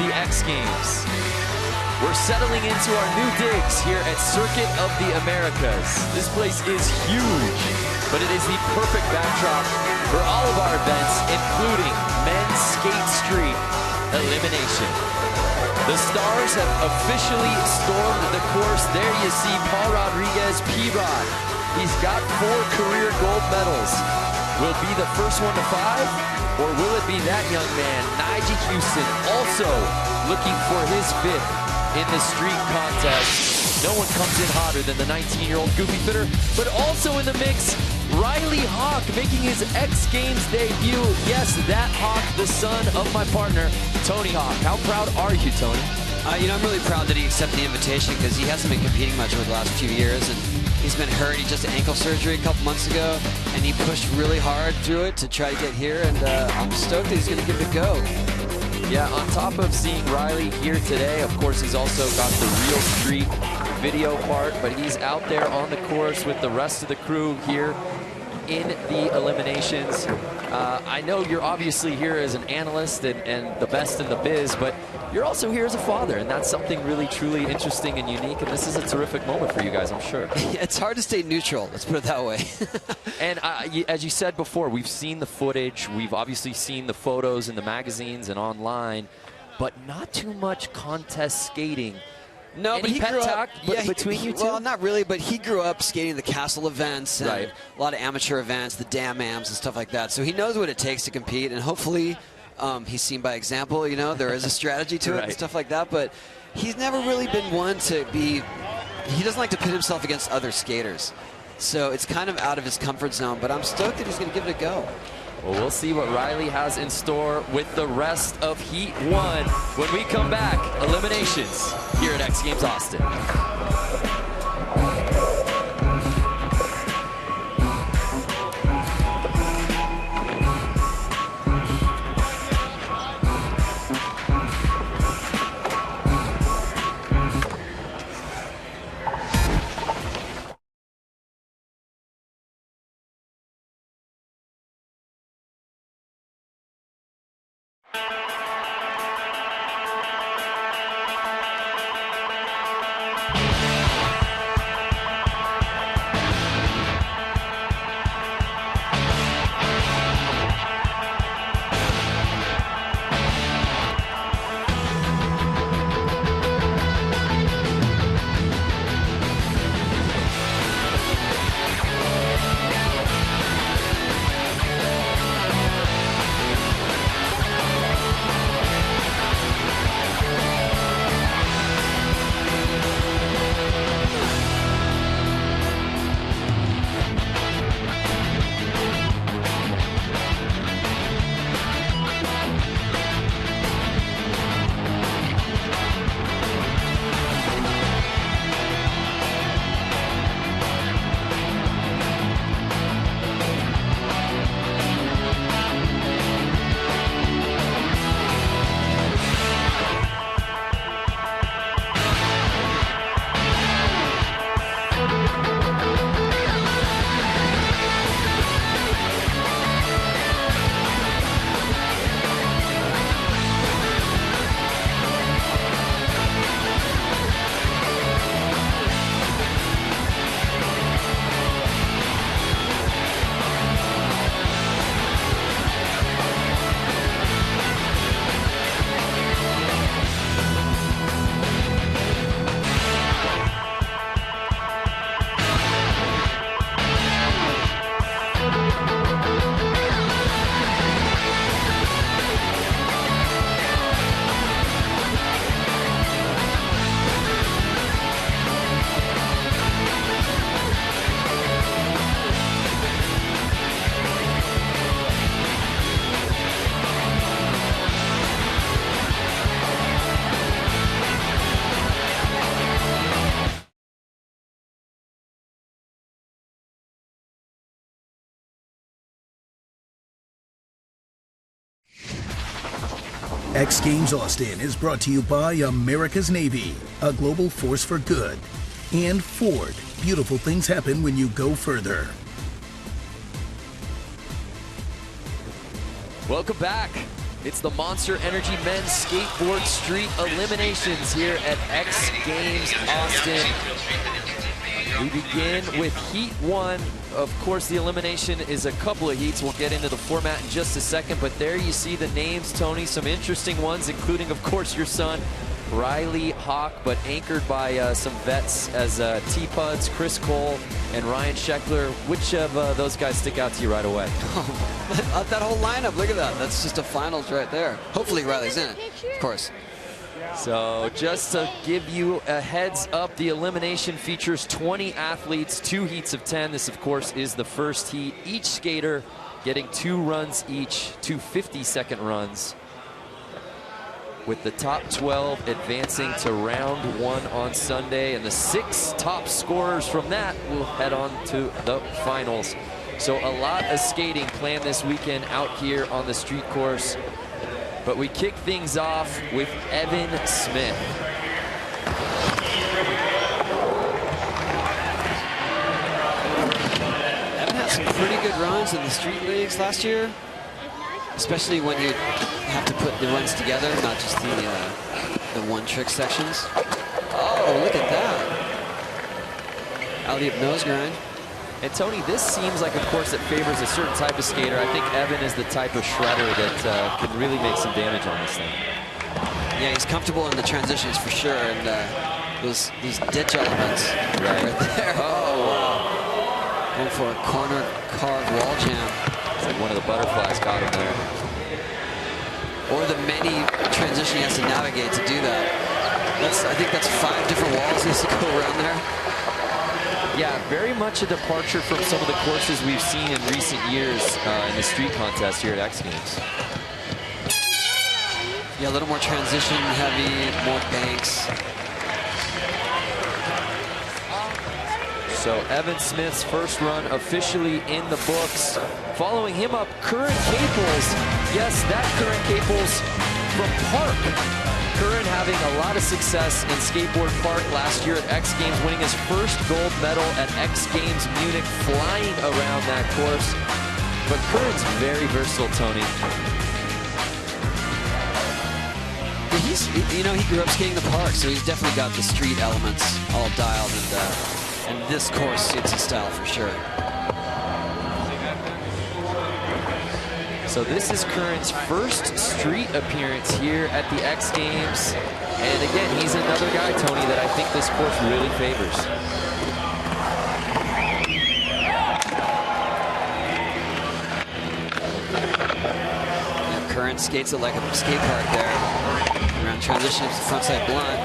the X Games. We're settling into our new digs here at Circuit of the Americas. This place is huge, but it is the perfect backdrop for all of our events, including Men's Skate Street Elimination. The stars have officially stormed the course. There you see Paul Rodriguez, P-Rod. He's got 4 career gold medals. Will be the first one to 5, or will it be that young man, Nigel Houston, also looking for his 5th in the street contest? No one comes in hotter than the 19-year-old Goofy Fitter, but also in the mix, Riley Hawk making his X Games debut. Yes, that Hawk, the son of my partner, Tony Hawk. How proud are you, Tony? You know, I'm really proud that he accepted the invitation because he hasn't been competing much over the last few years, and he's been hurt. He just had ankle surgery a couple months ago, and he pushed really hard through it to try to get here, and I'm stoked that he's going to give it a go. Yeah, on top of seeing Riley here today, of course, he's also got the real street video part, but he's out there on the course with the rest of the crew here in the eliminations. I know you're obviously here as an analyst and the best in the biz, but you're also here as a father, and that's something really, truly interesting and unique, and this is a terrific moment for you guys, I'm sure. It's hard to stay neutral, let's put it that way. And as you said before, we've seen the footage, we've obviously seen the photos in the magazines and online, but not too much contest skating. No, but he grew up between you two? Well, not really, but he grew up skating the castle events and a lot of amateur events, the Dam Ams and stuff like that. So he knows what it takes to compete, and hopefully he's seen by example. You know, there is a strategy to it and stuff like that, but he's never really been one to be, he doesn't like to pit himself against other skaters. So it's kind of out of his comfort zone, but I'm stoked that he's going to give it a go. Well, we'll see what Riley has in store with the rest of Heat 1 when we come back. Eliminations here at X Games Austin. X Games Austin is brought to you by America's Navy, a global force for good, and Ford. Beautiful things happen when you go further. Welcome back. It's the Monster Energy Men's Skateboard Street Eliminations here at X Games Austin. We begin with Heat 1. Of course, the elimination is a couple of heats. We'll get into the format in just a second, but there you see the names, Tony. Some interesting ones, including, of course, your son, Riley Hawk, but anchored by some vets as T-Puds, Chris Cole, and Ryan Scheckler. Which of those guys stick out to you right away? Oh, that whole lineup, look at that. That's just a finals right there. Hopefully Riley's in it, of course. So just to give you a heads up, the elimination features 20 athletes, 2 heats of 10. This, of course, is the first heat. Each skater getting 2 runs each, 2 50-second runs, with the top 12 advancing to round 1 on Sunday, and the 6 top scorers from that will head on to the finals. So a lot of skating planned this weekend out here on the street course. But we kick things off with Evan Smith. Evan had some pretty good runs in the street leagues last year, especially when you have to put the runs together, not just the one-trick sections. Oh, look at that. Alley-up nose grind. And Tony, this seems like, of course, it favors a certain type of skater. I think Evan is the type of shredder that can really make some damage on this thing. Yeah, he's comfortable in the transitions for sure, and those ditch elements right there. Oh, wow. Going for a corner carved wall jam. It's like one of the butterflies got him there. Or the many transition he has to navigate to do that. I think that's 5 different walls he has to go around there. Yeah, very much a departure from some of the courses we've seen in recent years in the street contest here at X Games. Yeah, a little more transition heavy, more banks. So Evan Smith's first run officially in the books. Following him up, Curran Caples. Yes, that Curran Caples from Park. Curran having a lot of success in Skateboard Park last year at X Games, winning his first gold medal at X Games Munich, flying around that course. But Curran's very versatile, Tony. He grew up skating the park, so he's definitely got the street elements all dialed, and this course suits his style for sure. So this is Curran's first street appearance here at the X Games. And again, he's another guy, Tony, that I think this course really favors. Yeah, Curran skates it like a skate park there. Around transition to frontside blunt.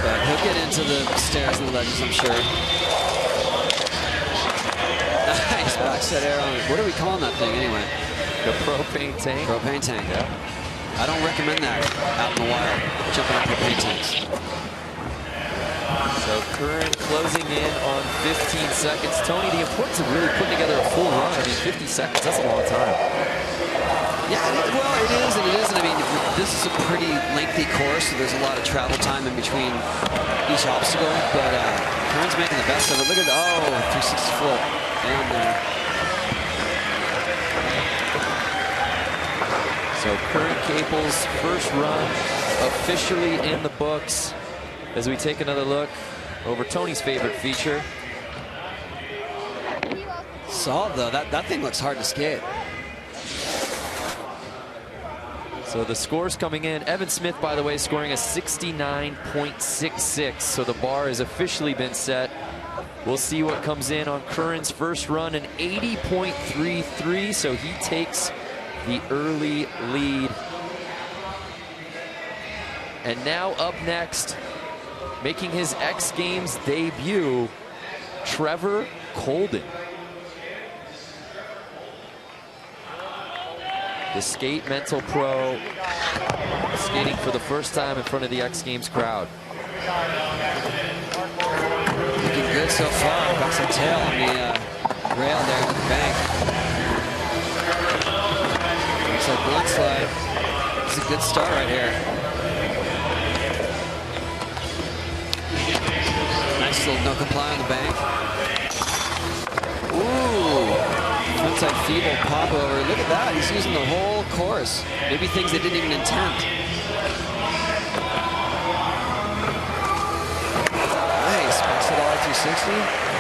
But he'll get into the stairs and the ledges, I'm sure. Nice backside air on it. What are we calling that thing anyway? The propane tank. Propane tank. Yeah. I don't recommend that out in the wild, jumping on propane tanks. So Curran closing in on 15 seconds. Tony, the importance of really putting together a full run. I mean, 50 seconds, that's a long time. Yeah, well, it is and it isn't. I mean, this is a pretty lengthy course, so there's a lot of travel time in between each obstacle, but Curran's making the best of it. Look at, 360 flip down there. So Curran Caples' first run officially in the books as we take another look over Tony's favorite feature. Solid though, that thing looks hard to skate. So the scores coming in, Evan Smith, by the way, scoring a 69.66, so the bar has officially been set. We'll see what comes in on Curran's first run, an 80.33, so he takes the early lead. And now up next, making his X Games debut, Trevor Colden. The skate mental pro, skating for the first time in front of the X Games crowd. Looking good so far. Got some tail on the rail there at the bank. Looks like blunt slide. It's a good start right here. Nice little no comply on the bank. Ooh, frontside feeble popover. Look at that. He's using the whole course. Maybe things they didn't even intend. Nice. Backside all 360.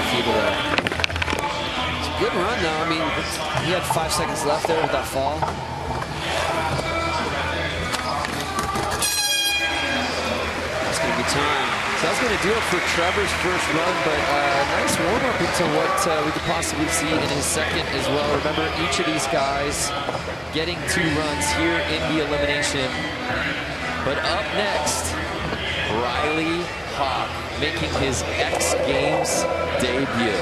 Feeble there. It's a good run though. I mean, he had 5 seconds left there with that fall. That's going to be time. So that's going to do it for Trevor's first run, but nice warm-up into what we could possibly see in his second as well. Remember, each of these guys getting 2 runs here in the elimination. But up next, Riley Hawk making his X Games debut.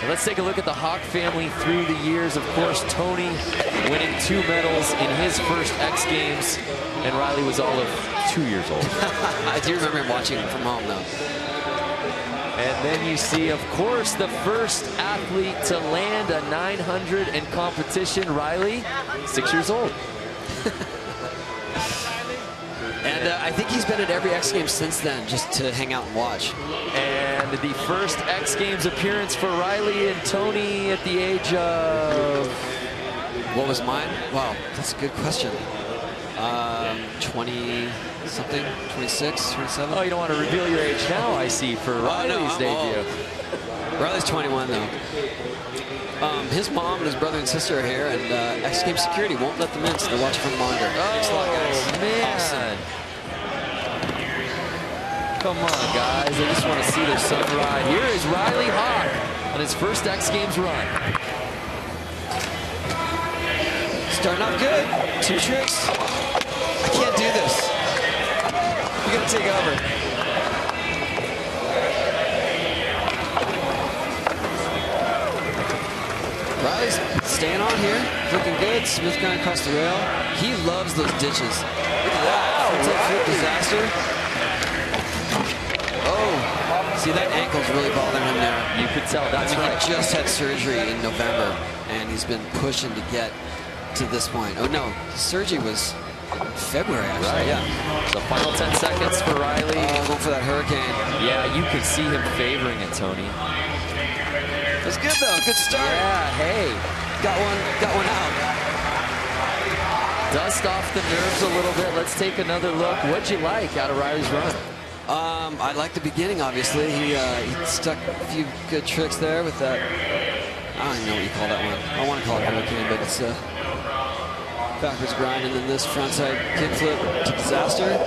So let's take a look at the Hawk family through the years. Of course, Tony winning 2 medals in his first X Games, and Riley was all of 2 years old. I do remember him watching from home, though. And then you see, of course, the first athlete to land a 900 in competition, Riley, 6 years old. And I think he's been at every X Games since then, just to hang out and watch. And the first X Games appearance for Riley and Tony at the age of... What was mine? Wow, that's a good question. 20-something, 26, 27? Oh, you don't want to reveal your age now, I see, for Riley's debut. Riley's 21, though. His mom and his brother and sister are here, and X Games security won't let them in, so they're watching from the monitor. Thanks a lot, guys. Man. Awesome. Come on, guys. They just want to see their son ride. Here is Riley Hawk on his first X Games run. Starting off good. 2 tricks. I can't do this. You gotta take over. Riley's staying on here, looking good. Smith going across the rail. He loves those ditches. Look at that. Flip disaster. Oh, see, that ankle's really bothering him there. You could tell. That's right. He just had surgery in November, and he's been pushing to get to this point. Oh no, surgery was February, actually. Right. Yeah. The final 10 seconds for Riley. Going for that hurricane. Yeah, you could see him favoring it, Tony. It's good though. Good start. Yeah. Hey, got one out. Dust off the nerves a little bit. Let's take another look. What'd you like out of Riley's run? I like the beginning, obviously. He stuck a few good tricks there with that. I don't even know what you call that one. I want to call it hurricane, but it's a backwards grind, and then this frontside kickflip to disaster.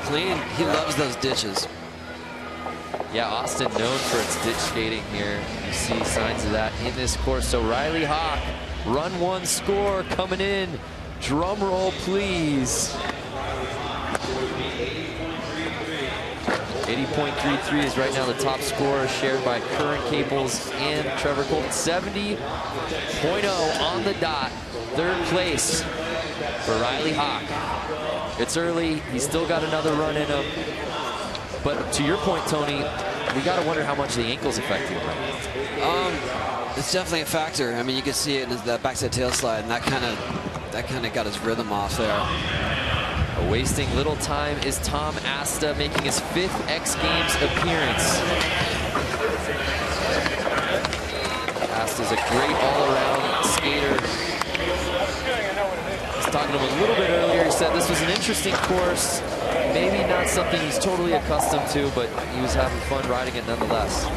Clean. He loves those ditches. Yeah, Austin known for its ditch skating here. You see signs of that in this course. So Riley Hawk, run 1 score coming in. Drum roll, please. 80.33 is right now the top score, shared by Curran Caples and Trevor Colton. 70.0 on the dot. 3rd place for Riley Hawk. It's early. He's still got another run in him. But to your point, Tony, we got to wonder how much the ankle's affecting him right now. It's definitely a factor. I mean, you can see it in that backside tail slide, and that kind of got his rhythm off there. Wasting little time is Tom Asta, making his 5th X Games appearance. Asta's a great all-around skater. I was talking to him a little bit earlier. He said this was an interesting course. Maybe not something he's totally accustomed to, but he was having fun riding it nonetheless.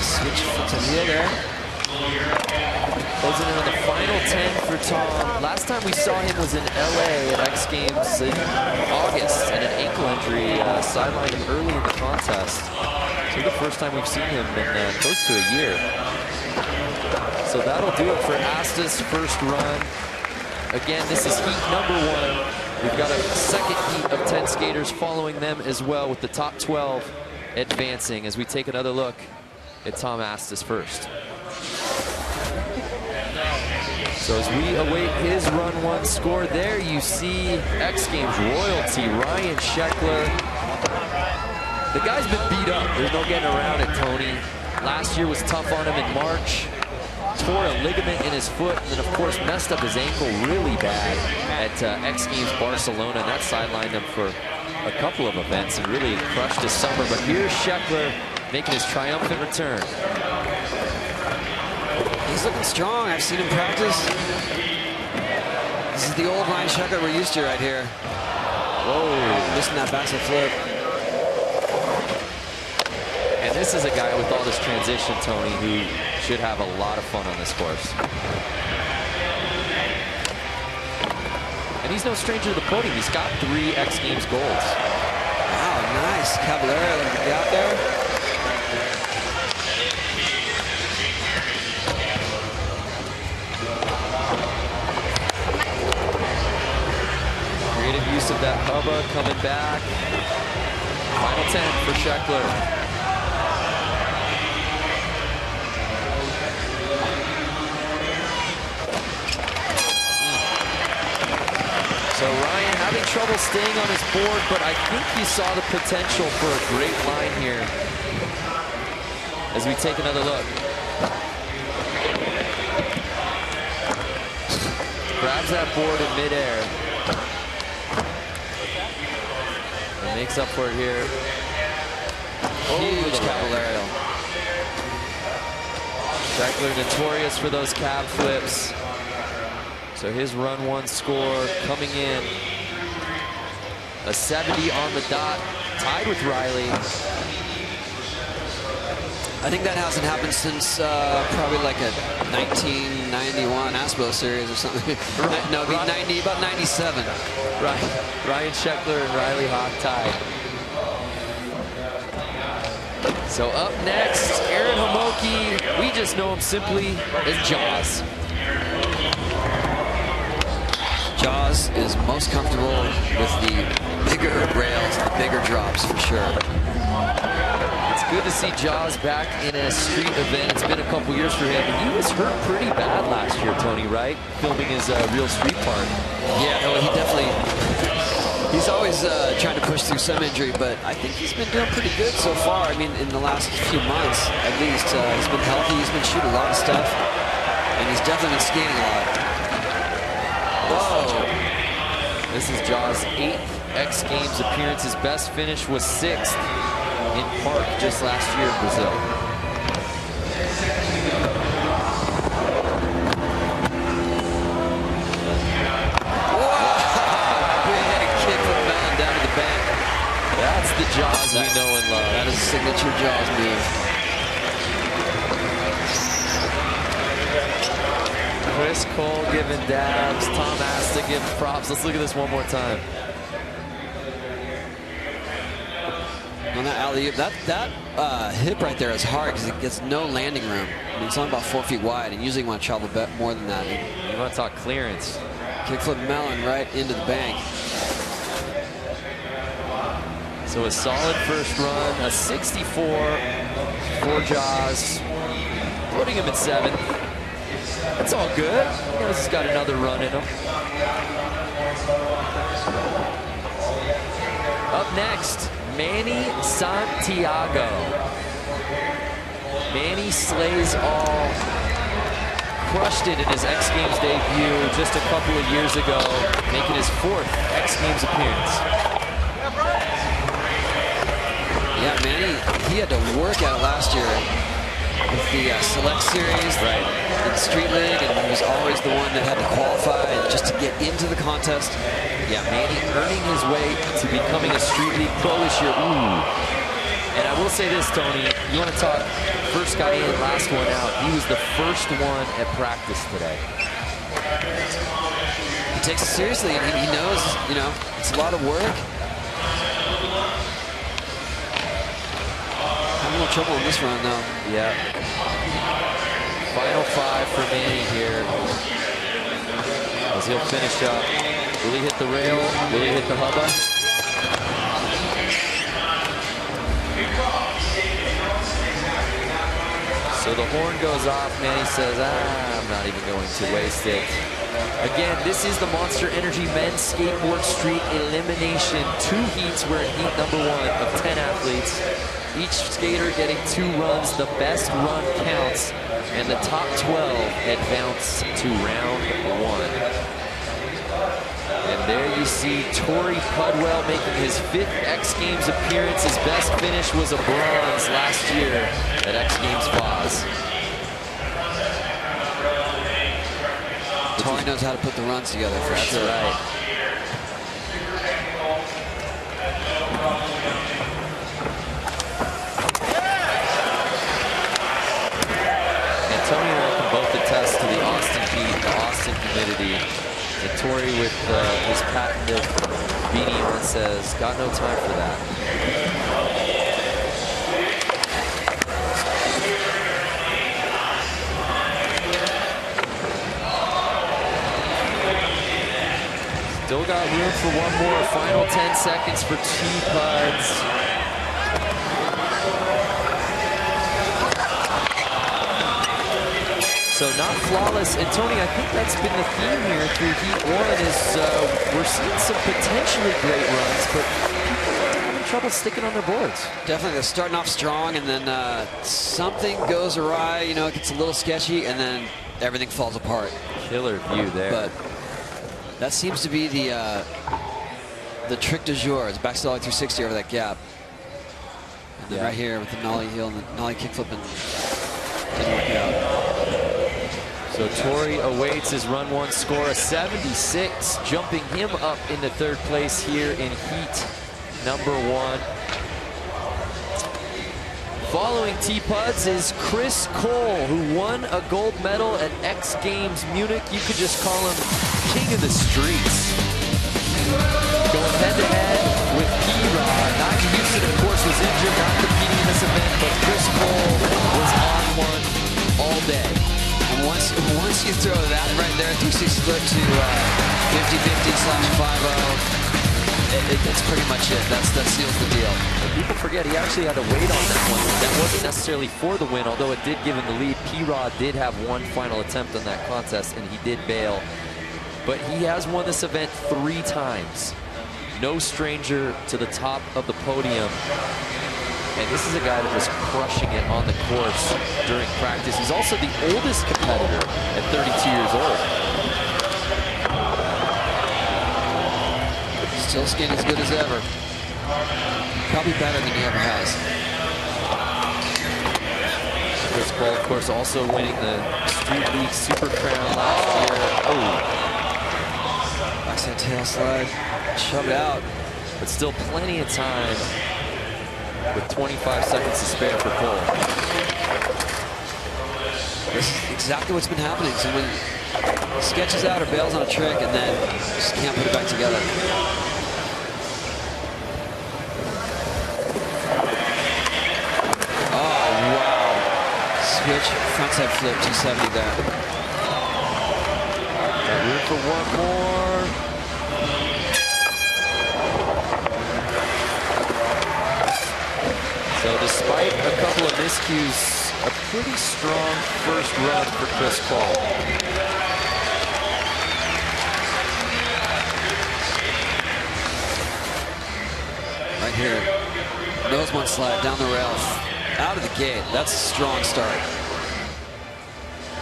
Switch to Neil there. Closing in on the final 10 for Tom. Last time we saw him was in LA at X Games in August, and an ankle injury sidelined him early in the contest. So the first time we've seen him in close to a year. So that'll do it for Asta's first run. Again, this is heat number 1. We've got a second heat of 10 skaters following them as well, with the top 12 advancing as we take another look at Tom Asta's first. So as we await his run 1 score, there you see X Games royalty Ryan Sheckler The guy's been beat up. There's no getting around it, Tony. Last year was tough on him in March. Tore a ligament in his foot, and then of course messed up his ankle really bad at X Games Barcelona, and that sidelined him for a couple of events and really crushed his summer. But here's Sheckler making his triumphant return. He's looking strong. I've seen him practice. This is the old Ryan Sheckler we're used to right here. Whoa. Missing that backside flip. And this is a guy with all this transition, Tony, who should have a lot of fun on this course. And he's no stranger to the podium. He's got 3 X Games golds. Wow, nice. Caballero out there. Creative use of that hubba coming back. Final 10 for Sheckler. So Ryan having trouble staying on his board, but I think he saw the potential for a great line here as we take another look. Grabs that board in midair. And makes up for it here. Huge Caballero. Sheckler notorious for those cab flips. So his run 1 score coming in. A 70 on the dot, tied with Riley. I think that hasn't happened since probably like a 1991 ASPO series or something. No, it'd be about 97. Ryan Sheckler and Riley Hawk tied. So up next, Aaron Homoki. We just know him simply as Jaws. Jaws is most comfortable with the bigger rails and the bigger drops for sure. It's good to see Jaws back in a street event. It's been a couple years for him. He was hurt pretty bad last year, Tony, right? Filming his real street part. Yeah, no, he definitely, he's always trying to push through some injury, but I think he's been doing pretty good so far. I mean, in the last few months, at least, he's been healthy. He's been shooting a lot of stuff, and he's definitely been skating a lot. Whoa. This is Jaws' 8th X Games appearance. His best finish was 6th in Park just last year in Brazil. Whoa! Big kick from Mellon down to the bank. That's the Jaws we know and love. That is a signature Jaws move. Chris Cole giving dabs, Tom Asta giving props. Let's look at this one more time. On that alley-oop, that hip right there is hard because it gets no landing room. I mean, it's only about 4 feet wide, and usually you want to travel a bit more than that. You want to talk clearance. Kickflip Mellon right into the bank. So a solid first run, a 64 for Jaws, putting him at 7th. That's all good. He's got another run in him. Up next, Manny Santiago. Manny slays all. Crushed it in his X Games debut just a couple of years ago, making his 4th X Games appearance. Yeah, Manny, he had to work out last year with the Select Series, right, in Street League, and he was always the one that had to qualify just to get into the contest. Yeah, Manny earning his way to becoming a Street League pro this year. Ooh. And I will say this, Tony, you want to talk first guy in, last one out. He was the first one at practice today. He takes it seriously, and he knows, you know, it's a lot of work. A little trouble in this run, though. Yeah. Final 5 for Manny here. As he'll finish up. Will he hit the rail? Will he hit the hubba? So the horn goes off. Manny says, I'm not even going to waste it. Again, this is the Monster Energy Men's Skateboard Street Elimination. 2 heats. We're in heat number 1 of 10 athletes. Each skater getting 2 runs. The best run counts, and the top 12 advance to round 1. And there you see Tori Pudwell making his 5th X Games appearance. His best finish was a bronze last year at X Games Foz. Tori knows how to put the runs together for sure. Right. Antonio and I can both attest to the Austin heat, the Austin humidity. And Tori with his patented beanie on says, got no time for that. Still got room for one more. Final 10 seconds for T-Puds. So not flawless. And Tony, I think that's been the theme here through heat 1 is we're seeing some potentially great runs, but people are having trouble sticking on their boards. Definitely, they're starting off strong, and then something goes awry. You know, it gets a little sketchy, and then everything falls apart. Killer view there. But that seems to be the trick du jour. It's back to Ollie 360 over that gap. And then right here with the nollie heel and the nollie kickflip, and didn't work out. So Tori awaits his run 1 score, a 76, jumping him up into 3rd place here in heat number 1. Following T-Puds is Chris Cole, who won a gold medal at X Games Munich. You could just call him King of the Streets. Going head-to-head with P-Rod. Nigel Houston, of course, was injured, not competing in this event, but Chris Cole was on one all day. And once you throw that right there, 360 flip to 50/50/50, that's pretty much it. That seals the deal. And people forget he actually had to wait on that one. That wasn't necessarily for the win, although it did give him the lead. P-Rod did have one final attempt on that contest, and he did bail. But he has won this event 3 times. No stranger to the top of the podium. And this is a guy that was crushing it on the course during practice. He's also the oldest competitor at 32 years old. Still skating as good as ever. Probably better than he ever has. Chris Cole, of course, also winning the Street League Super Crown last year. Oh. Backside tail slide. Shove it out. But still plenty of time with 25 seconds to spare for Cole. This is exactly what's been happening. Someone sketches out or bails on a trick and then just can't put it back together. Oh, wow. Switch, frontside flip, 270 there. Got room for one more. So despite a couple of miscues, a pretty strong first run for Chris Cole. Right here, nose one slide down the rail, out of the gate. That's a strong start.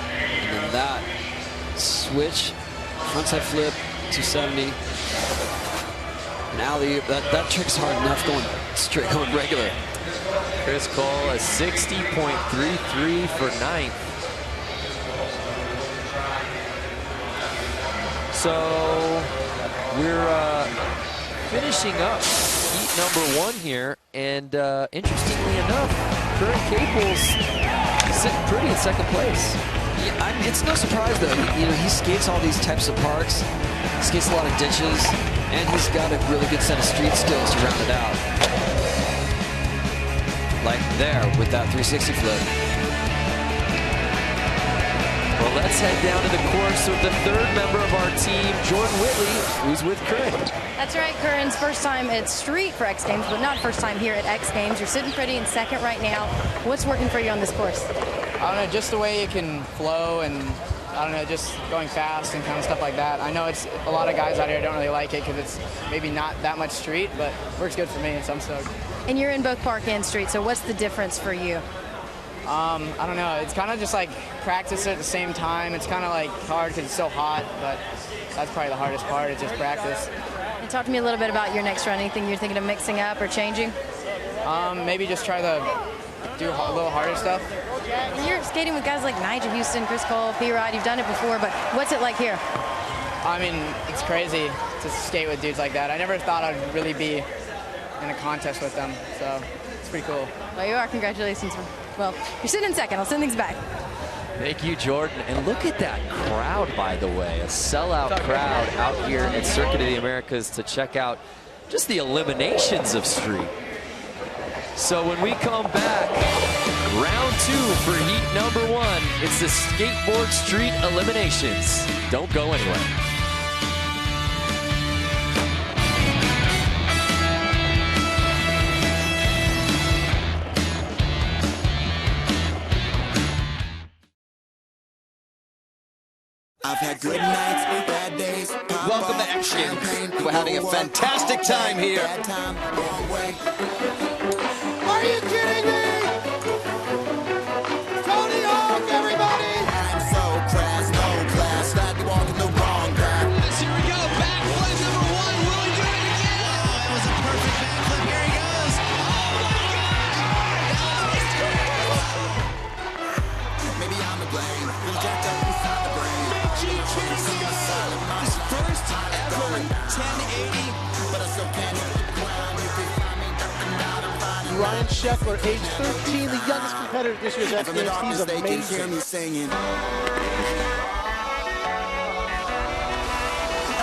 And then that switch, frontside flip, 270. An alley-oop. That trick's hard enough going straight, going regular. Chris Cole, a 60.33 for 9th. So we're finishing up heat number 1 here, and interestingly enough, Curran Caples sitting pretty in 2nd place. Yeah, it's no surprise though. You know, he skates all these types of parks, skates a lot of ditches, and he's got a really good set of street skills to round it out. Like there with that 360 flip. Well, let's head down to the course with the 3rd member of our team, Jordan Whitley, who's with Curran. That's right, Curran's first time at street for X Games, but not first time here at X Games. You're sitting pretty in 2nd right now. What's working for you on this course? I don't know, just the way it can flow and I don't know, just going fast and kind of stuff like that. I know it's a lot of guys out here don't really like it because it's maybe not that much street, but works good for me, and so I'm stoked. And you're in both park and street, so what's the difference for you? I don't know. It's kind of just like practice at the same time. It's kind of like hard because it's so hot, but that's probably the hardest part, is just practice. And talk to me a little bit about your next run. Anything you're thinking of mixing up or changing? Maybe just try to do a little harder stuff. And you're skating with guys like Nigel Houston, Chris Cole, P-Rod. You've done it before, but what's it like here? I mean, it's crazy to skate with dudes like that. I never thought I'd really be in a contest with them, so it's pretty cool. Well, you are. Congratulations. Well, you're sitting in second. I'll send things back. Thank you, Jordan. And look at that crowd, by the way. A sellout crowd out here at Circuit of the Americas to check out just the eliminations of street. So when we come back, round 2 for heat number 1. It's the skateboard street eliminations. Don't go anywhere. I've had good nights, bad days. Welcome to X Games. We're having a fantastic time here. Are you kidding me? Tony Hawk, everybody! I'm so crass, no class, not walking the wrong path. Here we go, backflip number 1. Will he do it again? Oh, it was a perfect backflip. Here he goes. Oh my God! Maybe I'm to blame. Little jacked up inside the brain. His first ever 1080. But I still can't hit the ground. You can find me ducking out and fighting. Ryan Sheckler, age 13, the youngest competitor this year's X From the Games. darkness, He's they can hear amazing. me singing. And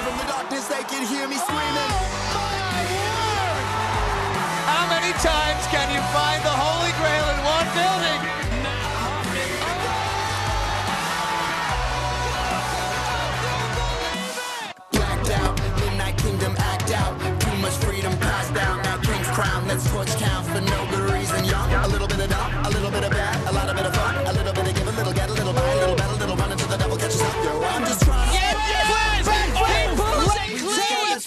from the darkness, they can hear me screaming. How many times can you find the Holy Grail in one building? Blacked out, Midnight Kingdom act out. Too much freedom passed down. That king's crown, let's torch count for no good reason. Young, a little bit of dumb, a little bit of bad, a lot of bit of fun, a little bit of give, a little get, a little buy, a little bet, a little run until the devil catches up. Yo, I'm just trying to.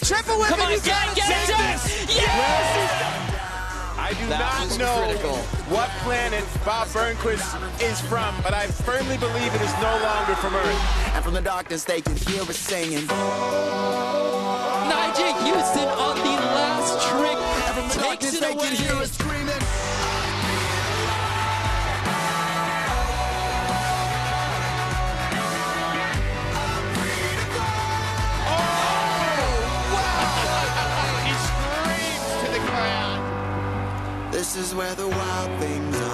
Triple whip. Come on, get it done. Yes! I do That not was know critical. what planet Bob Burnquist is from, but I firmly believe it is no longer from Earth. And from the darkness, they can hear us singing. Nigel Houston on the last trick. And from the Takes darkness, it they can hear away. us screaming. He screams to the crowd. This is where the wild things are.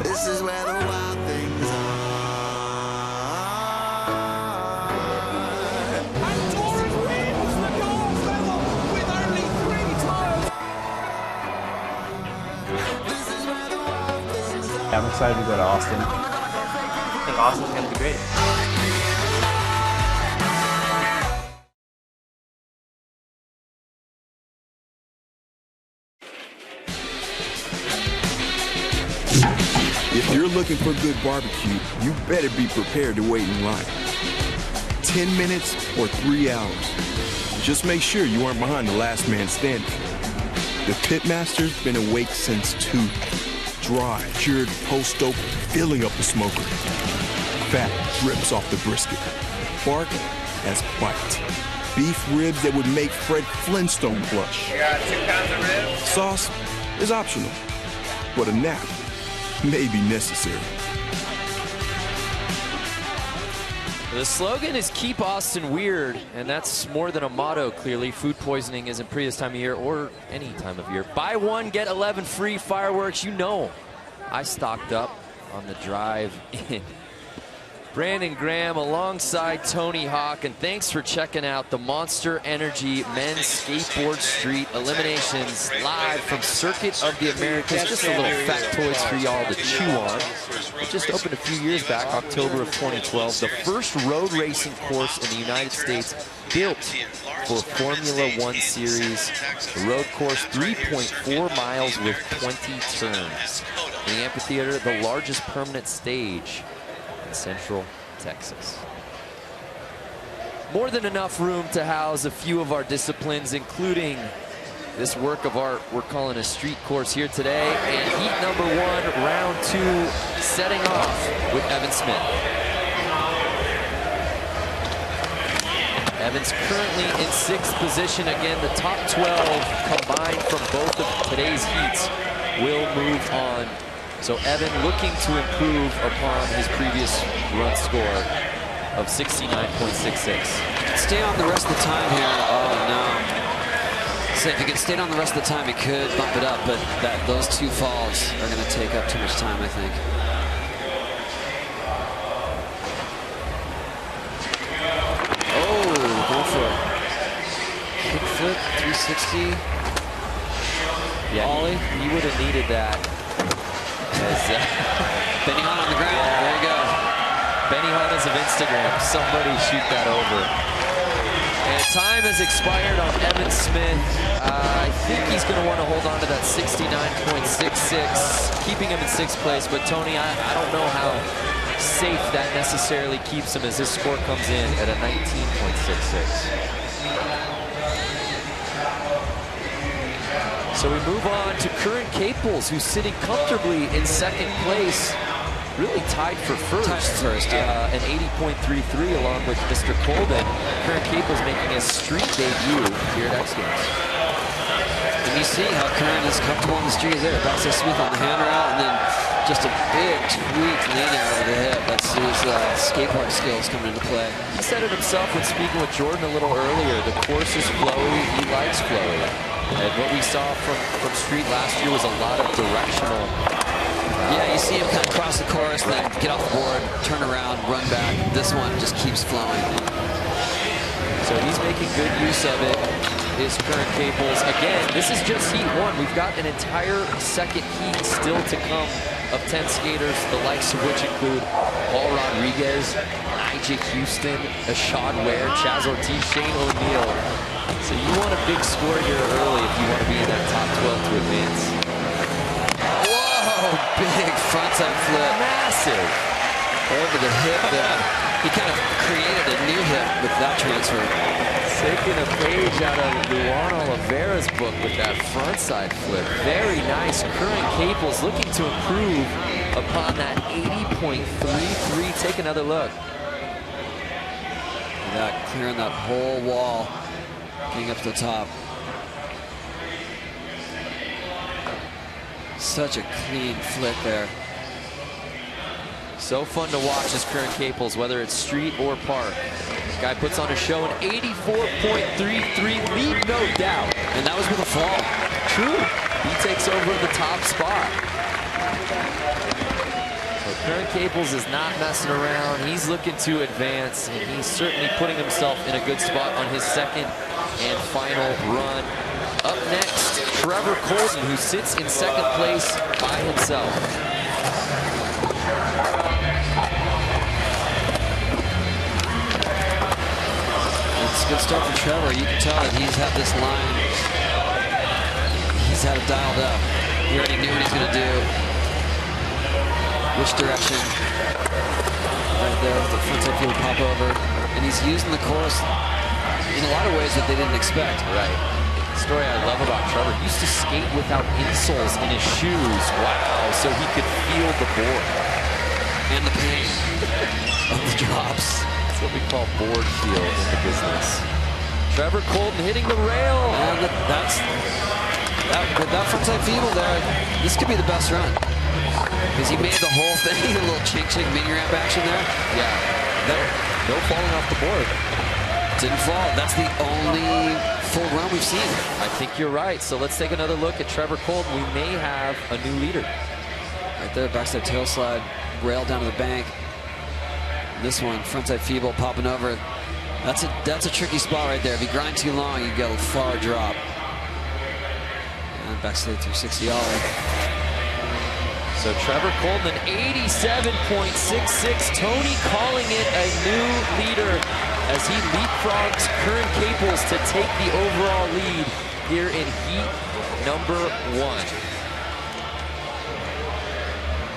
This is where the wild things are. This is where the wild things are. I'm excited to go to Austin. I think Austin's going to be great. If you're looking for good barbecue, you better be prepared to wait in line. 10 minutes or 3 hours. Just make sure you aren't behind the last man standing. The pitmaster's been awake since 2. Dry, cured, post-oak, filling up the smoker. Fat drips off the brisket. Bark as bite. Beef ribs that would make Fred Flintstone blush. You got 2 pounds of ribs? Sauce is optional, but a nap may be necessary. The slogan is Keep Austin Weird, and that's more than a motto, clearly. Food poisoning isn't pretty this time of year or any time of year. Buy 1, get 11 free fireworks. You know, I stocked up on the drive in. Brandon Graham alongside Tony Hawk, and thanks for checking out the Monster Energy Men's Skateboard Street Eliminations live from Circuit of the Americas. Just a little factoids for y'all to chew on. It just opened a few years back, October of 2012. The first road racing course in the United States built for Formula One Series. The road course, 3.4 miles with 20 turns. in the amphitheater, the largest permanent stage in Central Texas. More than enough room to house a few of our disciplines, including this work of art we're calling a street course here today. And heat number 1, round 2, setting off with Evan Smith. Evans currently in 6th position. Again, the top 12 combined from both of today's heats will move on. So Evan looking to improve upon his previous run score of 69.66. Stay on the rest of the time here. Oh no. So if he could stay on the rest of the time, he could bump it up, but those 2 falls are going to take up too much time, I think. Oh, go for it. Kickflip, 360. Yeah, Ollie, he would have needed that. As Benihana on the ground. Yeah. There you go. Benihana's of Instagram. Somebody shoot that over. And time has expired on Evan Smith. I think he's going to want to hold on to that 69.66, keeping him in 6th place. But Tony, I don't know how safe that necessarily keeps him as his score comes in at a 19.66. So we move on to Curran Caples, who's sitting comfortably in 2nd place. Really tied for first. Yeah. An 80.33 along with Mr. Colvin. Curran Caples making his street debut here at X Games. And you see how Curran is comfortable on the street there. Backside Smith on the hammer out, and then just a big tweak lean air over the hip. That's his skateboard skills coming into play. He said it himself when speaking with Jordan a little earlier. The course is flowy. He likes flowy. And what we saw from street last year was a lot of directional. Yeah, you see him kind of cross the course, then get off the board, turn around, run back. This one just keeps flowing. So he's making good use of it, is Curran Caples. Again, this is just heat 1. We've got an entire 2nd heat still to come of 10 skaters, the likes of which include Paul Rodriguez, IJ Houston, Ashad Ware, Chaz Ortiz, Shane O'Neill. So you want a big score here early if you want to be in that top 12 to advance. Big frontside flip. Massive. Over the hip there. He kind of created a new hip with that transfer. Taking a page out of Luan Oliveira's book with that frontside flip. Very nice. Curran Caples looking to improve upon that 80.33. Take another look. That clearing that whole wall, getting up to the top. Such a clean flip there. So fun to watch as Curran Caples, whether it's street or park. Guy puts on a show an 84.33 lead, no doubt. And that was with a fall. True. He takes over the top spot. So Curran Caples is not messing around. He's looking to advance, and he's certainly putting himself in a good spot on his 2nd and final run. Up next, Trevor Colton, who sits in 2nd place by himself. It's a good start for Trevor. You can tell that he's had this line. He's had it dialed up. He already knew what he's going to do. Which direction. Right there with the frontside field pop over. And he's using the course in a lot of ways that they didn't expect. Right. Story I love about Trevor, he used to skate without insoles in his shoes. Wow, so he could feel the board. And the pain of the drops. That's what we call board feel in the business. Trevor Colton hitting the rail. And that frontside feeble there, this could be the best run. Because he made the whole thing, a little chink-chink mini ramp action there. Yeah, no falling off the board. Didn't fall. That's the only full run we've seen. I think you're right. So let's take another look at Trevor Colton. We may have a new leader. Right there, backside tail slide, rail down to the bank. This one, frontside feeble, popping over. That's a tricky spot right there. If you grind too long, you get a far drop. And backside 360 ollie. So Trevor Colton, an 87.66. Tony calling it a new leader as he leapfrogs Curran Caples to take the overall lead here in heat number 1.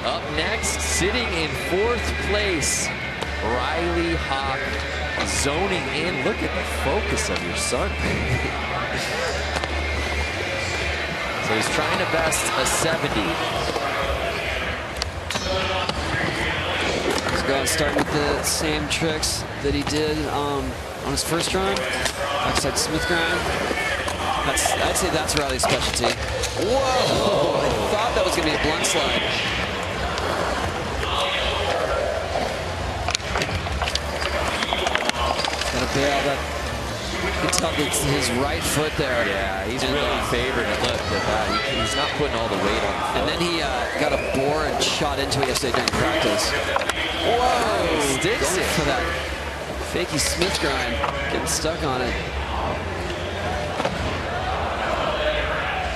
Up next, sitting in 4th place, Riley Hawk, zoning in. Look at the focus of your son. So he's trying to best a 70. He's going starting with the same tricks that he did on his first run. Backside Smith grind. I'd say that's Riley's specialty. Whoa! I thought that was going to be a blunt slide. Gotta bail that. You can tell it's his right foot there. Yeah, he's really favoring it. Look at that. He's not putting all the weight on the foot. And then he got a bore and shot into it yesterday during practice. Whoa! Sticks it for that fakey Smith grind. Getting stuck on it.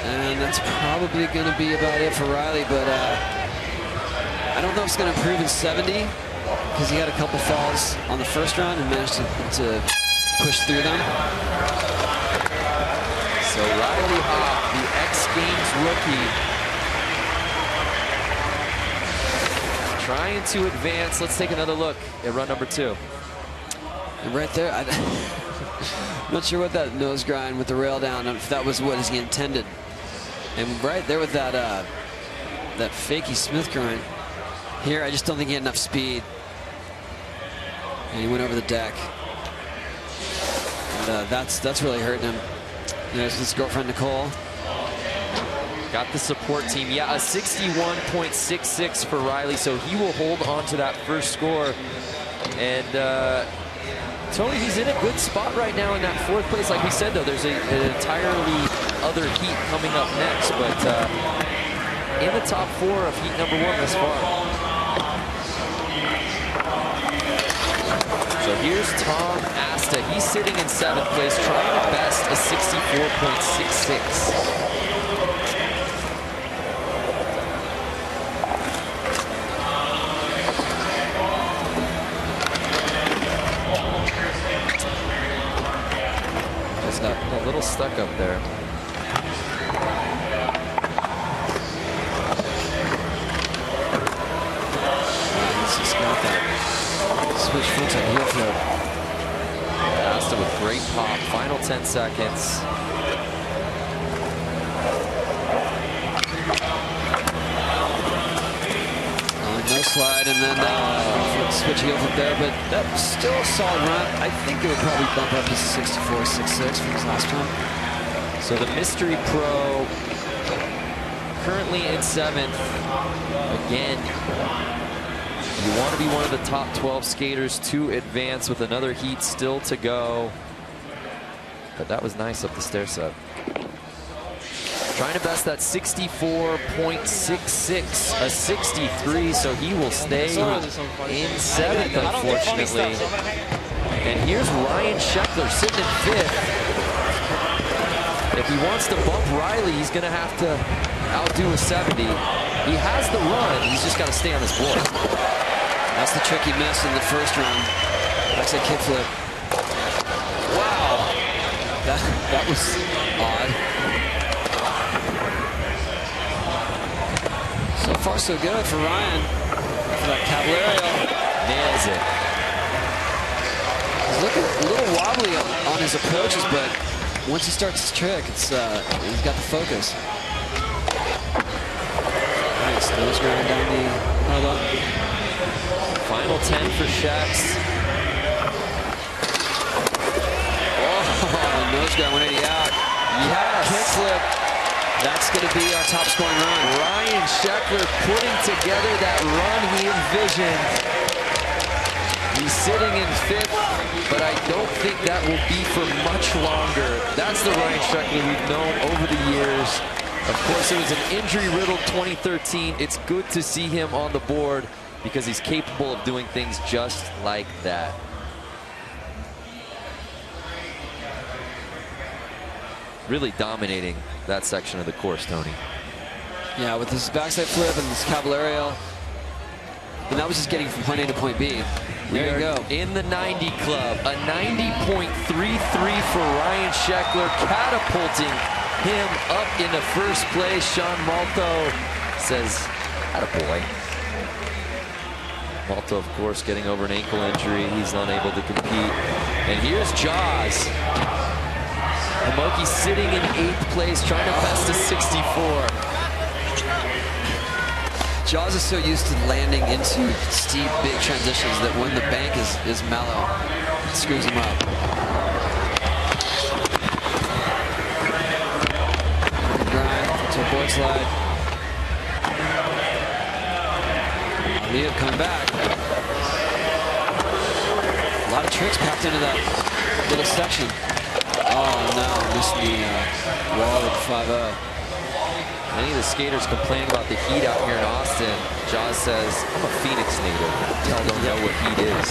And that's probably going to be about it for Riley, but I don't know if it's going to improve in 70 because he had a couple falls on the first round and managed to push through them. So Riley Hawk, the X Games rookie, trying to advance. Let's take another look at run number 2. And right there, I'm not sure what that nose grind with the rail down, if that was what he intended. And right there with that that fakey Smith grind. Here, I just don't think he had enough speed. And he went over the deck. And that's really hurting him. There's his girlfriend, Nicole. Got the support team. Yeah, a 61.66 for Riley, so he will hold on to that first score. And Tony, he's in a good spot right now in that 4th place. Like we said, though, there's an entirely other heat coming up next, but in the top 4 of heat number 1 thus far. So here's Tom Asta. He's sitting in 7th place, trying to best a 64.66. A little stuck up there. He's just got that switch foot to heel flip. Asta with great pop. Final 10 seconds. No slide, and then switch heel flip there, but that's still a solid run. I think it would probably bump up to 64.66 from his last run. So the Mystery Pro currently in 7th. Again, you want to be one of the top 12 skaters to advance with another heat still to go. But that was nice up the stair set. Trying to best that 64.66, a 63, so he will stay in 7th, unfortunately. And here's Ryan Sheckler sitting in 5th. If he wants to bump Riley, he's going to have to outdo a 70. He has the run, he's just got to stay on his board. That's the trick he missed in the first run. That's a kickflip. Wow, that was odd. So far, so good for Ryan. For that Caballero. Nails it. He's looking a little wobbly on his approaches, but once he starts his trick, it's he's got the focus. Nice, nose grind down the elbow. Final 10 for Shex. Oh, nose grind 180 out. Yes. Kickflip. That's going to be our top scoring run. Ryan Sheckler putting together that run he envisioned. He's sitting in 5th, but I don't think that will be for much longer. That's the Ryan Sheckler we've known over the years. Of course, it was an injury-riddled 2013. It's good to see him on the board because he's capable of doing things just like that. Really dominating that section of the course, Tony. Yeah, with this backside flip and this Caballero. And that was just getting from point A to point B. There you go. In the 90 club, a 90.33 for Ryan Sheckler, catapulting him up into first place. Sean Malto says Attaboy. Malta, of course, getting over an ankle injury. He's unable to compete. And here's Jaws. Homoki sitting in 8th place, trying to best a 64. Jaws is so used to landing into steep, big transitions that when the bank is mellow, it screws him up. Grind to a board slide. Leo coming back. A lot of tricks packed into that little section. Oh no, missed the wall at 5-0. Many of the skaters complaining about the heat out here in Austin. Jaws says, I'm a Phoenix native. Y'all don't know what heat is.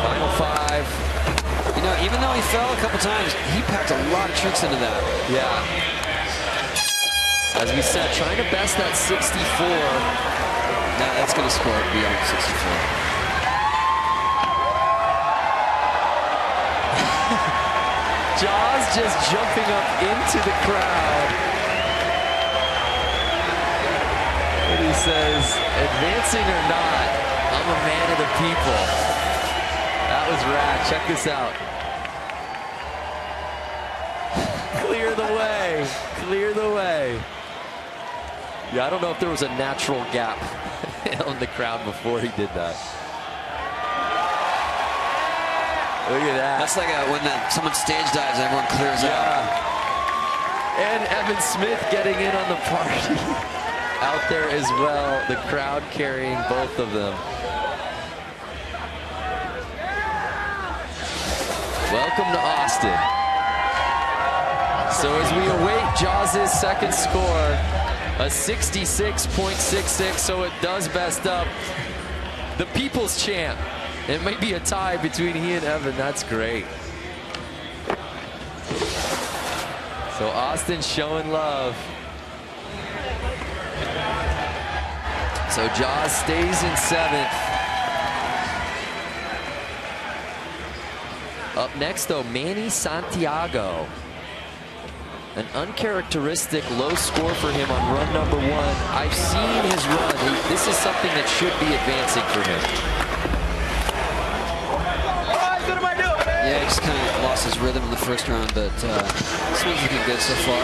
Final 5. You know, even though he fell a couple times, he packed a lot of tricks into that. Yeah. As we said, trying to best that 64. Nah, that's going to score beyond 64. Jaws just jumping up into the crowd. And he says, advancing or not, I'm a man of the people. That was rad. Check this out. Clear the way. Clear the way. Yeah, I don't know if there was a natural gap on the crowd before he did that. Look at that. That's like when someone stage dives, everyone clears out. And Evan Smith getting in on the party out there as well. The crowd carrying both of them. Welcome to Austin. So as we await Jaws' second score, a 66.66, so it does best up the People's Champ. It may be a tie between he and Evan. That's great. So Austin showing love. So Jaws stays in 7th. Up next, though, Manny Santiago. An uncharacteristic low score for him on run number 1. I've seen his run. This is something that should be advancing for him. Yeah, he just kind of lost his rhythm in the first round, but this one's looking good so far.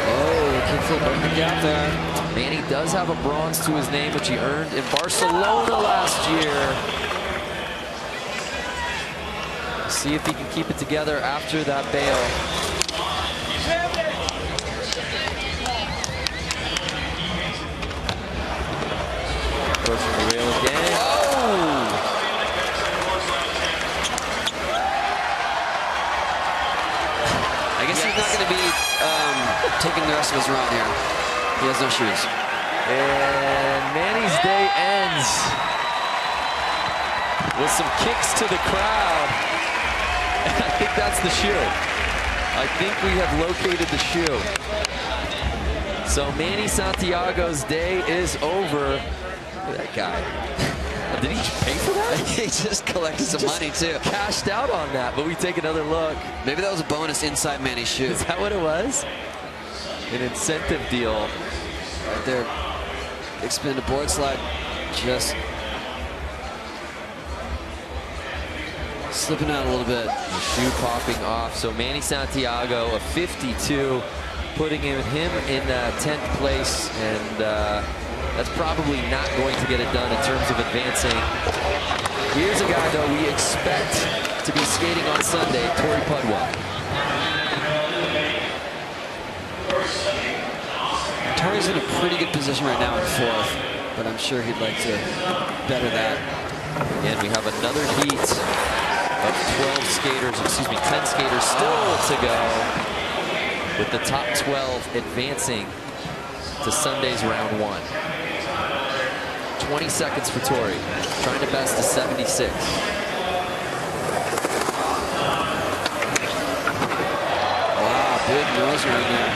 Oh, kickflip over the gap there. Manny does have a bronze to his name, which he earned in Barcelona last year. See if he can keep it together after that bail. Approaching the rail again. Oh! I guess he's not going to be taking the rest of his run here. He has no shoes. And Manny's day ends with some kicks to the crowd. And I think that's the shoe. I think we have located the shoe. So Manny Santiago's day is over. Look at that guy. Did he pay for that? He just collected some money, too. Cashed out on that, but we take another look. Maybe that was a bonus inside Manny's shoe. Is that what it was? An incentive deal. Right there. Big spin to board slide. Just slipping out a little bit. The shoe popping off. So Manny Santiago, a 52, putting him in 10th place. And that's probably not going to get it done in terms of advancing. Here's a guy, though, we expect to be skating on Sunday, Tori Pudwa. Tori's in a pretty good position right now in 4th, but I'm sure he'd like to better that. And we have another heat of 10 skaters still to go, with the top 12 advancing to Sunday's round 1. 20 seconds for Tori, trying to best a 76. Wow, big nose right there.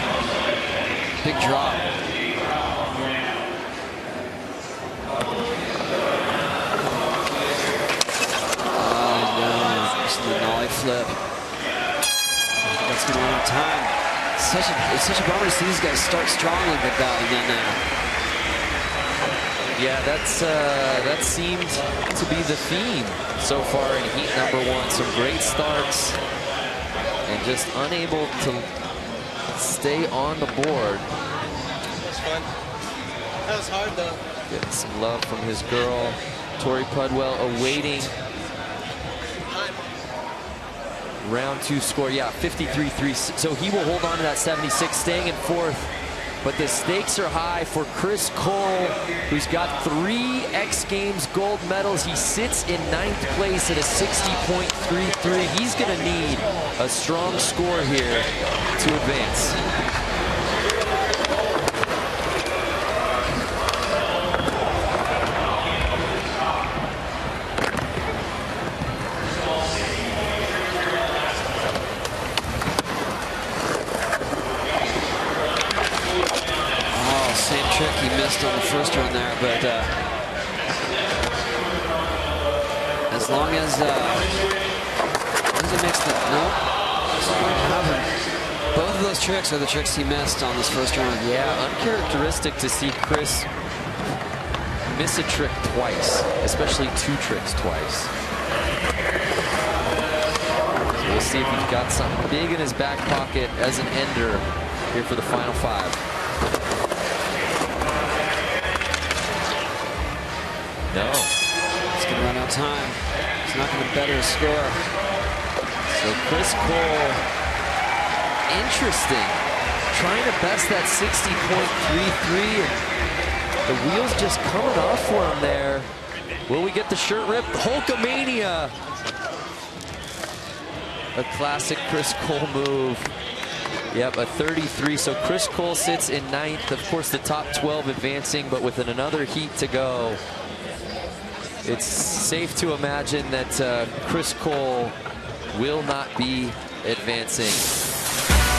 Big drop. flip. That's going to run out of time. It's such a bummer to see these guys start strong like that, and then yeah, that seemed to be the theme so far in heat number 1. Some great starts and just unable to stay on the board. That was fun. That was hard though. Getting some love from his girl, Tori Pudwell, awaiting round 2 score. Yeah, 53-3. So he will hold on to that 76, staying in 4th. But the stakes are high for Chris Cole, who's got 3 X Games gold medals. He sits in 9th place at a 60.33. He's going to need a strong score here to advance. trick he missed on the first run there, but as long as he makes the both of those tricks are the tricks he missed on this first run. Yeah, uncharacteristic to see Chris miss a trick twice, especially 2 tricks twice. So we'll see if he's got something big in his back pocket as an ender here for the final 5. No. It's going to run out of time. It's not going to better his score. So Chris Cole, interesting. Trying to best that 60.33, and the wheels just coming off for him there. Will we get the shirt rip? Hulkamania. A classic Chris Cole move. Yep, a 33. So Chris Cole sits in 9th. Of course, the top 12 advancing, but with another heat to go, it's safe to imagine that Chris Cole will not be advancing.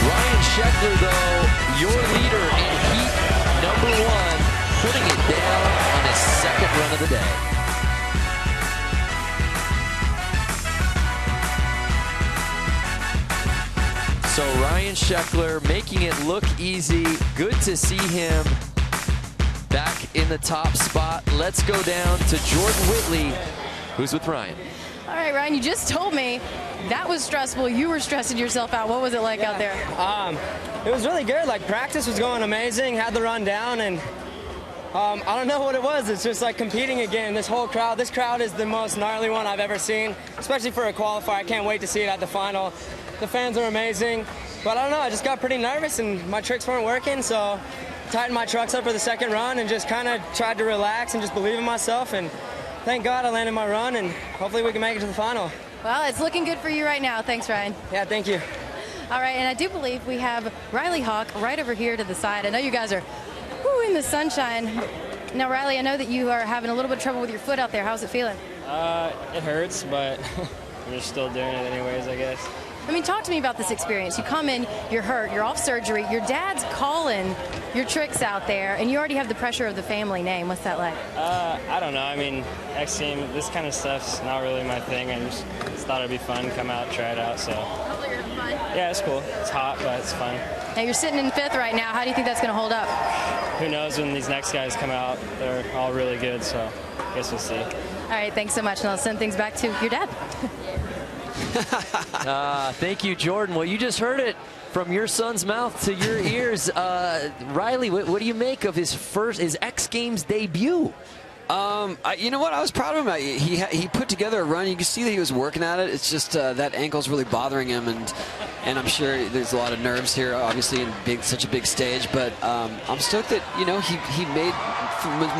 Ryan Sheckler, though, your leader in heat number 1, putting it down on his 2nd run of the day. So Ryan Sheckler making it look easy. Good to see him back in the top spot. Let's go down to Jordan Whitley, who's with Ryan. All right, Ryan, you just told me that was stressful. You were stressing yourself out. What was it like out there? It was really good. Like, practice was going amazing. Had the run down, and I don't know what it was. It's just like competing again. This crowd is the most gnarly one I've ever seen, especially for a qualifier. I can't wait to see it at the final. The fans are amazing, but I don't know. I just got pretty nervous, and my tricks weren't working, so tightened my trucks up for the 2nd run and just kind of tried to relax and just believe in myself, and thank God I landed my run, and hopefully we can make it to the final. Well, it's looking good for you right now. Thanks, Ryan. Yeah, thank you. All right, and I do believe we have Riley Hawk right over here to the side. I know you guys are in the sunshine. Now, Riley, I know that you are having a little bit of trouble with your foot out there. How's it feeling? It hurts, but we're still doing it anyways, I guess. I mean, talk to me about this experience. You come in, you're hurt, you're off surgery, your dad's calling your tricks out there, and you already have the pressure of the family name. What's that like? I don't know. I mean, X Team, this kind of stuff's not really my thing. I just thought it'd be fun, come out, try it out. So. Hopefully you're having fun. Yeah, it's cool. It's hot, but it's fun. Now you're sitting in 5th right now. How do you think that's going to hold up? Who knows when these next guys come out? They're all really good, so I guess we'll see. All right, thanks so much, and I'll send things back to your dad. Thank you, Jordan. Well, you just heard it from your son's mouth to your ears. Riley, what do you make of his X Games debut? You know what? I was proud of him. He put together a run. You can see that he was working at it. It's just that ankle's really bothering him, and I'm sure there's a lot of nerves here, obviously, in such a big stage. But I'm stoked that he made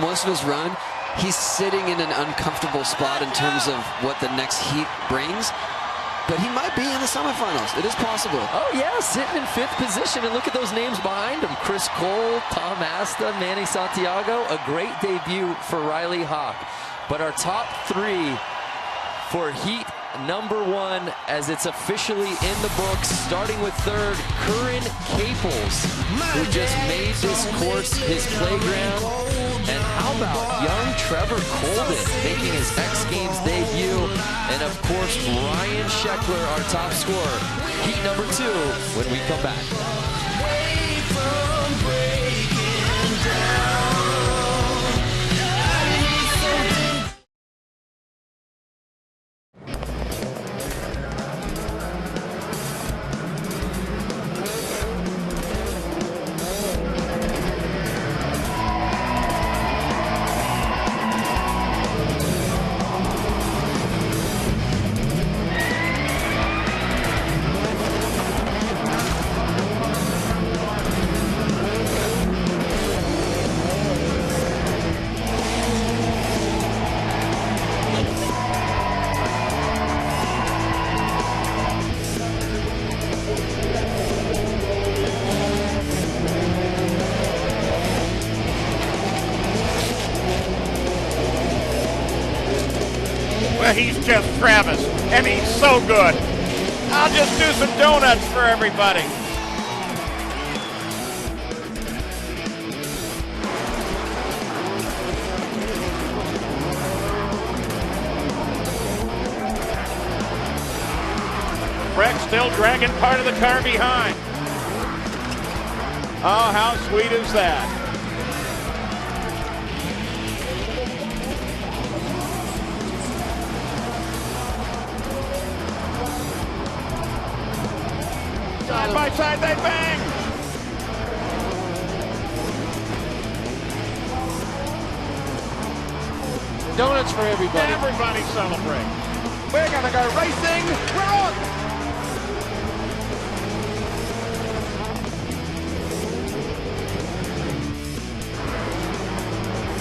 most of his run. He's sitting in an uncomfortable spot in terms of what the next heat brings. But he might be in the semifinals. It is possible. Oh, yeah, sitting in 5th position. And look at those names behind him. Chris Cole, Tom Asta, Manny Santiago. A great debut for Riley Hawk. But our top 3 for heat number 1, as it's officially in the books, starting with 3rd, Curran Caples, who just made this course his playground. And how about young Trevor Colden making his X Games debut? And of course, Ryan Sheckler, our top scorer. Heat number 2 when we come back. He's just Travis, and he's so good. I'll just do some donuts for everybody. Breck still dragging part of the car behind. Oh, how sweet is that? Side by side, they bang! Donuts for everybody. Everybody celebrate. We're gonna go racing. We're on!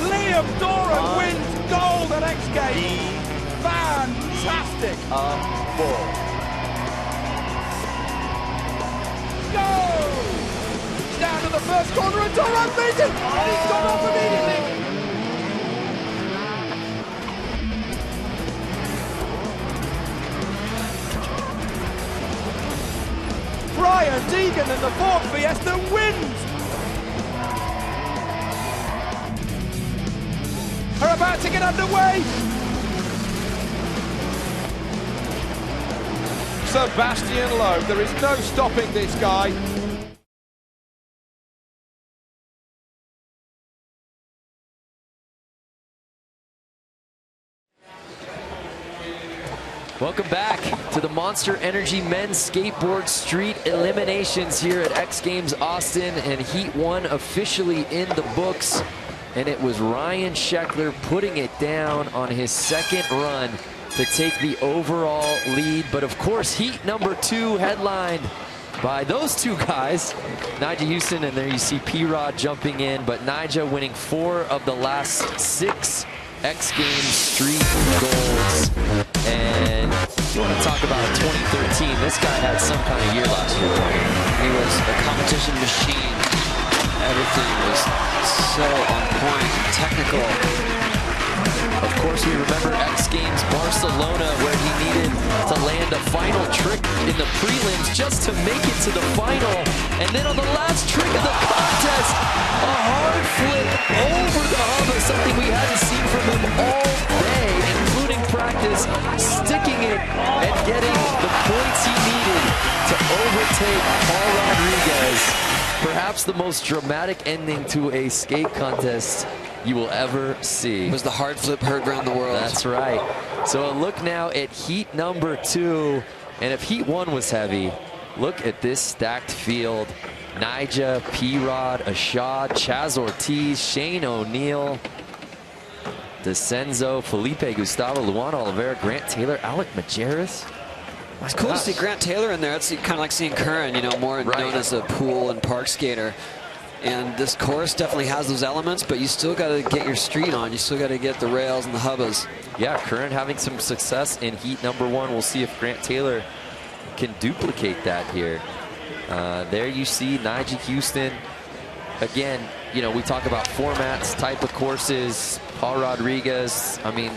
Liam Doran wins gold at X Games. Fantastic. Go! Down to the first corner and Doran beats it! And he's gone off immediately! Brian Deegan in the Ford Fiesta wins! Are about to get underway! Sebastian Loeb, there is no stopping this guy. Welcome back to the Monster Energy Men's Skateboard Street Eliminations here at X Games Austin, and Heat 1 officially in the books. And it was Ryan Sheckler putting it down on his second run to take the overall lead. But of course, Heat number 2 headlined by those two guys, Nyjah Huston, and there you see P-Rod jumping in, but Nyjah winning 4 of the last 6 X Games Street golds. And you want to talk about 2013, this guy had some kind of year last year. He was a competition machine. Everything was so on point, technical. Of course, we remember X Games Barcelona, where he needed to land a final trick in the prelims just to make it to the final. And then on the last trick of the contest, a hard flip over the hub, something we hadn't seen from him all day, including practice, sticking it and getting the points he needed to overtake Paul Rodriguez. Perhaps the most dramatic ending to a skate contest you will ever see. It was the hard flip heard around the world. That's right. So a look now at Heat number 2. And if Heat 1 was heavy, look at this stacked field. Nyjah, P-Rod, Ashad, Chaz Ortiz, Shane O'Neill, DeCenzo, Felipe Gustavo, Luan Oliveira, Grant Taylor, Alec Majerus. It's cool to see Grant Taylor in there. It's kind of like seeing Curran, you know, more known as a pool and park skater. And this course definitely has those elements, but you still got to get your street on. You still got to get the rails and the hubbas. Yeah, Curran having some success in Heat number 1. We'll see if Grant Taylor can duplicate that here. There you see Nyjah Huston. Again, you know, we talk about formats, type of courses, Paul Rodriguez. I mean,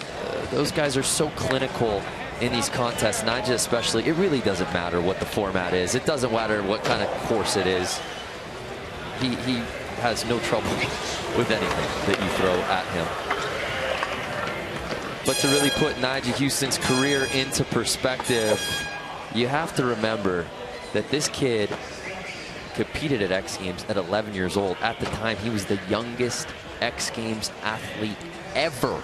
those guys are so clinical in these contests, Nyjah especially. It really doesn't matter what the format is. It doesn't matter what kind of course it is. He has no trouble with anything that you throw at him. But to really put Nyjah Huston's career into perspective, you have to remember that this kid competed at X Games at 11 years old. At the time, he was the youngest X Games athlete ever.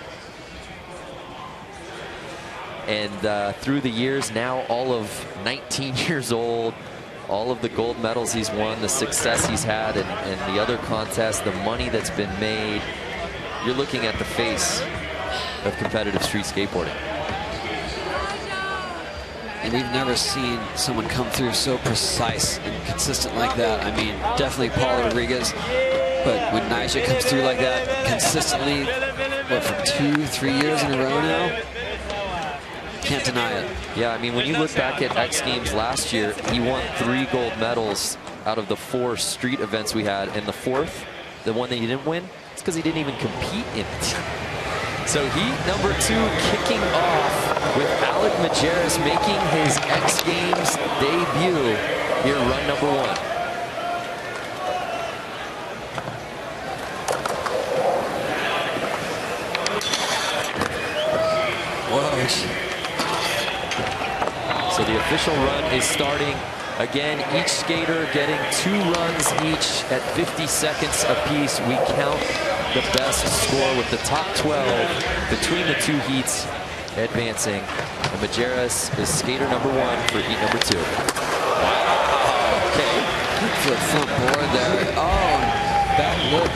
And through the years, now all of 19 years old, all of the gold medals he's won, the success he's had in the other contests, the money that's been made, you're looking at the face of competitive street skateboarding. And we've never seen someone come through so precise and consistent like that. I mean, definitely Paul Rodriguez, but when Nyjah comes through like that consistently, what, for 2-3 years in a row now? Can't deny it. Yeah, I mean, when you look back at X Games last year, he won 3 gold medals out of the 4 street events we had, and the 4th, the one that he didn't win, it's because he didn't even compete in it. So heat number 2 kicking off with Alec Majerus making his X Games debut here, run number 1. Whoa. So the official run is starting. Again, each skater getting 2 runs each at 50 seconds apiece. We count the best score with the top 12 between the 2 heats advancing. And Majerus is skater number 1 for heat number 2. Wow. Okay. Flip front board there. Oh, back lip.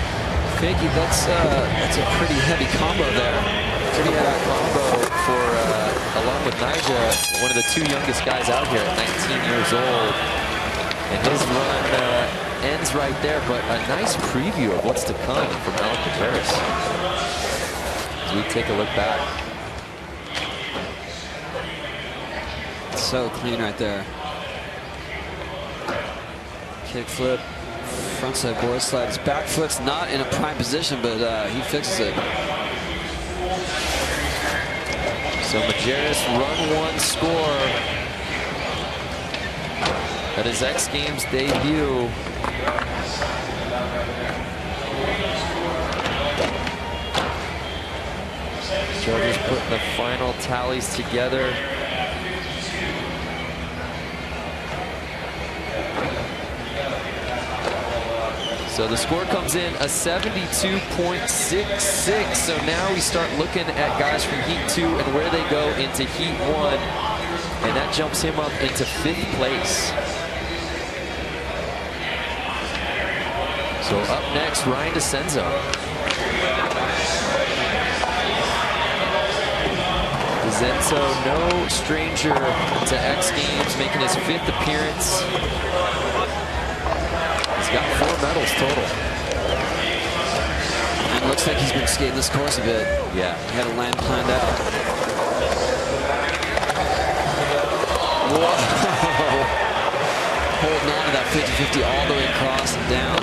Fakey, that's a pretty heavy combo there. Pretty heavy combo for, along with Nyjah, one of the 2 youngest guys out here at 19 years old. And his run ends right there, but a nice preview of what's to come from Alec Majerus. As we take a look back. So clean right there. Kick flip, frontside board slide. His back foot's not in a prime position, but he fixes it. So Majerus run 1 score at his X Games debut. Judges putting the final tallies together. So the score comes in a 72.66. So now we start looking at guys from Heat 2 and where they go into Heat 1. And that jumps him up into 5th place. So up next, Ryan DeCenzo. DeCenzo, no stranger to X Games, making his 5th appearance. He's got 4 medals total. And it looks like he's been skating this course a bit. Yeah. He had a land planned out. Whoa. Holding on to that 50-50 all the way across and down.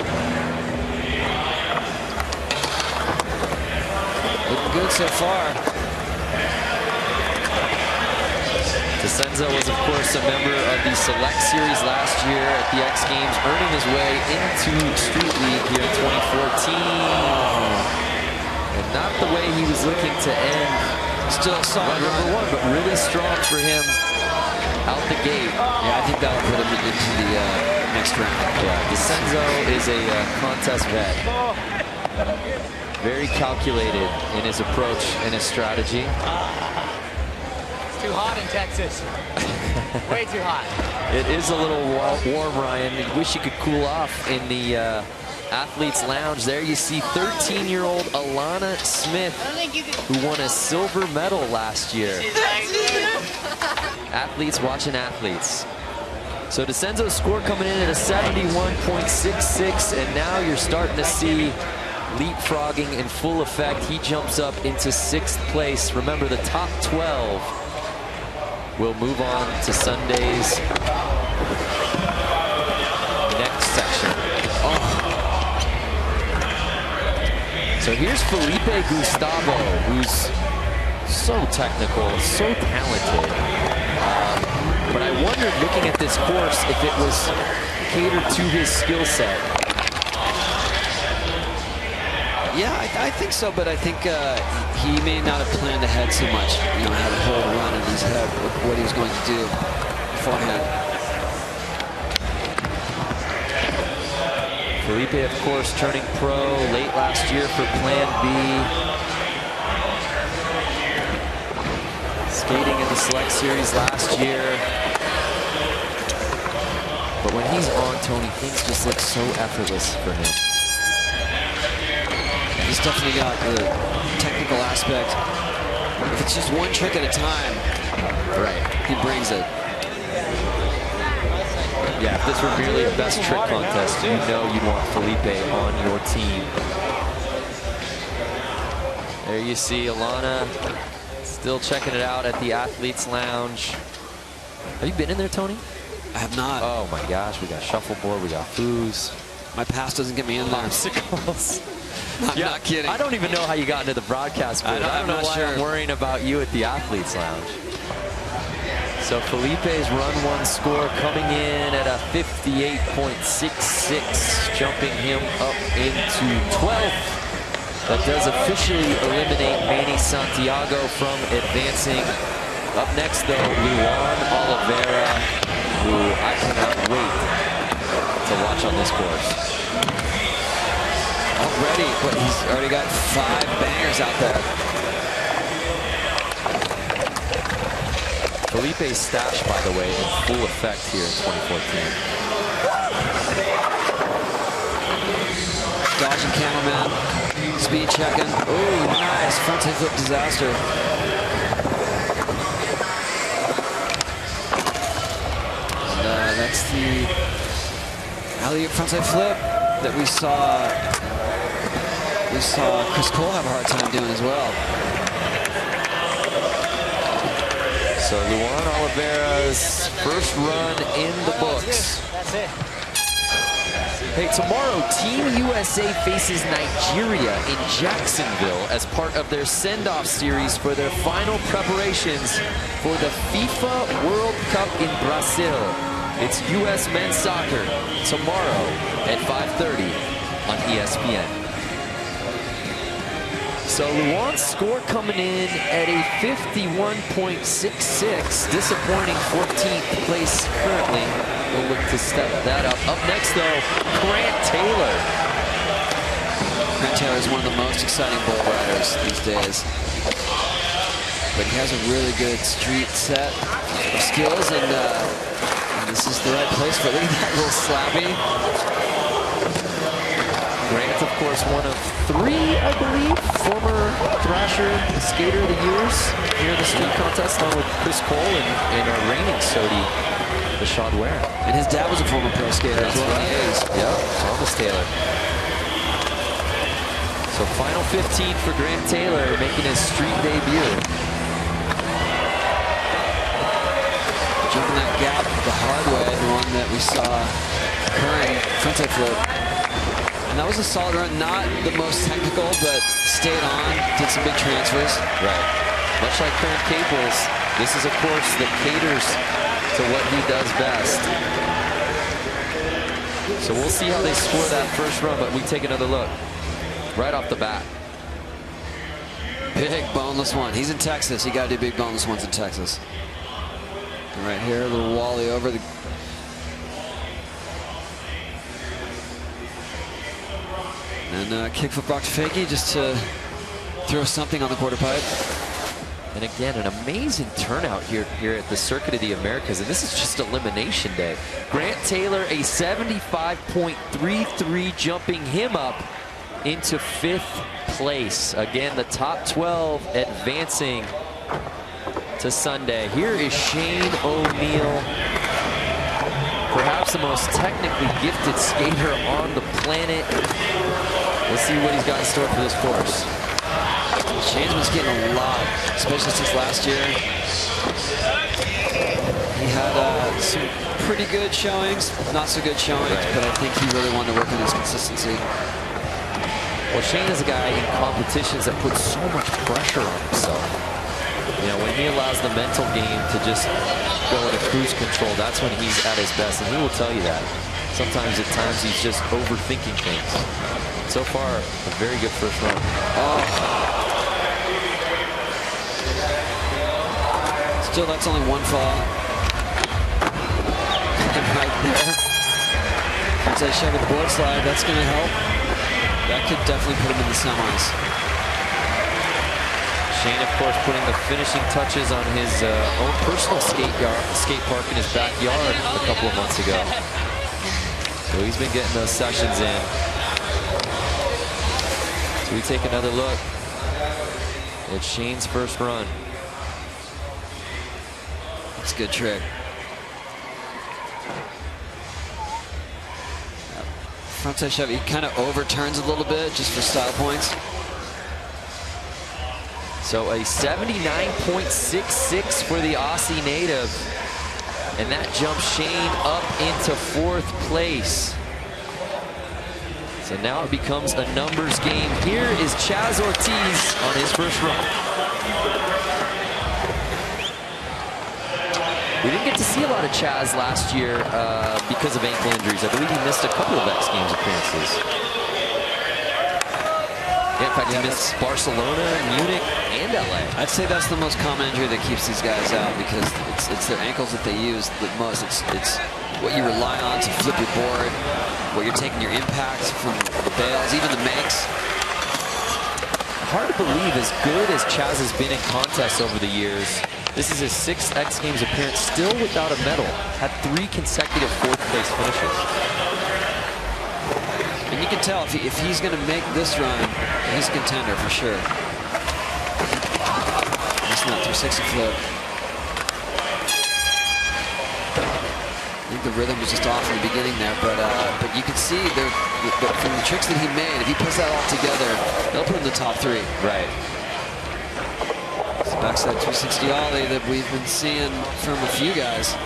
Looking good so far. DeCenzo was, of course, a member of the Select Series last year at the X Games, earning his way into Street League here in 2014. And not the way he was looking to end. Still solid number 1, but really strong for him out the gate. Yeah, I think that'll put him into the next round. Yeah, DeCenzo is a contest vet. Very calculated in his approach and his strategy. Too hot in Texas. Way too hot. It is a little warm, Ryan. You wish you could cool off in the athletes lounge. There you see 13-year-old Alana Smith, who won a silver medal last year. Athletes watching athletes. So DeCenzo's score coming in at a 71.66, and now you're starting to see leapfrogging in full effect. He jumps up into 6th place. Remember, the top 12 will move on to Sunday's next section. Oh. So here's Felipe Gustavo, who's so technical, so talented. But I wondered, looking at this course, if it was catered to his skill set. Yeah, I think so, but I think he may not have planned ahead so much. You know, had a whole run in his head with what he was going to do beforehand. Felipe, of course, turning pro late last year for Plan B. Skating in the Select Series last year. But when he's on, Tony, things just look so effortless for him. He's definitely got the technical aspect. If it's just one trick at a time, right, he brings it. Yeah, if this were merely a best trick contest, you know you'd want Felipe on your team. There you see Alana still checking it out at the Athletes Lounge. Have you been in there, Tony? I have not. Oh my gosh, we got shuffleboard, we got foos. My pass doesn't get me in there. Popsicles. I'm not kidding. I don't even know how you got into the broadcast booth. I don't know why I'm worrying about you at the Athletes Lounge. So Felipe's run one score coming in at a 58.66, jumping him up into 12th. That does officially eliminate Manny Santiago from advancing. Up next, though, Luan Oliveira, who I cannot wait to watch on this course. Already, but he's already got 5 bangers out there. Felipe's stash, by the way, in full effect here in 2014. Dodging Camelman, speed checking. Oh, nice frontside flip disaster. And that's the alley-oop frontside flip that we saw Chris Cole have a hard time doing as well. So Luan Oliveira's first run in the books. That's it. Hey, tomorrow Team USA faces Nigeria in Jacksonville as part of their send-off series for their final preparations for the FIFA World Cup in Brazil. It's US men's soccer tomorrow at 5:30 on ESPN. So Luan's score coming in at a 51.66, disappointing 14th place currently. We'll look to step that up. Up next, though, Grant Taylor. Grant Taylor is one of the most exciting bull riders these days. But he has a really good street set of skills, and this is the right place for it. Look at that little slappy. Grant, of course, one of 3, I believe, former Thrasher Skater of the Years here in the street contest, along with Chris Cole and our reigning Sodi, Rashad Ware. And his dad was a former pro skater as well. Right. Yep, Thomas Taylor. So final 15 for Grant Taylor, making his street debut. Jumping that gap the hard way, the one that we saw occurring frontside flip. And that was a solid run, not the most technical, but stayed on, did some big transfers. Right. Much like Current Cables, this is a course that caters to what he does best. So we'll see how they score that first run, but we take another look right off the bat. Big boneless one. He's in Texas. You got to do big boneless ones in Texas. And right here, a little wally over the. And kickflip rock to fakie just to throw something on the quarter pipe. And again, an amazing turnout here at the Circuit of the Americas. And this is just Elimination Day. Grant Taylor, a 75.33, jumping him up into 5th place. Again, the top 12 advancing to Sunday. Here is Shane O'Neill, perhaps the most technically gifted skater on the planet. Let's see what he's got in store for this course. Shane's been skating a lot, especially since last year. He had some pretty good showings, not so good showings, but I think he really wanted to work on his consistency. Well, Shane is a guy in competitions that puts so much pressure on himself. You know, when he allows the mental game to just go into cruise control, that's when he's at his best, and he will tell you that. Sometimes at times he's just overthinking things. so far, a very good first run. Still, that's only one fall. And right there. Once I shove the board slide, that's going to help. That could definitely put him in the semis. Shane, of course, putting the finishing touches on his own personal skate park in his backyard a couple of months ago. So he's been getting those sessions in. So we take another look at Shane's first run. It's a good trick. Frontside shove, he kind of overturns a little bit just for style points. So a 79.66 for the Aussie native. And that jumps Shane up into 4th place. So now it becomes a numbers game. Here is Chaz Ortiz on his first run. We didn't get to see a lot of Chaz last year because of ankle injuries. I believe he missed a couple of X Games appearances. Yeah, in fact, he missed Barcelona, Munich, and LA. I'd say that's the most common injury that keeps these guys out because it's their ankles that they use the most. It's what you rely on to flip your board, what you're taking your impacts from the bails, even the makes. Hard to believe, as good as Chaz has been in contests over the years, this is his 6th X Games appearance, still without a medal. Had 3 consecutive 4th place finishes. And you can tell if he's going to make this run, he's a contender for sure. Missing that 360 flip. I think the rhythm was just off in the beginning there, but you can see from the tricks that he made, if he puts that all together, they'll put him in the top 3. Right. It's the backside 360 ollie that we've been seeing from a few guys.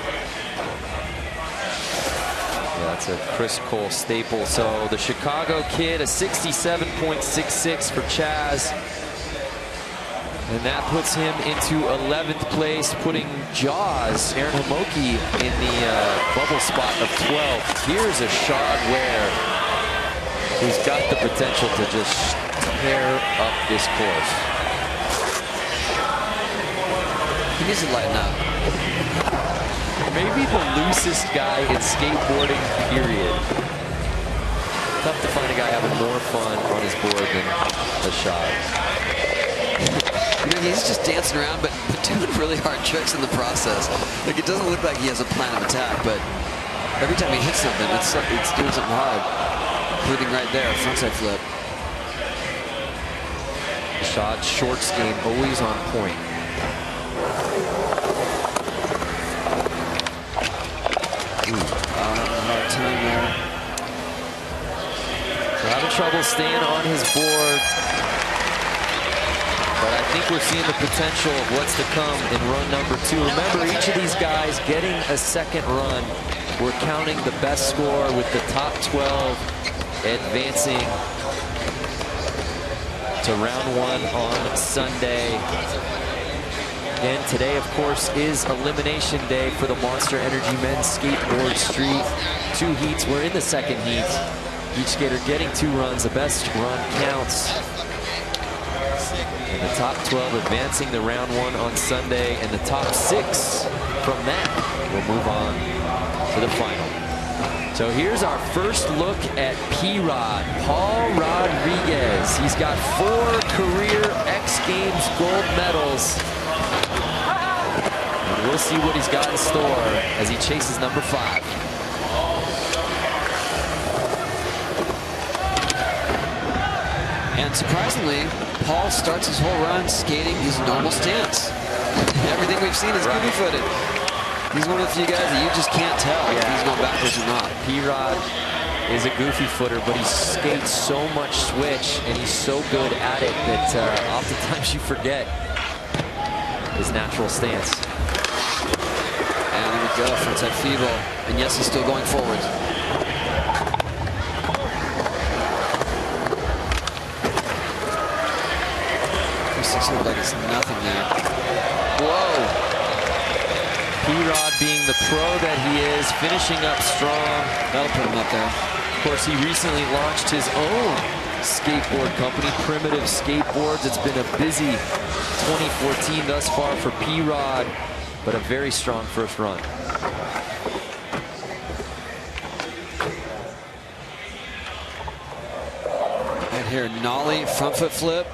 That's a Chris Cole staple. So the Chicago kid, a 67.66 for Chaz. And that puts him into 11th place, putting Jaws, Aaron Homoki, in the bubble spot of 12th. Here's a Shad Ware, who's got the potential to just tear up this course. He needs to lighten up. Maybe the loosest guy in skateboarding, period. Tough to find a guy having more fun on his board than a Shad. You know, he's just dancing around, but doing really hard tricks in the process. Like, it doesn't look like he has a plan of attack, but every time he hits something, it's doing something hard. Including right there, frontside flip. Shad's shorts game always on point. Hard time there. So having trouble staying on his board. But I think we're seeing the potential of what's to come in run number 2. Remember, each of these guys getting a second run. We're counting the best score with the top 12 advancing to round 1 on Sunday. And today, of course, is Elimination Day for the Monster Energy Men's Skateboard Street. 2 heats. We're in the second heat. Each skater getting 2 runs. The best run counts. And the top 12 advancing to round 1 on Sunday. And the top 6 from that will move on to the final. So here's our first look at P-Rod, Paul Rodriguez. He's got 4 career X Games gold medals. And we'll see what he's got in store as he chases number 5. And surprisingly, Paul starts his whole run skating his normal stance. Everything we've seen is goofy-footed. He's one of the few guys that you just can't tell if he's going backwards or not. P-Rod is a goofy footer, but he skates so much switch, and he's so good at it that oftentimes you forget his natural stance. And there we go, frontside feeble. And yes, he's still going forward. Looks like it's nothing there. Whoa! P-Rod being the pro that he is, finishing up strong. That'll put him up there. Of course, he recently launched his own skateboard company, Primitive Skateboards. It's been a busy 2014 thus far for P-Rod, but a very strong first run. Right here, nollie, front foot flip.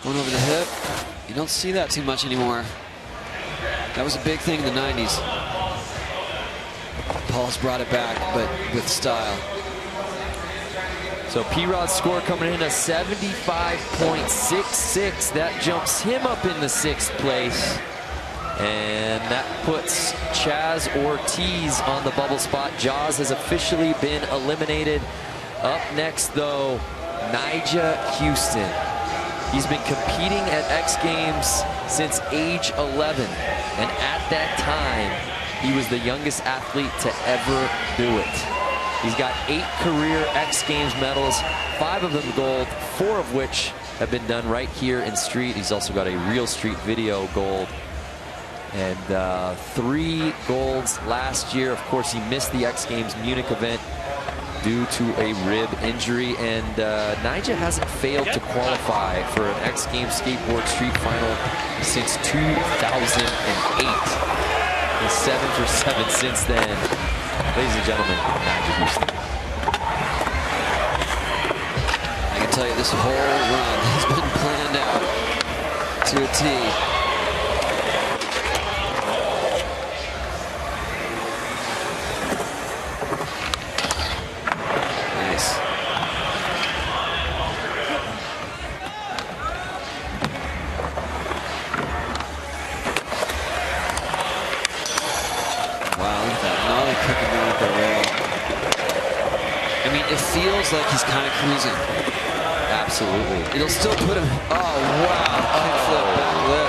Going over the hip. You don't see that too much anymore. That was a big thing in the 90s. Paul's brought it back, but with style. So P-Rod's score coming in at 75.66. That jumps him up into 6th place. And that puts Chaz Ortiz on the bubble spot. Jaws has officially been eliminated. Up next, though, Nyjah Houston. He's been competing at X Games since age 11. And at that time, he was the youngest athlete to ever do it. He's got 8 career X Games medals, 5 of them gold, 4 of which have been done right here in street. He's also got a real street video gold. And 3 golds last year. Of course, he missed the X Games Munich event due to a rib injury. And Nyjah hasn't failed to qualify for an X Games skateboard street final since 2008. He's 7 for 7 since then. Ladies and gentlemen, Nyjah Houston. I can tell you this whole run has been planned out to a T. Nice. Wow, look at that. Nollie cooking down at the rail. I mean, it feels like he's kind of cruising. Absolutely. It'll still put him. Oh, wow. Kickflip, back lip.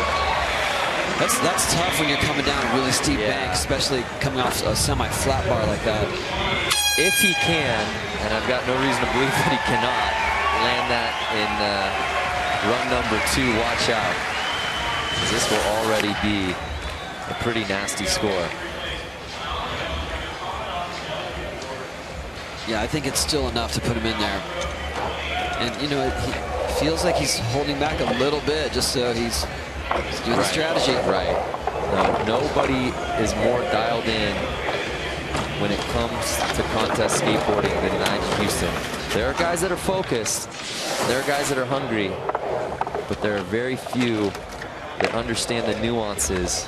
That's tough when you're coming down a really steep bank, especially coming off a semi-flat bar like that. If he can, and I've got no reason to believe that he cannot, land that in run number 2, watch out. This will already be a pretty nasty score. Yeah, I think it's still enough to put him in there. And, you know, he feels like he's holding back a little bit just so he's doing the strategy. Right. No, nobody is more dialed in when it comes to contest skateboarding than Nyjah Houston. There are guys that are focused. There are guys that are hungry. But there are very few that understand the nuances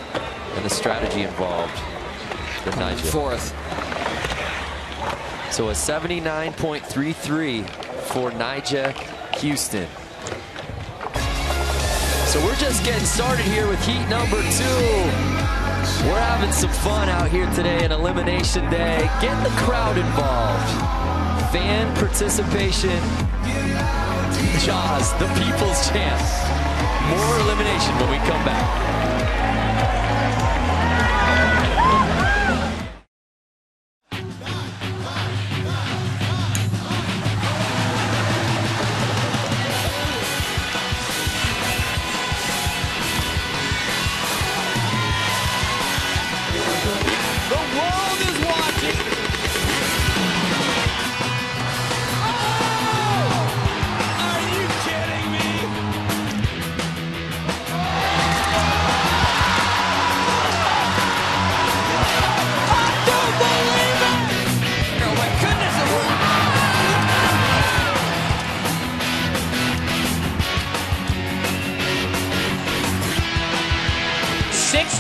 and the strategy involved than Nyjah. 4th. So a 79.33 for Nyjah Houston. So we're just getting started here with heat number 2. We're having some fun out here today in Elimination Day. Get the crowd involved. Fan participation. Jaws, the people's champ. More elimination when we come back.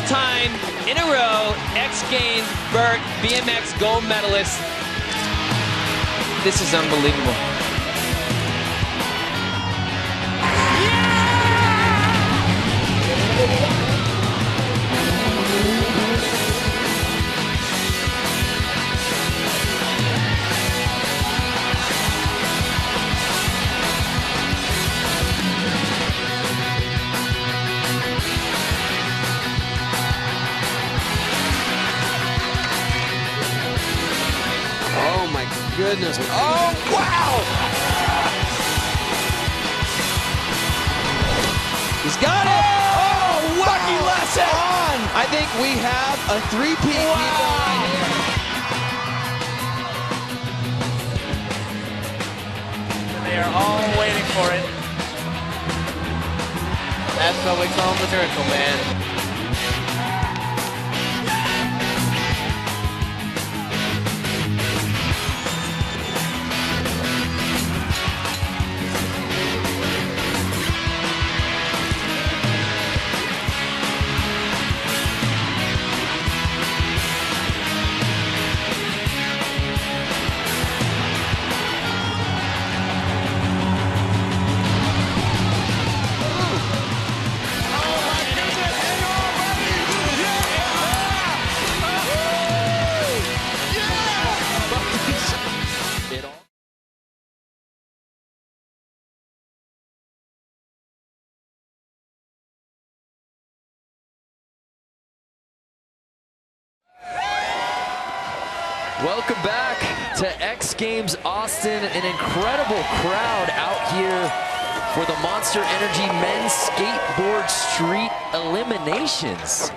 Time in a row, X Games Vert BMX gold medalist. This is unbelievable. Goodness. Oh, wow! He's got it! Oh, wow! Lucky lesson! I think we have a three-peat people right here. are all waiting for it. That's what we call the miracle, man. Welcome back to X Games Austin. An incredible crowd out here for the Monster Energy Men's Skateboard Street Eliminations.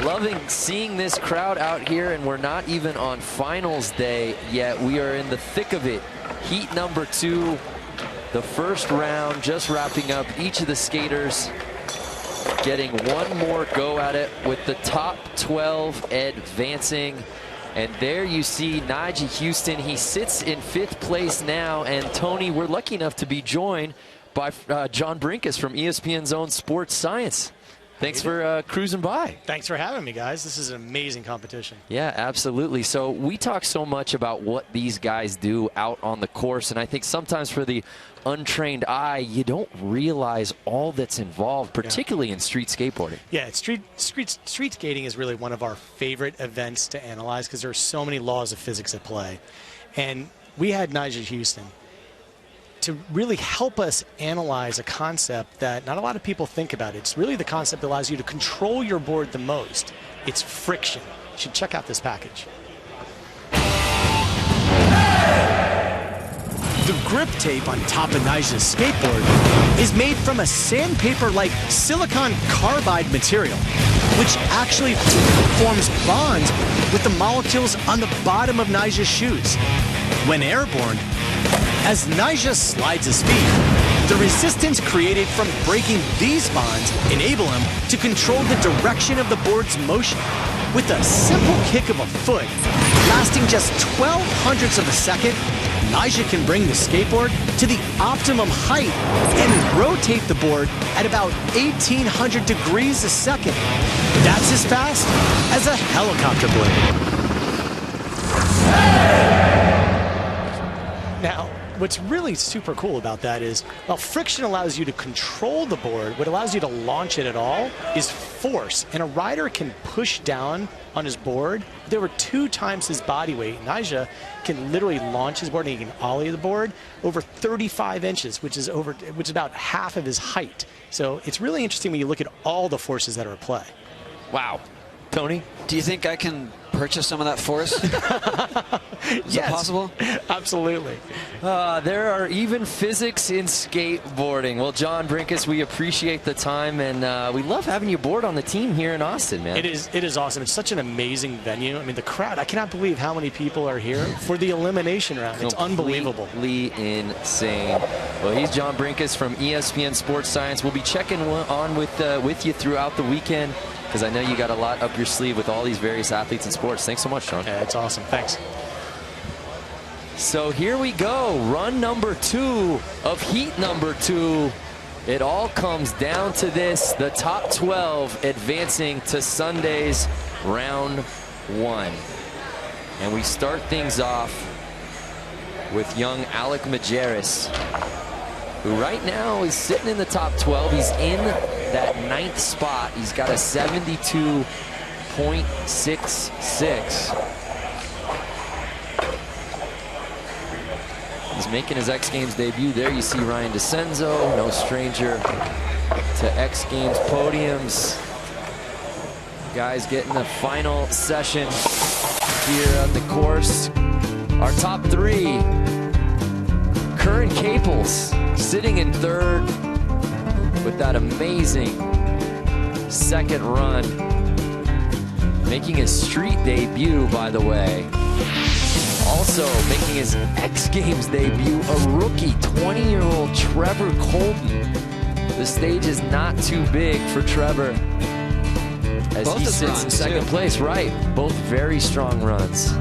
Loving seeing this crowd out here, and we're not even on finals day yet. We are in the thick of it. Heat number 2, the first round, just wrapping up. Each of the skaters getting one more go at it, with the top 12 advancing. And there you see Nigel Houston. He sits in 5th place now. And Tony, we're lucky enough to be joined by John Brinkus from ESPN's own Sports Science. Thanks for cruising by. Thanks for having me, guys. This is an amazing competition. Yeah, absolutely. So we talk so much about what these guys do out on the course, and I think sometimes for the untrained eye, you don't realize all that's involved, particularly in street skateboarding. Yeah, street skating is really one of our favorite events to analyze because there are so many laws of physics at play. And we had Nigel Houston to really help us analyze a concept that not a lot of people think about. It's really the concept that allows you to control your board the most. It's friction. You should check out this package. The grip tape on top of Nigel's skateboard is made from a sandpaper-like silicon carbide material, which actually forms bonds with the molecules on the bottom of Nigel's shoes. When airborne, as Nigel slides his feet, the resistance created from breaking these bonds enable him to control the direction of the board's motion. With a simple kick of a foot, lasting just 0.12 of a second, Nigel can bring the skateboard to the optimum height and rotate the board at about 1,800 degrees a second. That's as fast as a helicopter blade. Now, what's really super cool about that is, while friction allows you to control the board, what allows you to launch it at all is force. And a rider can push down on his board. There were 2 times his body weight. Nigel can literally launch his board and he can ollie the board over 35 inches, which is about half of his height. So it's really interesting when you look at all the forces that are at play. Wow. Tony? Do you think I can purchase some of that force? Is that possible? Absolutely. There are even physics in skateboarding. Well, John Brinkus, we appreciate the time, and we love having you aboard on the team here in Austin, man. It is awesome. It's such an amazing venue. I mean, the crowd, I cannot believe how many people are here for the elimination round. It's unbelievable. Completely insane. Well, he's John Brinkus from ESPN Sports Science. We'll be checking on with you throughout the weekend, because I know you got a lot up your sleeve with all these various athletes in sports. Thanks so much, Sean. Yeah, it's awesome. Thanks. So here we go. Run number 2 of heat number 2. It all comes down to this. The top 12 advancing to Sunday's round 1. And we start things off with young Alec Majerus, who right now is sitting in the top 12. He's in that 9th spot. He's got a 72.66. He's making his X Games debut. There you see Ryan DeCenzo, no stranger to X Games podiums. Guys getting the final session here at the course. Our top 3, Curran Caples sitting in 3rd with that amazing 2nd run. Making his street debut, by the way. Also making his X Games debut, a rookie, 20-year-old Trevor Colton. The stage is not too big for Trevor as Both he his sits in runs, second too. place. Right, both very strong runs.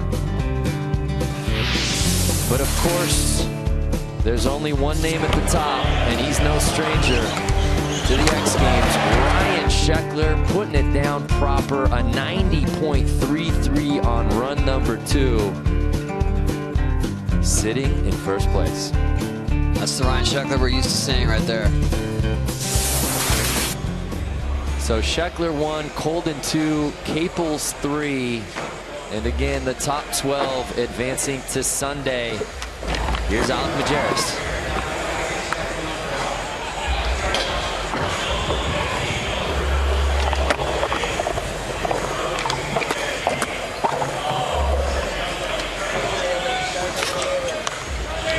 But of course, there's only one name at the top, and he's no stranger to the X Games. Ryan Sheckler putting it down proper, a 90.33 on run number 2. Sitting in first place. That's the Ryan Sheckler we're used to seeing right there. So Sheckler 1, Colden 2, Caples 3. And again, the top 12 advancing to Sunday. Here's Alec Majerus.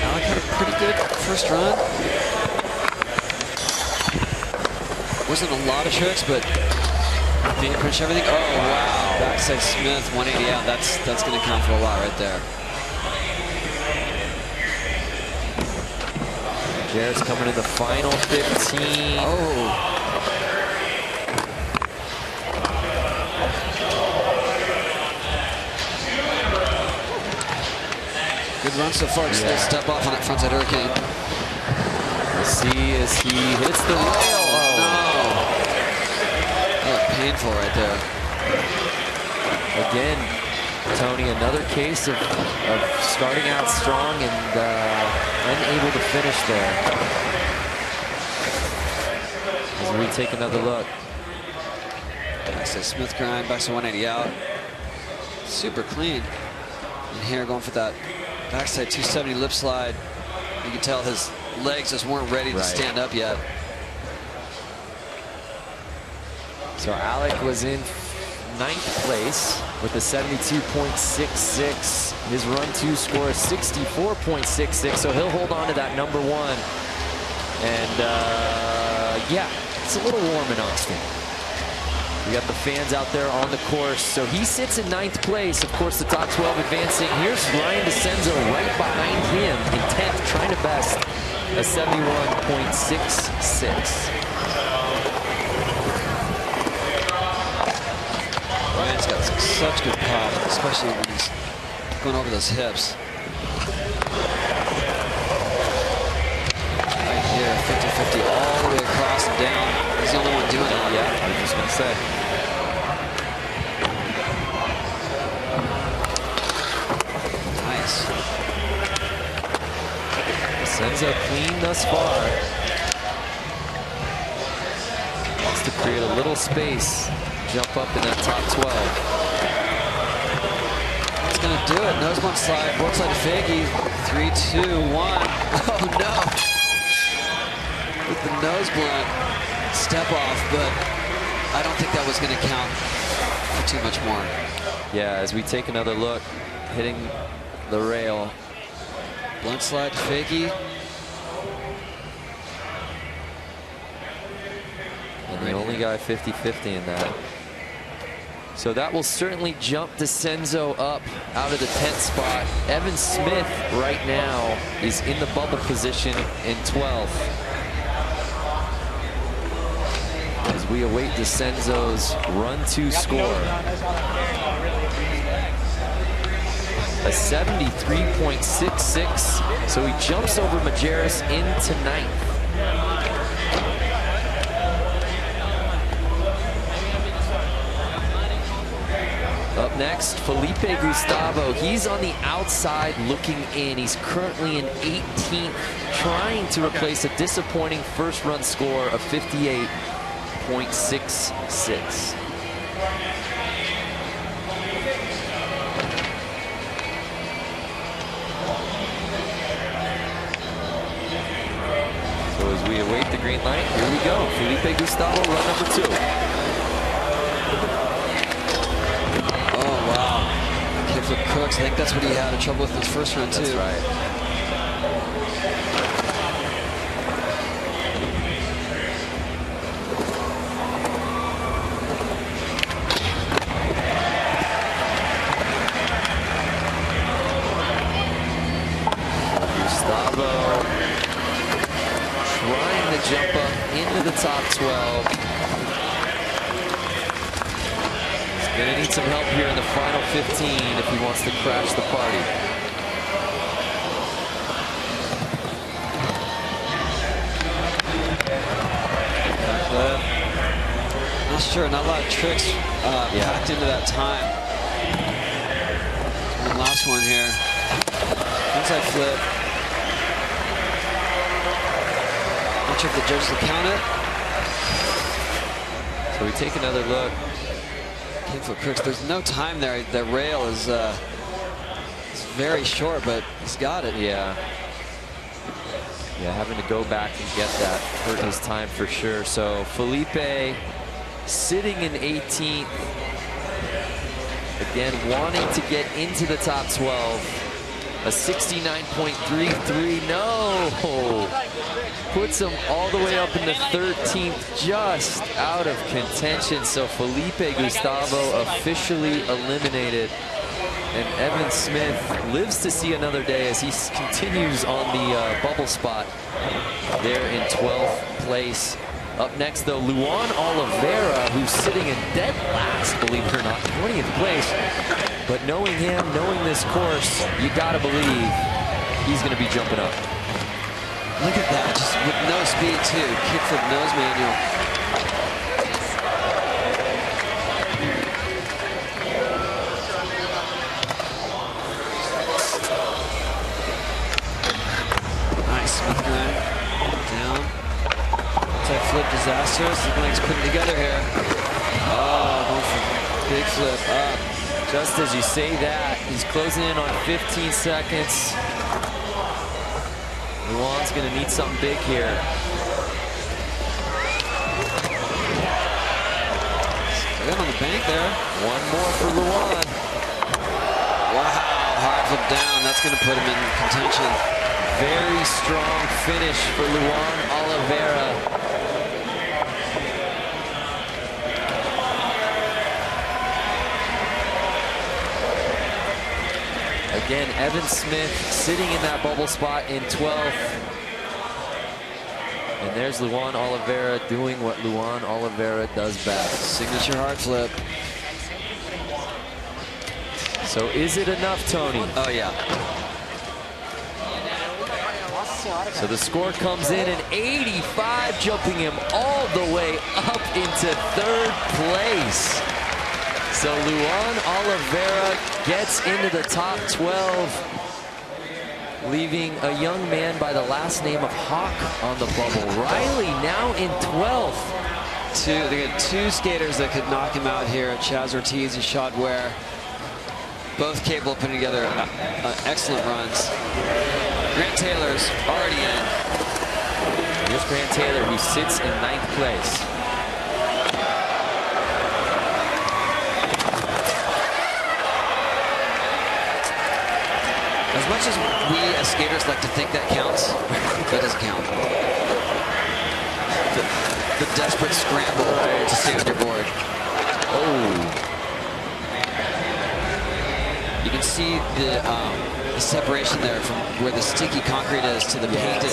Alec had a pretty good first run. Wasn't a lot of tricks, but didn't finish everything. Oh wow! Backside Smith, 180 out. That's going to count for a lot right there. Jarrett's coming in the final 15. Oh. Good run so far. Just a little step off on that frontside hurricane. We'll see as he hits the rail. Oh, no. Oh, painful right there. Again, Tony, another case of starting out strong and unable to finish there. As we take another look. Backside Smith grind, backside 180 out. Super clean. And here going for that backside 270 lip slide. You can tell his legs just weren't ready to stand up yet. So Alec was in 9th place with a 72.66. His run 2 score is 64.66, so he'll hold on to that number 1. And yeah, it's a little warm in Austin. We got the fans out there on the course. So he sits in 9th place. Of course, the top 12 advancing. Here's Ryan DeCenzo right behind him in 10th, trying to best a 71.66. Ryan's got such good pop, especially when he's going over those hips. Right here, 50-50 all the way across and down. He's the only one doing it. Yeah, I was just going to say. Nice. DeCenzo clean thus far. Wants to create a little space. Jump up in that top 12. It's going to do it. Nose blunt slide, board slide to Faggy. 3, 2, 1. Oh no. With the nose blunt step off, but I don't think that was going to count for too much more. Yeah, as we take another look, hitting the rail. Blunt slide to Faggy. And the only guy 50-50 in that. So that will certainly jump DeCenzo up out of the 10th spot. Evan Smith right now is in the bubble position in 12th. As we await DeCenzo's run 2 score. A 73.66. So he jumps over Majerus into 9th. Up next, Felipe Gustavo. He's on the outside looking in. He's currently in 18th, trying to replace a disappointing first run score of 58.66. So as we await the green light, here we go. Felipe Gustavo, run number 2. Kickflip Crooks. I think that's what he had in trouble with his first run, too. That's right. He's going to need some help here in the final 15 if he wants to crash the party. Not sure, not a lot of tricks packed into that time. One last one here. Inside flip. Not sure if the judges will count it. So we take another look. Kickflip crooks. There's no time there. The rail is it's very short, but he's got it. Yeah. Yeah, having to go back and get that hurt his time for sure. So Felipe sitting in 18th. Again, wanting to get into the top 12. A 69.33, no! Puts him all the way up in the 13th, just out of contention. So Felipe Gustavo officially eliminated. And Evan Smith lives to see another day as he continues on the bubble spot there in 12th place. Up next, though, Luan Oliveira, who's sitting in dead last, believe it or not, 20th place. But knowing him, knowing this course, you gotta believe he's gonna be jumping up. Look at that, just with no speed too. Kickflip nose manual. Nice, Smith going down. Type flip disasters. Looking like he's putting it together here. Oh, going for big flip up. Just as you say that, he's closing in on 15 seconds. Luan's going to need something big here. Good on the bank there. One more for Luan. Wow, hard flip down. That's going to put him in contention. Very strong finish for Luan Oliveira. Again, Evan Smith sitting in that bubble spot in 12th. And there's Luan Oliveira doing what Luan Oliveira does best. Signature hard flip. So is it enough, Tony? Oh, yeah. So the score comes in at 85, jumping him all the way up into 3rd place. So Luan Oliveira gets into the top 12, leaving a young man by the last name of Hawk on the bubble. Riley now in 12th. They got two skaters that could knock him out here. Chaz Ortiz and Shad Ware. Both capable of putting together excellent runs. Grant Taylor's already in. Here's Grant Taylor, who sits in 9th place. As much as we as skaters like to think that counts, that doesn't count. The desperate scramble to stay on your board. Oh. You can see the separation there from where the sticky concrete is to the painted.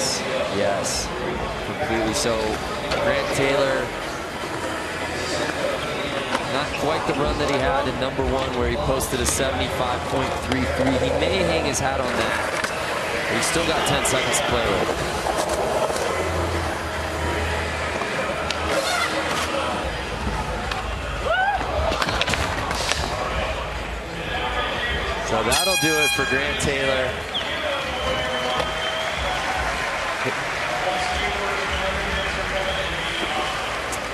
Yes, completely. So Grant Taylor, not quite the run that he had in number 1 where he posted a 75.33. He may hang his hat on that, but he's still got 10 seconds to play with. So that'll do it for Grant Taylor.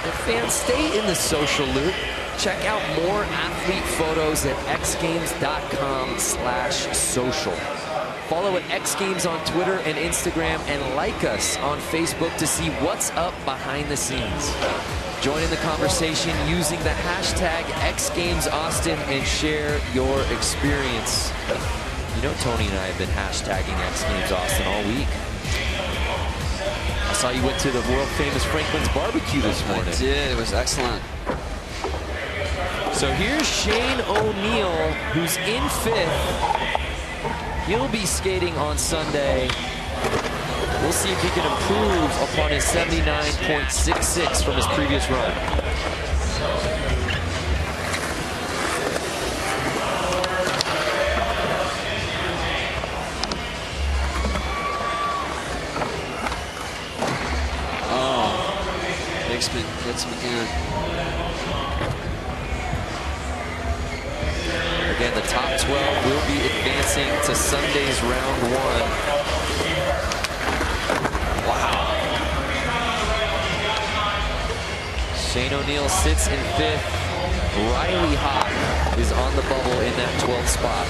And fans, stay in the social loop. Check out more athlete photos at xgames.com/social. Follow at X Games on Twitter and Instagram, and like us on Facebook to see what's up behind the scenes. Join in the conversation using the hashtag XGamesAustin and share your experience. You know, Tony and I have been hashtagging XGamesAustin all week. I saw you went to the world famous Franklin's Barbecue this morning. I did, it was excellent. So here's Shane O'Neill, who's in 5th. He'll be skating on Sunday. We'll see if he can improve upon his 79.66 from his previous run. Spin hits him again. Again, the top 12 will be advancing to Sunday's round 1. Wow. Shane O'Neill sits in 5th. Riley Hawk is on the bubble in that 12th spot.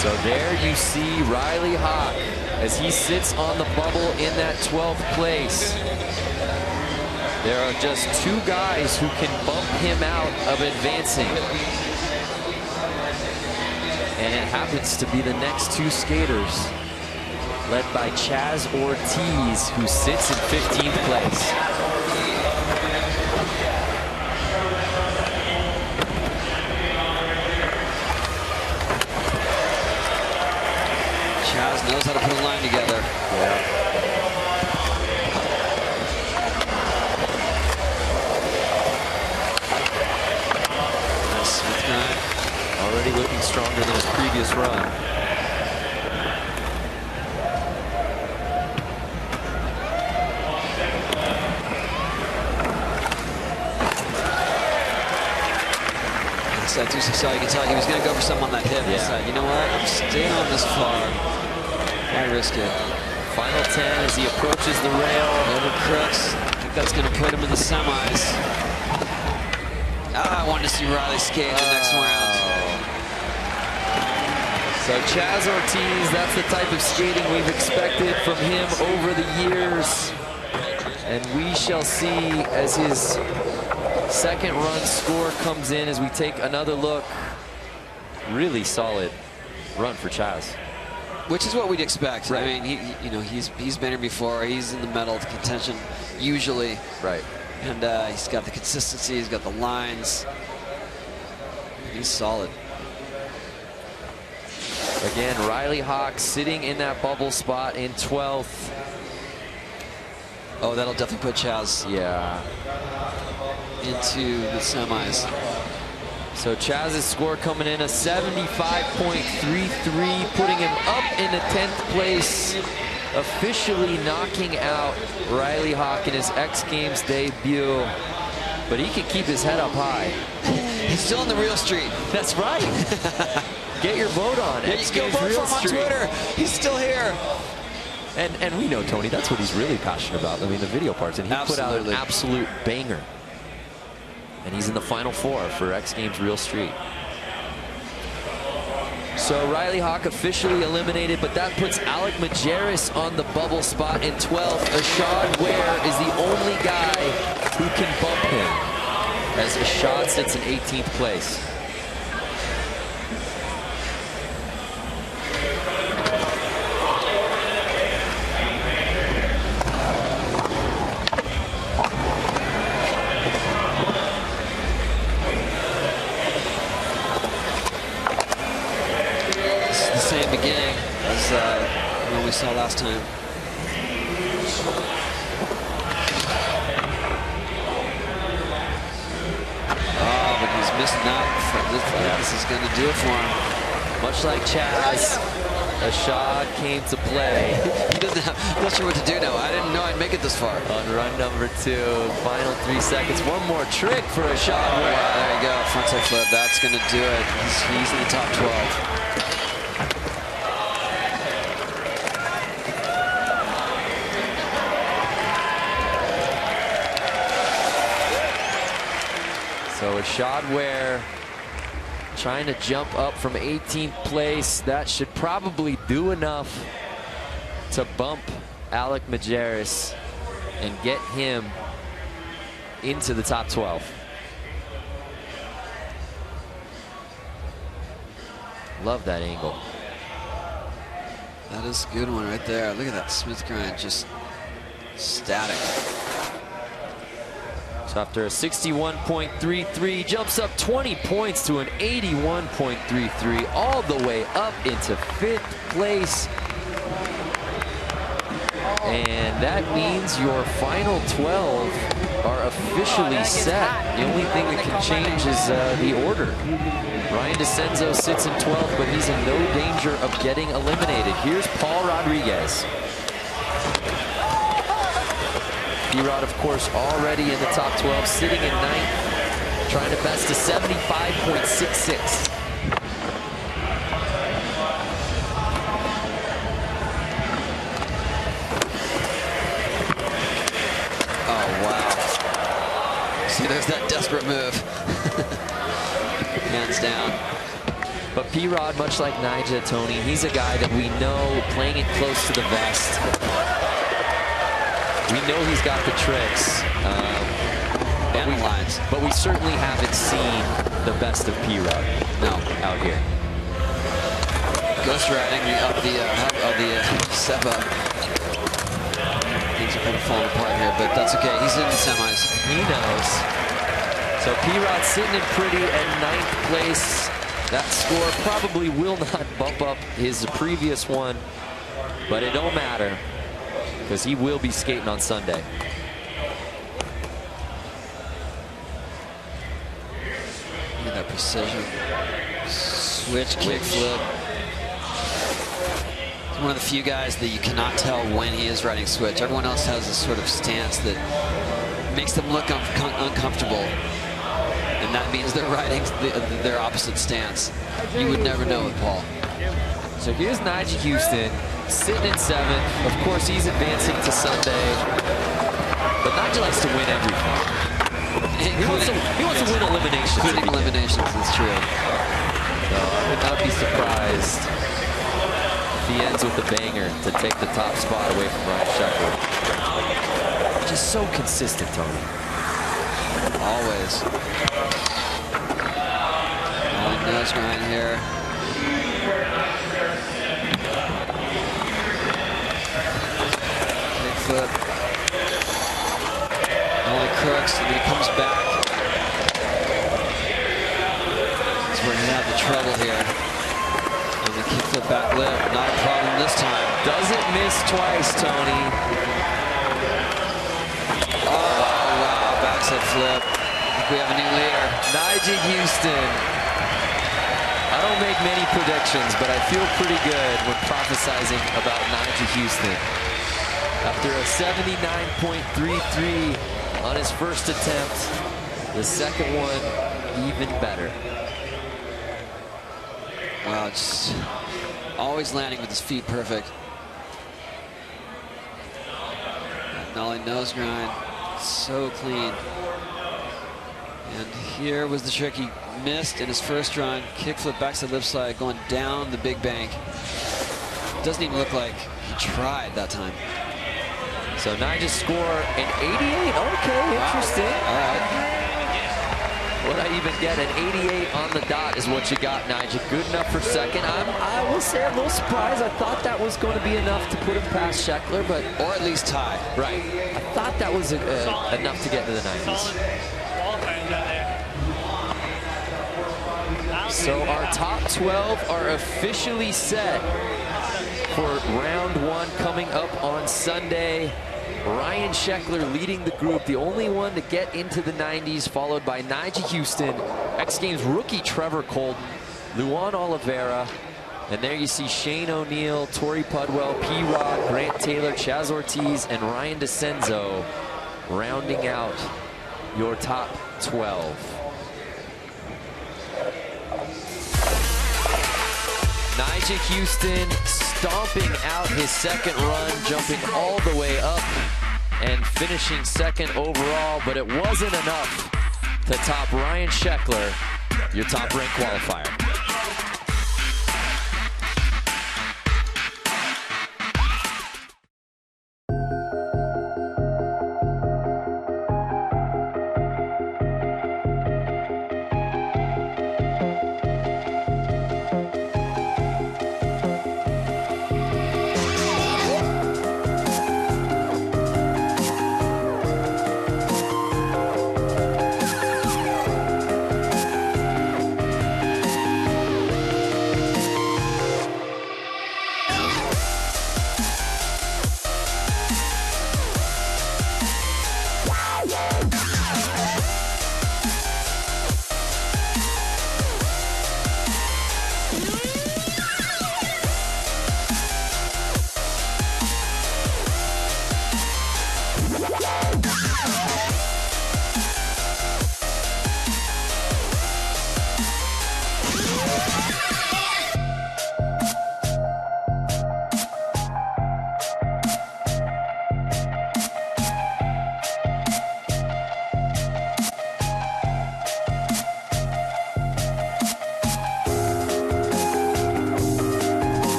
So there you see Riley Hawk as he sits on the bubble in that 12th place. There are just 2 guys who can bump him out of advancing. And it happens to be the next 2 skaters, led by Chaz Ortiz, who sits in 15th place. Chaz knows how to put a line together. Yeah. Smith guy. Already looking stronger than his previous run. That 260, you can tell he was going to go for something on that hip. He said, you know what, I'm staying on this far. Why risk it? Final 10 as he approaches the rail. Over Crooks. I think that's going to put him in the semis. I wanted to see Riley skate the next round. So Chaz Ortiz, that's the type of skating we've expected from him over the years. And we shall see as his second run score comes in as we take another look. Really solid run for Chaz. Which is what we'd expect. Right. I mean, he's been here before. He's in the medal contention usually. Right. And he's got the consistency. He's got the lines. He's solid. Again, Riley Hawk sitting in that bubble spot in 12th. Oh, that'll definitely put Chaz into the semis. So Chaz's score coming in a 75.33, putting him up in the 10th place, officially knocking out Riley Hawk in his X Games debut. But he can keep his head up high. He's still on the real street. That's right. Get your vote on X Games Real Street. On Twitter. He's still here. And we know, Tony, that's what he's really passionate about. I mean, the video parts. And he put out an absolute banger. And he's in the Final 4 for X Games Real Street. So Riley Hawk officially eliminated, but that puts Alec Majerus on the bubble spot in 12th. Ashad Ware is the only guy who can bump him, as Ashad sits in 18th place. Beginning as what we saw last time. Oh, but he's missing out. This is going to do it for him. Much like Chaz, Ashad came to play. He doesn't have, I'm not sure what to do now. I didn't know I'd make it this far. On run number 2, final 3 seconds. One more trick for Ashad. Wow, there you go, frontside flip. That's going to do it. He's in the top 12. So Ashad Ware trying to jump up from 18th place. That should probably do enough to bump Alec Majerus and get him into the top 12. Love that angle. That is a good one right there. Look at that Smith grind, just static. So after a 61.33, jumps up 20 points to an 81.33, all the way up into 5th place. And that means your final 12 are officially set. The only thing that can change is the order. Ryan DeCenzo sits in 12th, but he's in no danger of getting eliminated. Here's Paul Rodriguez. P-Rod, of course, already in the top 12, sitting in 9th, trying to best a 75.66. There's that desperate move. Hands down. But P-Rod, much like Nyjah, Tony, he's a guy that we know playing it close to the vest. We know he's got the tricks. But we certainly haven't seen the best of P-Rod out here. Ghost riding up the step up. Things are kind of falling apart here, but that's okay. He's in the semis. He knows. So P-Rod sitting in pretty at 9th place. That score probably will not bump up his previous one, but it don't matter because he will be skating on Sunday. Look at that precision. Switch, kickflip. He's one of the few guys that you cannot tell when he is riding switch. Everyone else has a sort of stance that makes them look uncomfortable. And that means they're riding their opposite stance. You would never know with Paul. So here's Nyjah Houston sitting in 7th. Of course, he's advancing to Sunday. But Nyjah likes to win everything. He wants to win eliminations. Including eliminations, that's true. So I would not be surprised if he ends with a banger to take the top spot away from Ryan Sheckler. Just so consistent, Tony. Always. Nose grind here. Kickflip. Only crooks, and then he comes back. That's where he had the trouble here. And the kickflip back lip, not a problem this time. Doesn't miss twice, Tony. Oh, wow, backside flip. I think we have a new leader. Nyjah Houston. I don't make many predictions, but I feel pretty good when prophesizing about Nyjah Houston. After a 79.33 on his first attempt, the second one even better. Wow, just always landing with his feet perfect. Nollie nose grind, so clean. And here was the trick. He missed in his first run. Kickflip backside lip slide going down the big bank. Doesn't even look like he tried that time. So Nyjah score an 88. Okay, interesting. All right. What I even get, an 88 on the dot is what you got, Nyjah. Good enough for second. I will say I'm a little surprised. I thought that was going to be enough to put him past Sheckler, but or at least tie. Right. I thought that was enough to get into the 90s. So our top 12 are officially set for round 1 coming up on Sunday. Ryan Sheckler leading the group, the only one to get into the 90s, followed by Nyjah Houston, X Games rookie Trevor Colton, Luan Oliveira, and there you see Shane O'Neill, Tori Pudwell, P-Rod, Grant Taylor, Chaz Ortiz, and Ryan DeCenzo rounding out your top 12. Nyjah Houston stomping out his second run, jumping all the way up and finishing second overall, but it wasn't enough to top Ryan Sheckler, your top ranked qualifier.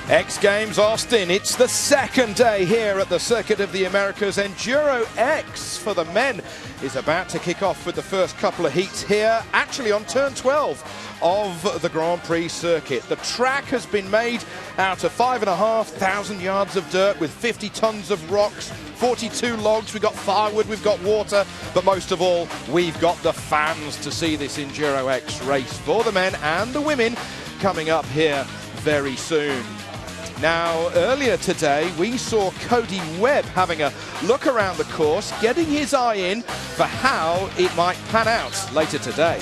X Games Austin, it's the second day here at the Circuit of the Americas. Enduro X for the men is about to kick off with the first couple of heats here, actually on turn 12 of the Grand Prix circuit. The track has been made out of 5,500 yards of dirt with 50 tons of rocks, 42 logs, we've got firewood, we've got water, but most of all, we've got the fans to see this Enduro X race for the men and the women coming up here very soon. Now, earlier today, we saw Cody Webb having a look around the course, getting his eye in for how it might pan out later today.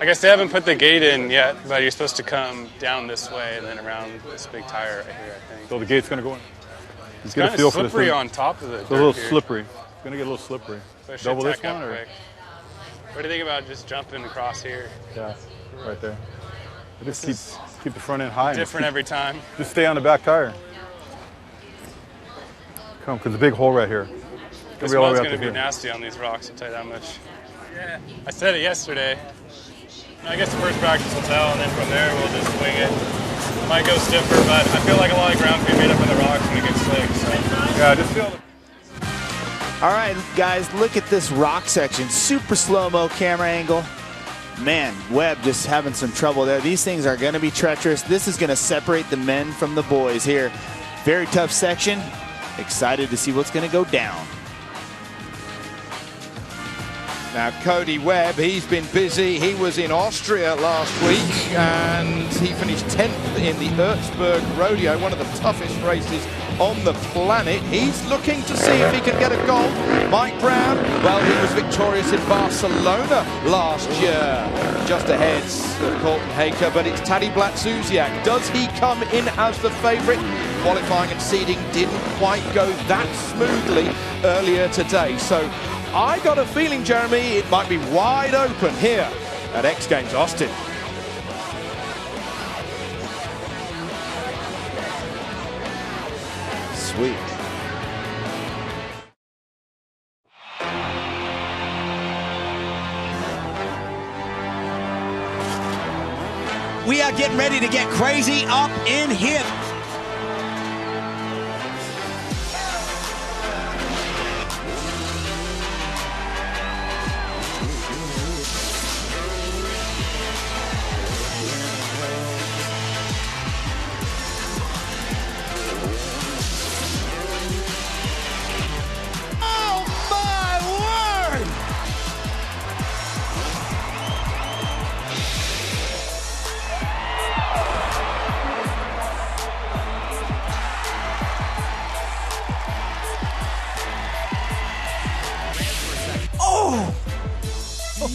I guess they haven't put the gate in yet, but you're supposed to come down this way and then around this big tire right here, I think. So the gate's going to go in? It's kind of slippery on top of it. It's a little slippery. It's going to get a little slippery. So Double this one? Or? Quick. What do you think about just jumping across here? Yeah, right there. Just keep the front end high. Different every time. Just stay on the back tire. Come, because the big hole right here. This one's going to be nasty on these rocks, I'll tell you that much. Yeah. I said it yesterday. I guess the first practice will tell, and then from there we'll just wing it. Might go stiffer, but I feel like a lot of ground can be made up in the rocks when it gets slick. So. Yeah, I just feel it. All right, guys, look at this rock section. Super slow-mo camera angle. Man, Webb just having some trouble there. These things are going to be treacherous. This is going to separate the men from the boys here. Very tough section. Excited to see what's going to go down. Now, Cody Webb, he's been busy. He was in Austria last week, and he finished 10th in the Erzberg Rodeo, one of the toughest races on the planet. He's looking to see if he can get a gold. Mike Brown, well, he was victorious in Barcelona last year, just ahead of Colton Haker, but it's Taddy Blatzuziak. Does he come in as the favorite? Qualifying and seeding didn't quite go that smoothly earlier today, so I got a feeling, Jeremy, it might be wide open here at X Games Austin. Sweet. We are getting ready to get crazy up in here.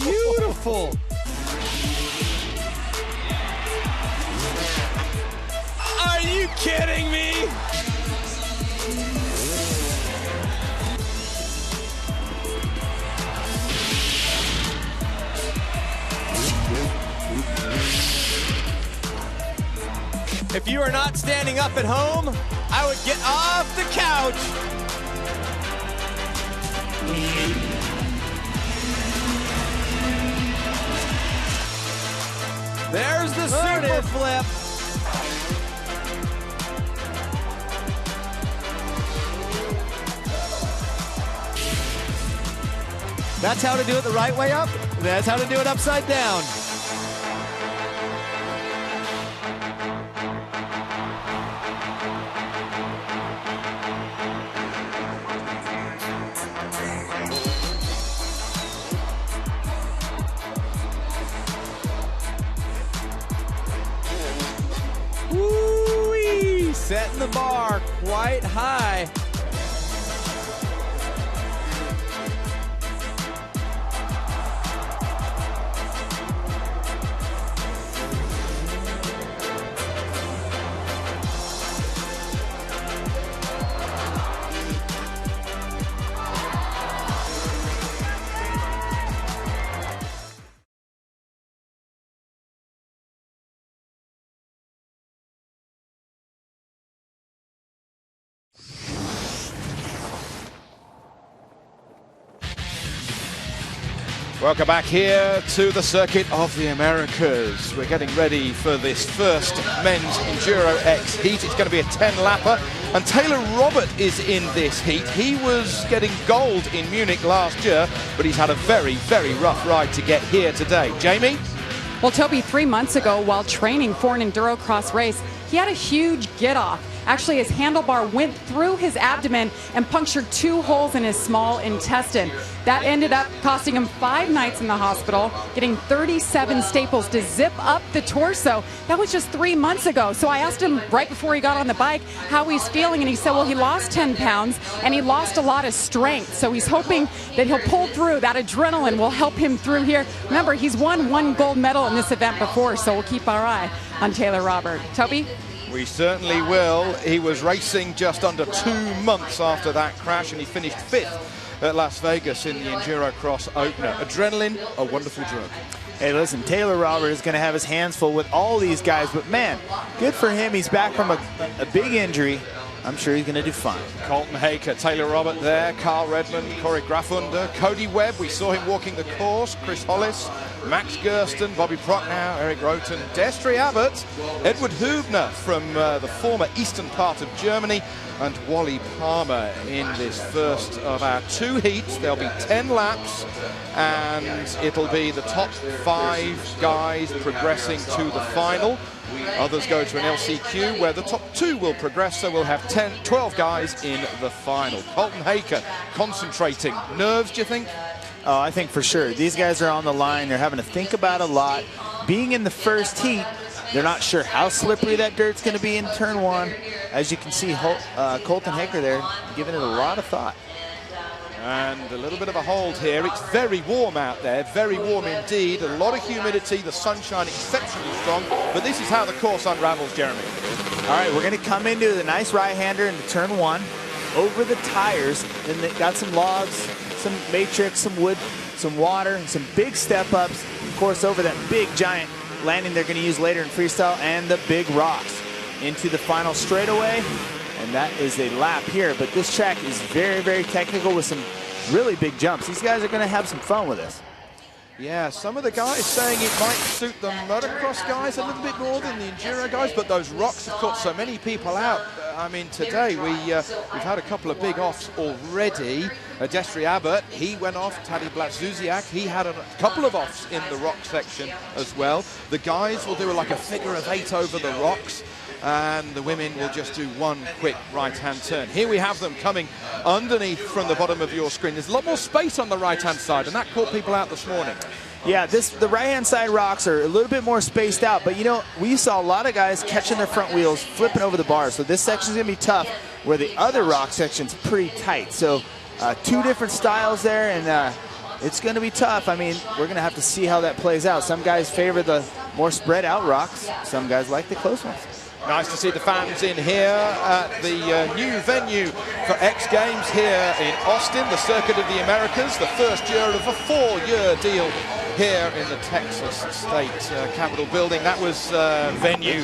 Beautiful. Are you kidding me? If you are not standing up at home, I would get off the couch. There's the super flip. That's how to do it the right way up. That's how to do it upside down. Woo-wee! Setting the bar quite high. Welcome back here to the Circuit of the Americas. We're getting ready for this first men's Enduro X heat. It's going to be a 10-lapper, and Taylor Robert is in this heat. He was getting gold in Munich last year, but he's had a very, very rough ride to get here today. Jamie? Well, Toby, 3 months ago, while training for an Enduro cross race, he had a huge get-off. Actually, his handlebar went through his abdomen and punctured 2 holes in his small intestine. That ended up costing him 5 nights in the hospital, getting 37 staples to zip up the torso. That was just 3 months ago. So I asked him right before he got on the bike how he's feeling, and he said, well, he lost 10 pounds and he lost a lot of strength. So he's hoping that he'll pull through. That adrenaline will help him through here. Remember, he's won 1 gold medal in this event before, so we'll keep our eye on Taylor Robert. Toby? We certainly will. He was racing just under 2 months after that crash, and he finished 5th at Las Vegas in the Enduro Cross opener. Adrenaline, a wonderful drug. Hey, listen, Taylor Robert is going to have his hands full with all these guys, but man, good for him. He's back from a big injury. I'm sure he's going to do fine. Colton Haker, Taylor Robert there, Carl Redmond, Corey Graffunder, Cody Webb, we saw him walking the course, Chris Hollis, Max Gersten, Bobby Prochnow, Eric Roten, Destry Abbott, Edward Hubner from the former eastern part of Germany, and Wally Palmer in this first of our 2 heats. There'll be 10 laps, and it'll be the top 5 guys progressing to the final. Others go to an LCQ where the top 2 will progress, so we'll have 12 guys in the final. Colton Haker concentrating. Nerves, do you think? Oh, I think for sure. These guys are on the line. They're having to think about a lot. Being in the first heat, they're not sure how slippery that dirt's going to be in turn 1. As you can see, Colton Haker there giving it a lot of thought. And a little bit of a hold here. It's very warm out there, very warm indeed. A lot of humidity, the sunshine exceptionally strong, but this is how the course unravels, Jeremy. All right, we're going to come into the nice right-hander into turn 1, over the tires, then they got some logs, some matrix, some wood, some water, and some big step-ups, of course, over that big giant landing they're going to use later in freestyle, and the big rocks into the final straightaway. And that is a lap here, but this track is very, very technical with some really big jumps. These guys are going to have some fun with this. Yeah, some of the guys saying it might suit the motocross guys a little bit more than the enduro guys, but those rocks have caught so many people out. I mean, today we've had a couple of big offs already. Destry Abbott, he went off. Tadej Blazuziak, he had a couple of offs in the rock section as well. The guys will do like a figure of 8 over the rocks, and the women will just do 1 quick right-hand turn. Here we have them coming underneath from the bottom of your screen. There's a lot more space on the right-hand side, and that caught people out this morning. Yeah, the right-hand side rocks are a little bit more spaced out, but you know, we saw a lot of guys catching their front wheels, flipping over the bars, so this section's going to be tough, where the other rock section's pretty tight. So 2 different styles there, and it's going to be tough. I mean, we're going to have to see how that plays out. Some guys favor the more spread out rocks. Some guys like the close ones. Nice to see the fans in here at the new venue for X Games here in Austin, the Circuit of the Americas, the first year of a 4-year deal here in the Texas State Capitol building. That was venue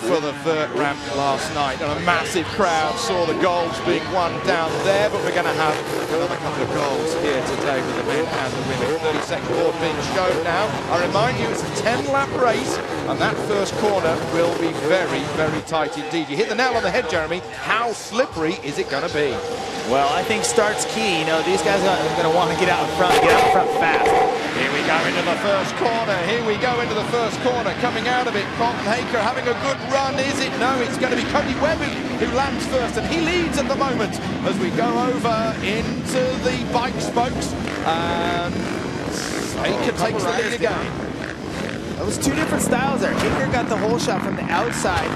for the vert ramp last night, and a massive crowd saw the golds being won down there, but we're going to have another couple of golds here today with the men and the women. 30-second board being shown now. I remind you, it's a 10-lap race, and that first corner will be very, very tight indeed. You hit the nail on the head, Jeremy. How slippery is it going to be? Well, I think start's key. You know, these guys are going to want to get out in front fast. Here we go into the first corner. Here we go into the first corner. Coming out of it, Colton Haker having a good run. Is it? No, it's going to be Cody Webb who lands first, and he leads at the moment as we go over into the bike spokes. And Haker takes the lead again. It was 2 different styles there. Haker got the whole shot from the outside.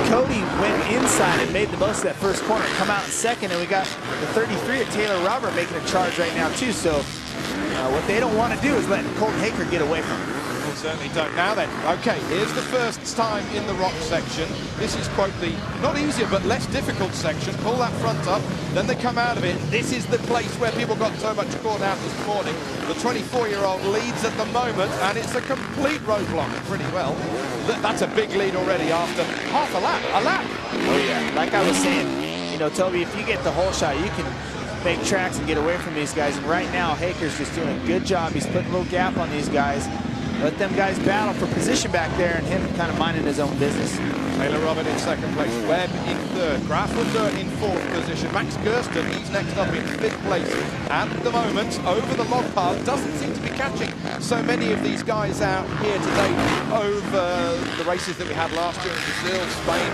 Cody went inside and made the most of that first corner, come out in second, and we got the 33 of Taylor Robert making a charge right now too. So what they don't want to do is let Colton Haker get away from him. We certainly don't. Now then, okay, here's the first time in the rock section. This is, quote, the not easier but less difficult section. Pull that front up, then they come out of it. This is the place where people got so much caught out this morning. The 24-year-old leads at the moment, and it's a complete roadblock pretty well. That's a big lead already after half a lap. Oh yeah, like I was saying, you know, Toby, if you get the whole shot, you can make tracks and get away from these guys. And right now, Haker's just doing a good job. He's putting a little gap on these guys. Let them guys battle for position back there, and him kind of minding his own business. Taylor Robert in second place, Webb in third, Graflander in fourth position, Max Gersten, he's next up in fifth place. At the moment, over the log path, doesn't seem to be catching so many of these guys out here today over the races that we had last year in Brazil, Spain,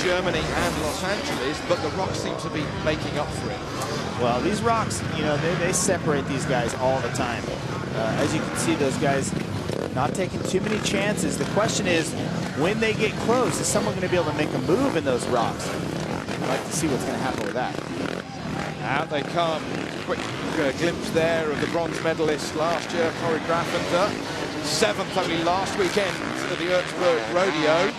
Germany and Los Angeles, but the rocks seem to be making up for it. Well, these rocks, you know, they separate these guys all the time. As you can see, those guys not taking too many chances. The question is, when they get close, is someone going to be able to make a move in those rocks? I'd like to see what's going to happen with that. Out they come. Quick glimpse there of the bronze medalist last year, Corey Graflander. 7th only last weekend at the Erzberg Rodeo.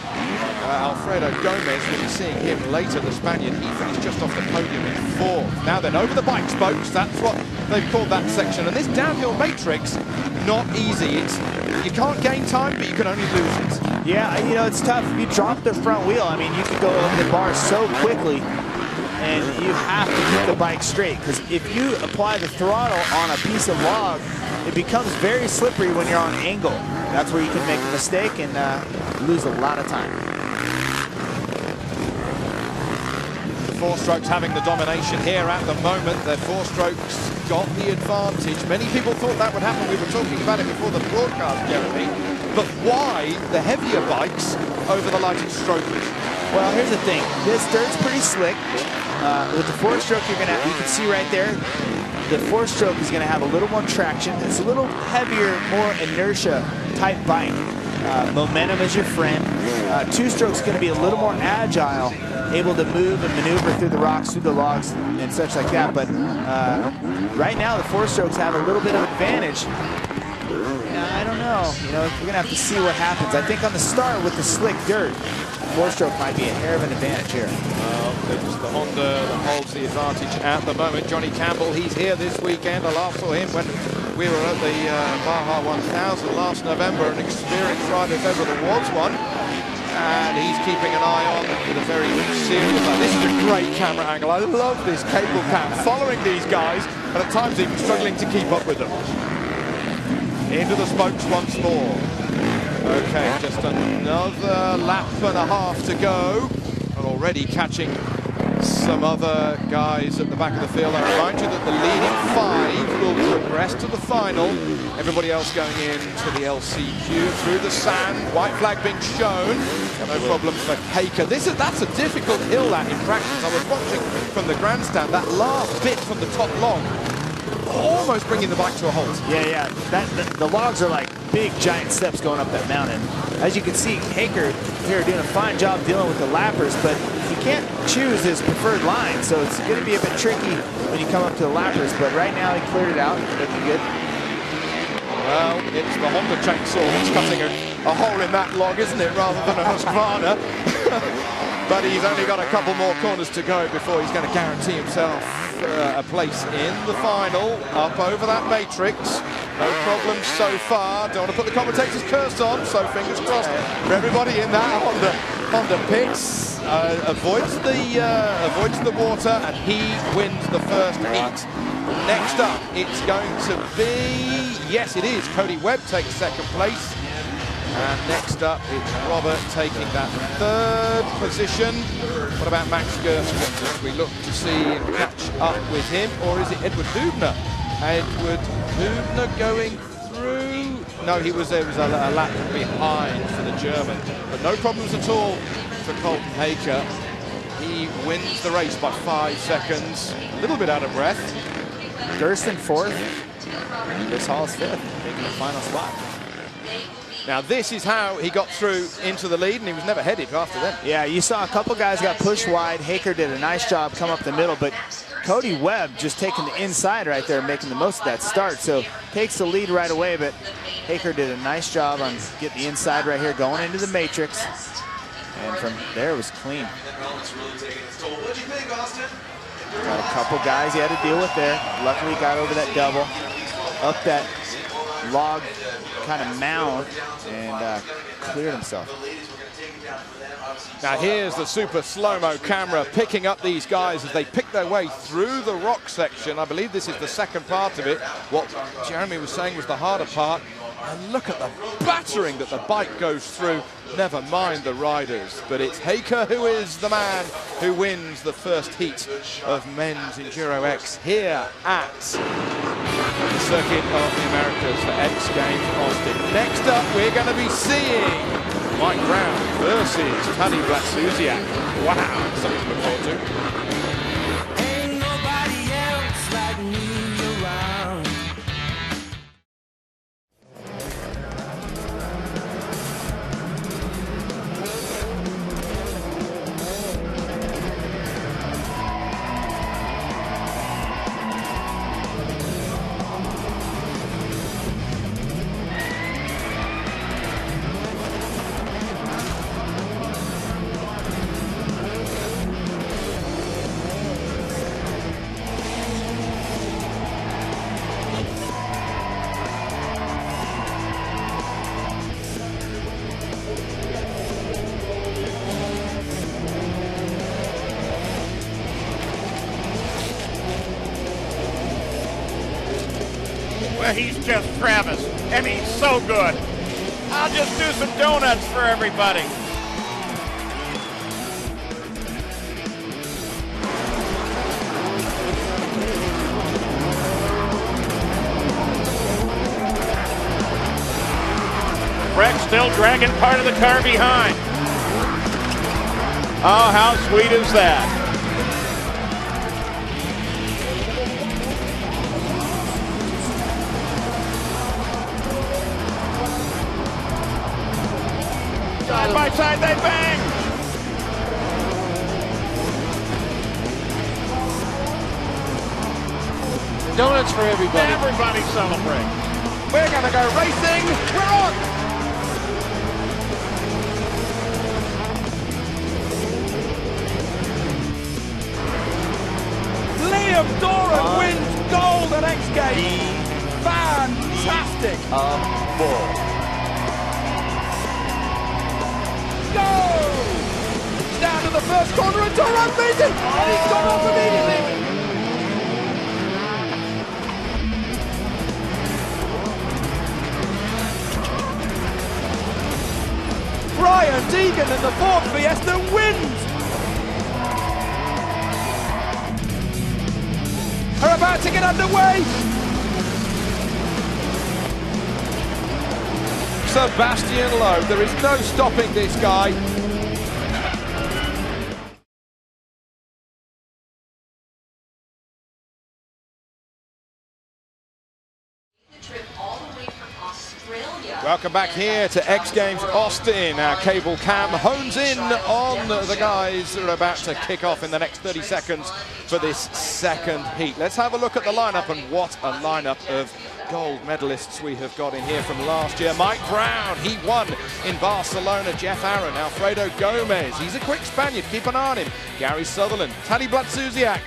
Alfredo Gomez, we'll be seeing him later, the Spaniard. He finished just off the podium in 4th. Now then, over the bike spokes, that's what they've called that section. And this downhill matrix, not easy. You can't gain time, but you can only lose it. Yeah, you know, it's tough. If you drop the front wheel, I mean, you can go over the bar so quickly, and you have to keep the bike straight, because if you apply the throttle on a piece of log, it becomes very slippery when you're on angle. That's where you can make a mistake and lose a lot of time. The four-strokes having the domination here at the moment. Their four-strokes got the advantage. Many people thought that would happen. We were talking about it before the broadcast, Jeremy. But why the heavier bikes over the lighted strokers? Well, here's the thing. This dirt's pretty slick. With the four-stroke, you can see right there, the four-stroke is going to have a little more traction. It's a little heavier, more inertia-type bike. Momentum is your friend. Two-stroke's going to be a little more agile, able to move and maneuver through the rocks, through the logs, and such like that. But right now, the four-strokes have a little bit of advantage. I don't know. You know, we're going to have to see what happens. I think on the start with the slick dirt, four-stroke might be a hair of an advantage here. Well, it's the Honda that holds the advantage at the moment. Johnny Campbell, he's here this weekend. I last saw him when we were at the Baja 1000 last November, an experienced rider if ever there was one. And he's keeping an eye on with a very serious eye. This is a great camera angle. I love this cable cam, following these guys, and at times even struggling to keep up with them. Into the spokes once more. Okay, just another lap and a half to go. And already catching some other guys at the back of the field. I remind you that the leading 5 will progress to the final. Everybody else going into the LCQ through the sand. White flag being shown. No problem for Haker. That's a difficult hill that in practice. I was watching from the grandstand. That last bit from the top log, almost bringing the bike to a halt. Yeah. The logs are like big, giant steps going up that mountain. As you can see, Haker here doing a fine job dealing with the lappers, but he can't choose his preferred line, so it's going to be a bit tricky when you come up to the lappers. But right now, he cleared it out, looking good. Well, it's the Honda chainsaw that's cutting a hole in that log, isn't it, rather than a Husqvarna. But he's only got a couple more corners to go before he's going to guarantee himself a place in the final, up over that matrix. No problem so far. Don't want to put the commentator's curse on, so fingers crossed for everybody in that Honda pits. Avoids the water, and he wins the first heat. Next up, it's going to be, yes it is, Cody Webb takes second place. And next up, it's Robert taking that 3rd position. What about Max Gersten? As we look to see and catch up with him, or is it Edward Hubner? Edward Hubner going through? No, there was a lap behind for the German, but no problems at all for Colton Haker. He wins the race by 5 seconds. A little bit out of breath. Gersten 4th. Chris Hall's 5th, taking the final spot. Now this is how he got through into the lead, and he was never headed after that. Yeah, you saw a couple guys got pushed wide. Haker did a nice job come up the middle, but Cody Webb just taking the inside right there, making the most of that start. So takes the lead right away, but Haker did a nice job on getting the inside right here, going into the matrix. And from there it was clean. Got a couple guys he had to deal with there. Luckily got over that double, up that log kind of mound, and cleared himself. Now here's the super slow-mo camera picking up these guys as they pick their way through the rock section. I believe this is the second part of it. What Jeremy was saying was the harder part. And look at the battering that the bike goes through. Never mind the riders, but it's Haker who is the man who wins the first heat of men's Enduro X here at the Circuit of the Americas for X Games Austin. Next up, we're going to be seeing Mike Brown versus Taddy Blatsuziak. Wow, something to look forward to. Ain't nobody else like me around. Well, he's just Travis. And he's so good. I'll just do some donuts for everybody. Breck still dragging part of the car behind. Oh, how sweet is that? Side by side they bang. Donuts for everybody. Everybody celebrate. We're going to go racing. We're on. Liam Doran wins gold at X Games. Fantastic. Go! Down to the first corner and Doran beats it. And he's gone off immediately. Brian Deegan in the Ford Fiesta wins. Are about to get underway. Sebastian Lowe, there is no stopping this guy. Welcome back here to X Games Austin. Our cable cam hones in on the guys that are about to kick off in the next 30 seconds for this second heat. Let's have a look at the lineup, and what a lineup of gold medalists we have got in here from last year. Mike Brown, he won in Barcelona. Jeff Aaron, Alfredo Gomez, he's a quick Spaniard, keep an eye on him. Gary Sutherland, Taddy Blatsuziak,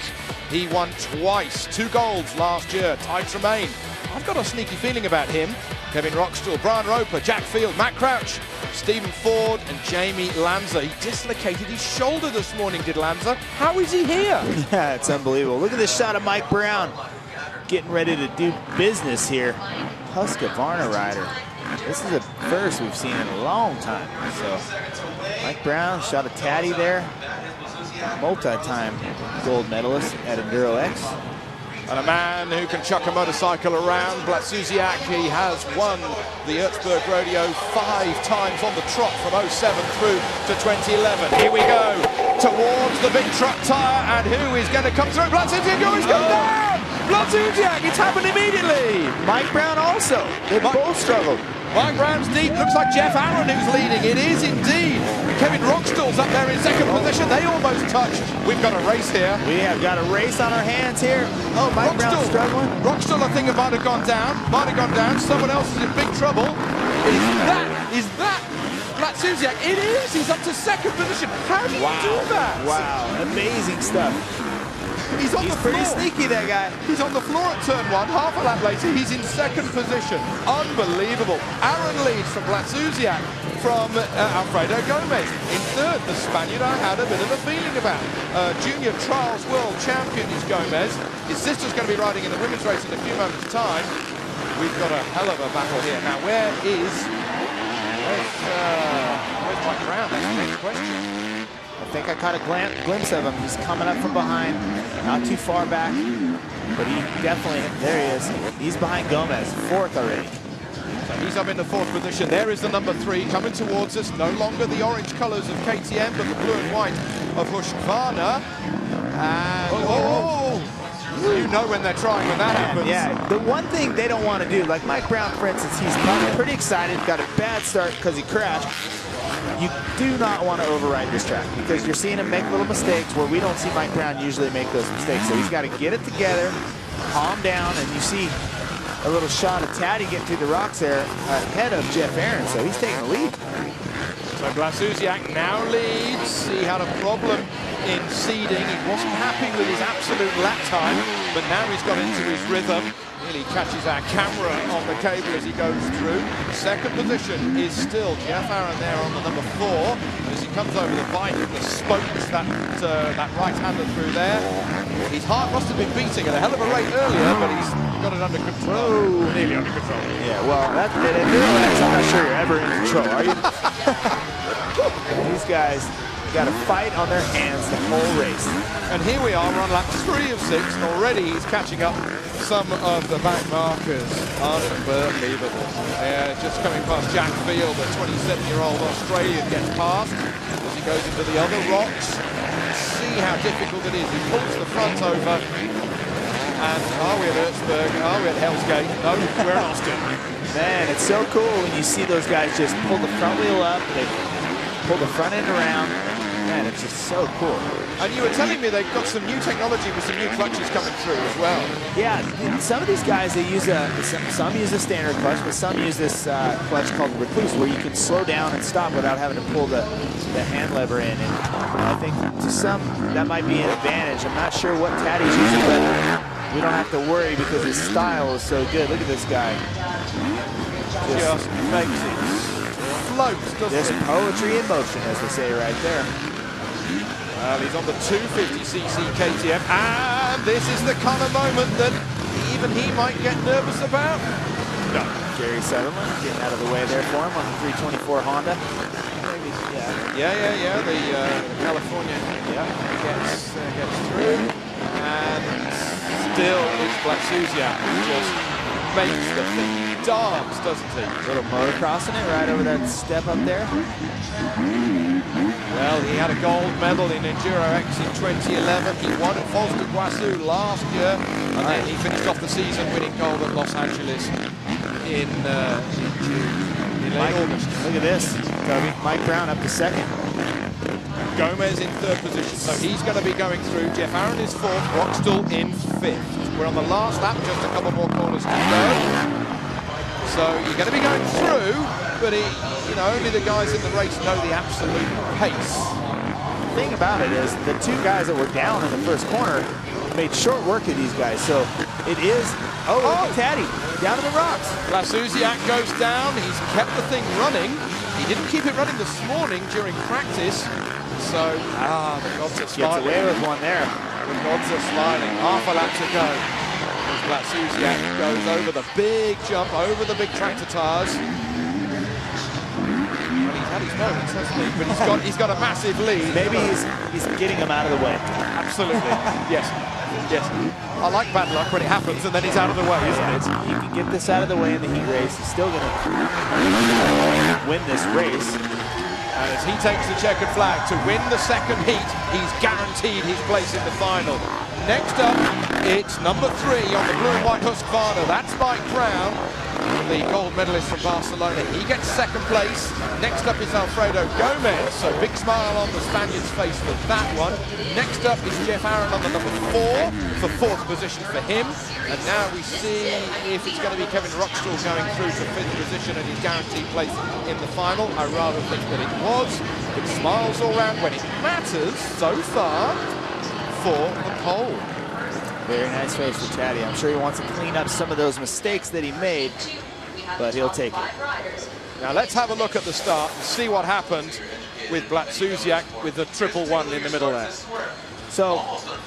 he won twice, 2 golds last year. Ty Tremaine, I've got a sneaky feeling about him. Kevin Rockstall, Brian Roper, Jack Field, Matt Crouch, Stephen Ford and Jamie Lanza. He dislocated his shoulder this morning, did Lanza. How is he here? Yeah, it's unbelievable. Look at this shot of Mike Brown getting ready to do business here. Husqvarna rider. This is the first we've seen in a long time. So Mike Brown shot a Taddy there. Multi-time gold medalist at Enduro X. And a man who can chuck a motorcycle around, Blatsuziak, he has won the Erzberg Rodeo 5 times on the trot from 07 through to 2011. Here we go, towards the big truck tyre, and who is going to come through? Blatsuziak, he's gone down! Blatsuziak, it's happened immediately! Mike Brown also, they both struggled. Mike Brown's deep, looks like Jeff Aaron who's leading. It is indeed. Kevin Rockstall's up there in second position. They almost touched. We've got a race here. We have got a race on our hands here. Oh, Mike Brown's struggling. Rockstall, I think it might have gone down. Someone else is in big trouble. Is that Blatsuziak? It is. He's up to second position. How do you do that? Wow, amazing stuff. He's on the floor. Pretty sneaky, that guy. He's on the floor at turn 1. Half a lap later, he's in second position. Unbelievable. Aaron leads from Blasuziak, from Alfredo Gomez. In third, the Spaniard I had a bit of a feeling about. Junior Trials World Champion is Gomez. His sister's going to be riding in the women's race in a few moments' time. We've got a hell of a battle here. Now, where's Mike Brown? That's the next question. I think I caught a glimpse of him. He's coming up from behind, not too far back, but he definitely, there he is. He's behind Gomez, fourth already. So he's up in the fourth position. There is the number 3 coming towards us. No longer the orange colours of KTM, but the blue and white of Husqvarna. And you know when they're trying when that happens. Yeah, the one thing they don't want to do, like Mike Brown, for instance, he's pretty excited, got a bad start because he crashed. You do not want to override this track because you're seeing him make little mistakes where we don't see Mike Brown usually make those mistakes. So he's got to get it together, calm down, and you see a little shot of Taddy getting through the rocks there ahead of Jeff Aaron, so he's taking the lead. So Blasuziak now leads. He had a problem in seeding. He wasn't happy with his absolute lap time, but now he's got into his rhythm. Nearly catches our camera on the cable as he goes through. Second position is still Jeff Aaron there on the number 4. As he comes over the viaduct, the spokes that right-hander through there. His heart must have been beating at a hell of a rate earlier, but he's got it under control. Nearly under control. Yeah, well, I'm not sure you're ever in control, are you? These guys got a fight on their hands the whole race. And here we are, we're on lap 3 of 6, and already he's catching up some of the back markers. Unbelievable. Just coming past Jack Field, a 27-year-old Australian gets past as he goes into the other rocks. See how difficult it is. He pulls the front over. And are we at Erzberg? Are we at Hell's Gate? No, we're in Austin. Man, it's so cool when you see those guys just pull the front wheel up, they pull the front end around. Man, it's just so cool. And you were telling me they've got some new technology with some new clutches coming through as well. Yeah, some of these guys, they use some use a standard clutch, but some use this clutch called Recluse, where you can slow down and stop without having to pull the hand lever in. And I think to some, that might be an advantage. I'm not sure what Taddy's using, but we don't have to worry because his style is so good. Look at this guy. Just makes it float, doesn't There's it? poetry in motion, as they say right there. Well, he's on the 250cc KTM, and this is the kind of moment that even he might get nervous about. No. Gary Sutherland getting out of the way there for him on the 324 Honda. Maybe, yeah. The California gets through, and still it's Blasuziak who just makes the thing dance, doesn't he? A little motocrossing it right over that step up there. Well, he had a gold medal in Enduro X in 2011. He won at Foster Guasu last year, and then he finished off the season winning gold at Los Angeles in late August. Look at this, Toby. Mike Brown up to second. Gomez in third position, so he's going to be going through. Jeff Aaron is fourth, Roxdal in fifth. We're on the last lap, just a couple more corners to go. So you're going to be going through, but only the guys in the race know the absolute pace. The thing about it is the two guys that were down in the first corner made short work of these guys. So it is, Taddy, down to the rocks. Blasuziak goes down. He's kept the thing running. He didn't keep it running this morning during practice. So, the gods are smiling. Gets away with one there. The gods are smiling. Half a lap to go. Blasuziak goes over the big jump, over the big tractor tires. Well, he's had his moments, hasn't he? But he's got a massive lead. Maybe he's getting him out of the way. Absolutely. Yes. I like bad luck when it happens and then he's out of the way, isn't it? He can get this out of the way in the heat race. He's still going to win this race. And as he takes the checkered flag to win the second heat, he's guaranteed his place in the final. Next up, it's number 3 on the blue and white Husqvarna. That's Mike Brown, the gold medalist from Barcelona. He gets second place. Next up is Alfredo Gomez. So big smile on the Spaniard's face for that one. Next up is Jeff Aaron on the number 4 for fourth position for him. And now we see if it's going to be Kevin Roxdal going through to fifth position and his guaranteed place in the final. I rather think that it was. Big smiles all round when it matters so far for the pole. Very nice race for Taddy. I'm sure he wants to clean up some of those mistakes that he made, but he'll take it. Now let's have a look at the start and see what happened with Blatzuziak with the 111 in the middle there. So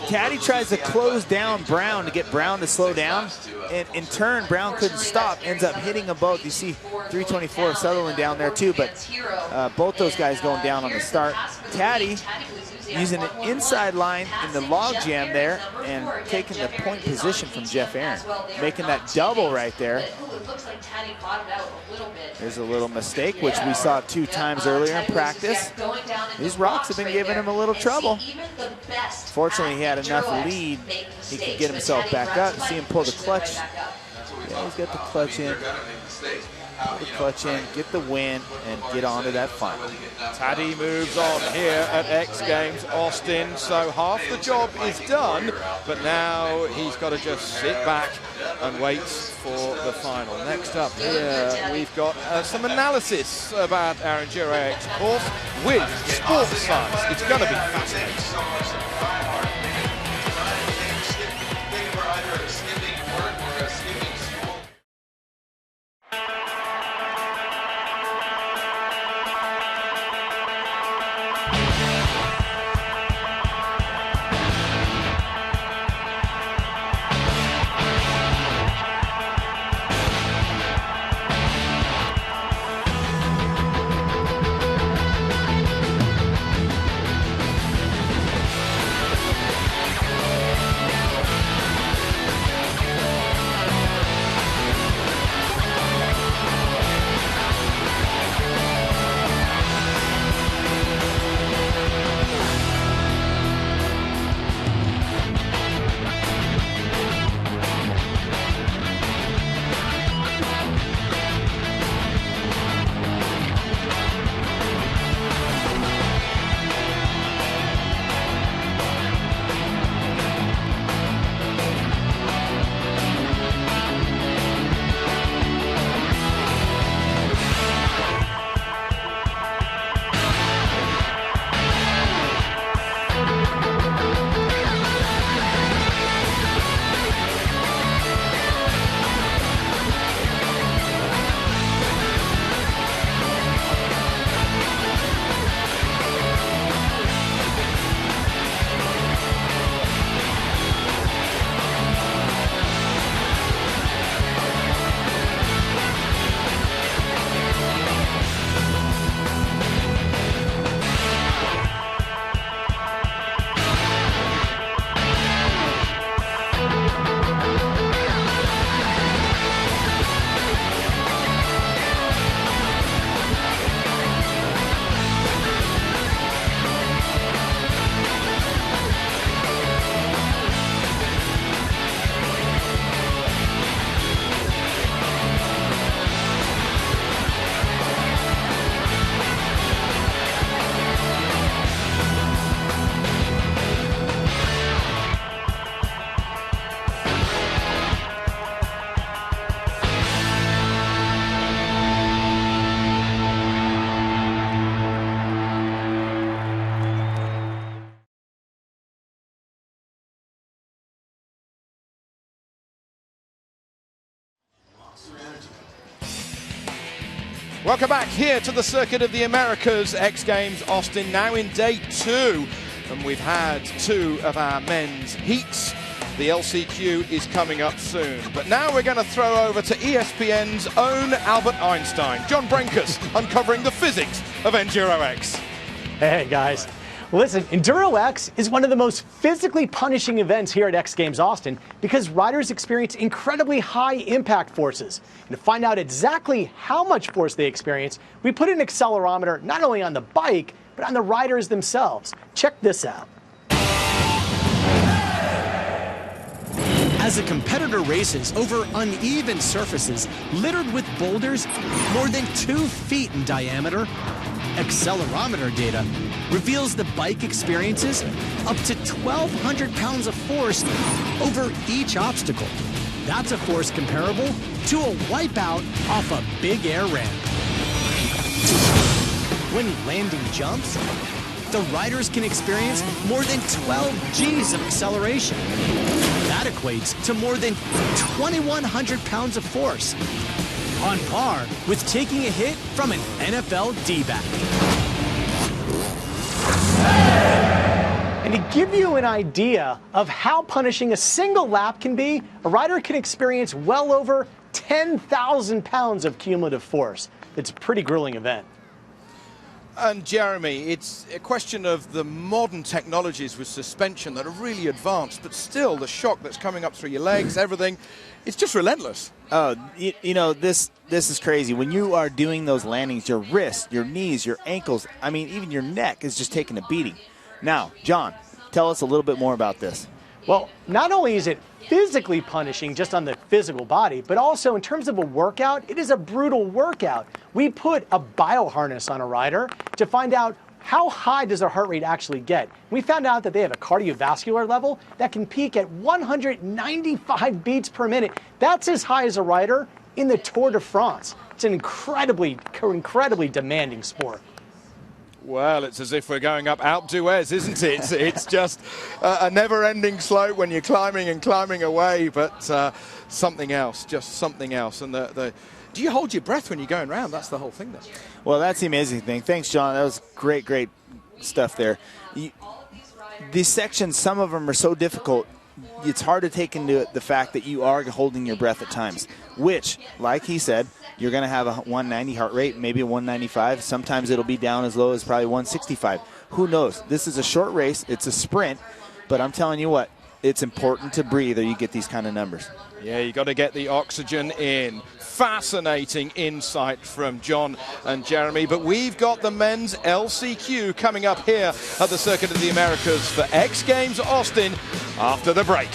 Taddy tries to close down Brown to get Brown to slow down, and in turn Brown couldn't stop, ends up hitting them both. You see 324 of Sutherland down there too, but both those guys going down on the start. Taddy using an inside line in the log jam there and taking the point position from Jeff Aaron, making that double right there. There's a little mistake, which we saw 2 times earlier in practice. These rocks have been giving him a little trouble. Fortunately, he had enough lead. He could get himself back up. See him pull the clutch. Yeah, he's got the clutch in. Pull the clutch in, get the win, and get on to that final. Taddy moves on here at X Games Austin. So half the job is done, but now he's got to just sit back and wait for the final. Next up here, we've got some analysis about our Enduro X course with sports science. It's going to be fascinating. Welcome back here to the Circuit of the Americas, X Games Austin, now in day 2. And we've had 2 of our men's heats. The LCQ is coming up soon. But now we're going to throw over to ESPN's own Albert Einstein, John Brenkus, uncovering the physics of Enduro X. Hey, guys. Listen, Enduro X is one of the most physically punishing events here at X Games Austin because riders experience incredibly high impact forces. And to find out exactly how much force they experience, we put an accelerometer not only on the bike, but on the riders themselves. Check this out. As a competitor races over uneven surfaces littered with boulders more than 2 feet in diameter, accelerometer data reveals the bike experiences up to 1,200 pounds of force over each obstacle. That's a force comparable to a wipeout off a big air ramp. When landing jumps, the riders can experience more than 12 G's of acceleration. That equates to more than 2,100 pounds of force, on par with taking a hit from an NFL D-back. And to give you an idea of how punishing a single lap can be, a rider can experience well over 10,000 pounds of cumulative force. It's a pretty grueling event. And Jeremy, it's a question of the modern technologies with suspension that are really advanced, but still the shock that's coming up through your legs, everything, it's just relentless. Oh, you know, this is crazy. When you are doing those landings, your wrists, your knees, your ankles, I mean, even your neck is just taking a beating. Now, John, tell us a little bit more about this. Well, not only is it physically punishing just on the physical body, but also in terms of a workout, it is a brutal workout. We put a bioharness on a rider to find out how high does their heart rate actually get. We found out that they have a cardiovascular level that can peak at 195 beats per minute. That's as high as a rider in the Tour de France. It's an incredibly demanding sport. Well, it's as if we're going up Alpe d'Huez, isn't it? It's just a never-ending slope when you're climbing and climbing away, but something else, just something else. And do you hold your breath when you're going around? That's the whole thing there. Well, that's the amazing thing. Thanks, John. That was great stuff there. These sections, some of them are so difficult, it's hard to take into the fact that you are holding your breath at times, which, like he said, you're going to have a 190 heart rate, maybe a 195. Sometimes it'll be down as low as probably 165. Who knows? This is a short race. It's a sprint. But I'm telling you what, it's important to breathe or you get these kind of numbers. Yeah, you got to get the oxygen in. Fascinating insight from John and Jeremy. But we've got the men's LCQ coming up here at the Circuit of the Americas for X Games Austin after the break.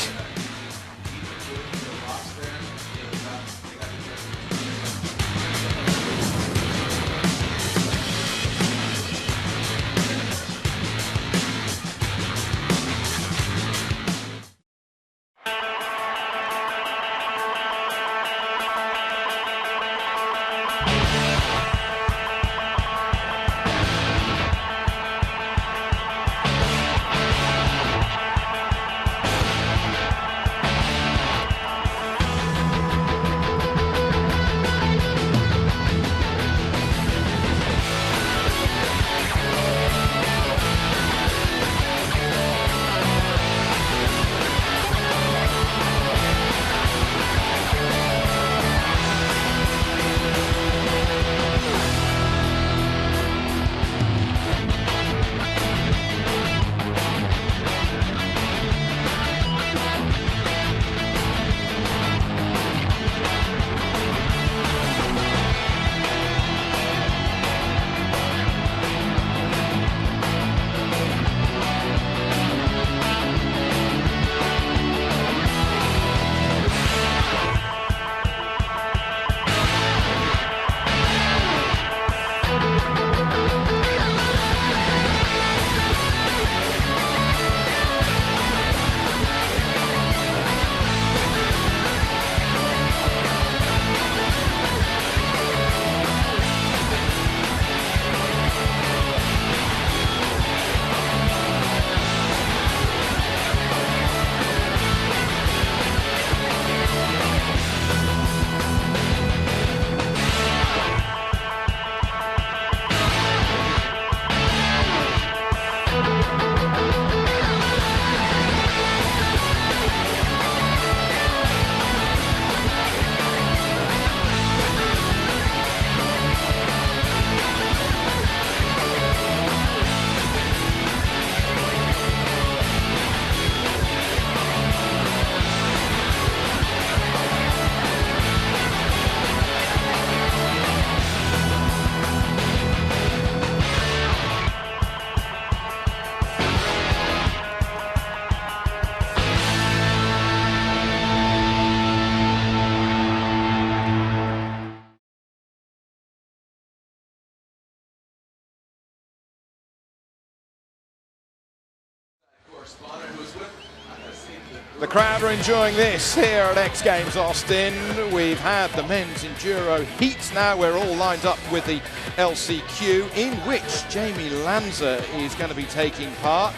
The crowd are enjoying this here at X Games Austin. We've had the men's Enduro heats now. We're all lined up with the LCQ, in which Jamie Lanza is going to be taking part.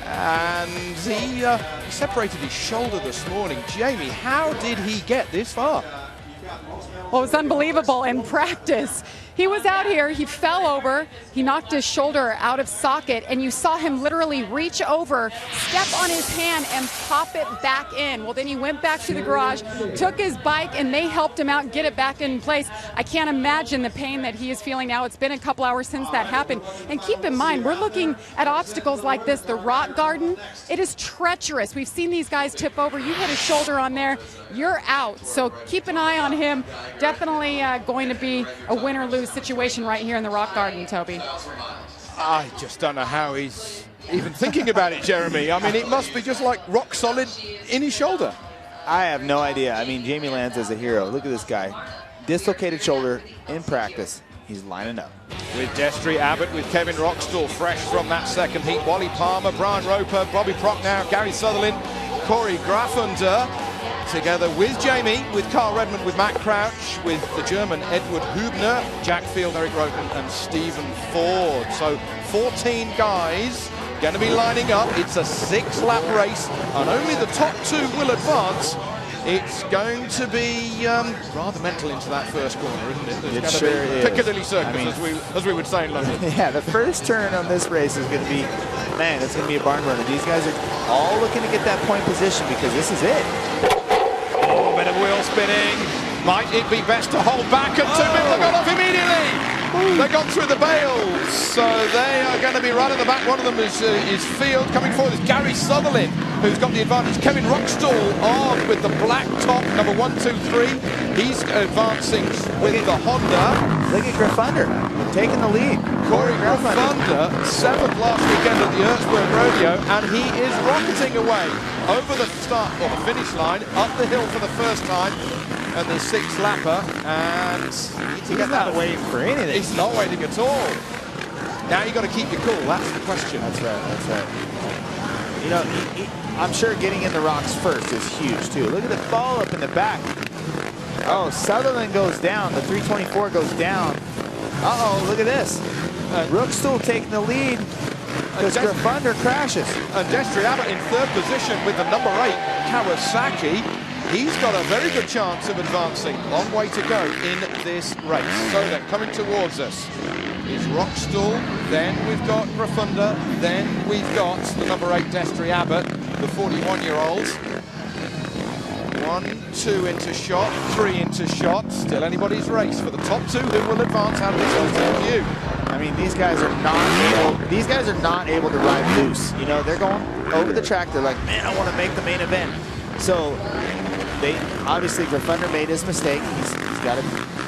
And he separated his shoulder this morning. Jamie, how did he get this far? Well, it was unbelievable in practice. He was out here, he fell over, he knocked his shoulder out of socket, and you saw him literally reach over, step on his hand, and pop it back in. Well, then he went back to the garage, took his bike, and they helped him out get it back in place. I can't imagine the pain that he is feeling now. It's been a couple hours since that happened. And keep in mind, we're looking at obstacles like this, the rock garden. It is treacherous. We've seen these guys tip over. You hit a shoulder on there, you're out. So keep an eye on him. Definitely going to be a win or lose situation right here in the rock garden, Toby. I just don't know how he's even thinking about it, Jeremy. I mean, it must be just like rock solid in his shoulder. I have no idea. I mean, Jamie Lanza's a hero. Look at this guy. Dislocated shoulder in practice. He's lining up. With Destry Abbott, with Kevin Rockstall fresh from that second heat. Wally Palmer, Brian Roper, Bobby Prochnow, Gary Sutherland, Corey Graffunder. Together with Jamie, with Carl Redmond, with Matt Crouch, with the German Edward Hubner, Jack Field, Eric Roten, and Stephen Ford. So 14 guys going to be lining up. It's a 6-lap race, and only the top 2 will advance. It's going to be rather mental into that first corner, isn't it? There's It sure is. Piccadilly Circus, as we would say in London. Yeah, the first turn on this race is going to be, man, it's going to be a barn burner. These guys are all looking to get that point position because this is it. Oh, a bit of wheel spinning. Might it be best to hold back? And 2 people got off immediately. They've gone through the bales, so they are going to be right at the back. One of them is Field. Coming forward is Gary Sutherland, who's got the advantage. Kevin Rockstall on with the black top, number 1, 2, 3. He's advancing with the Honda. Look at Graffunder taking the lead. Corey Graffunder, 7th last weekend at the Erzberg Rodeo, and he is rocketing away over the start or the finish line, up the hill for the first time, and the 6th lapper, and he's not waiting for anything. He's not waiting at all. Now you got to keep your cool. That's the question. That's right. That's right. You know, I'm sure getting in the rocks first is huge too. Look at the fall up in the back. Oh, Sutherland goes down. The 324 goes down. Uh-oh, look at this. Rookstool taking the lead because Graffunder crashes. And Destry Abbott in 3rd position with the number 8 Kawasaki. He's got a very good chance of advancing. Long way to go in this race. So then, coming towards us is Rockstall. Then we've got Graffunder. Then we've got the number 8 Destry Abbott, the 41-year-old. 1, 2 into shot, 3 into shot. Still anybody's race for the top 2 who will advance out of this ultimate view. I mean, these guys are not able to ride loose. You know, they're going over the track. They're like, man, I want to make the main event. So they obviously Graffunder made his mistake. He's got to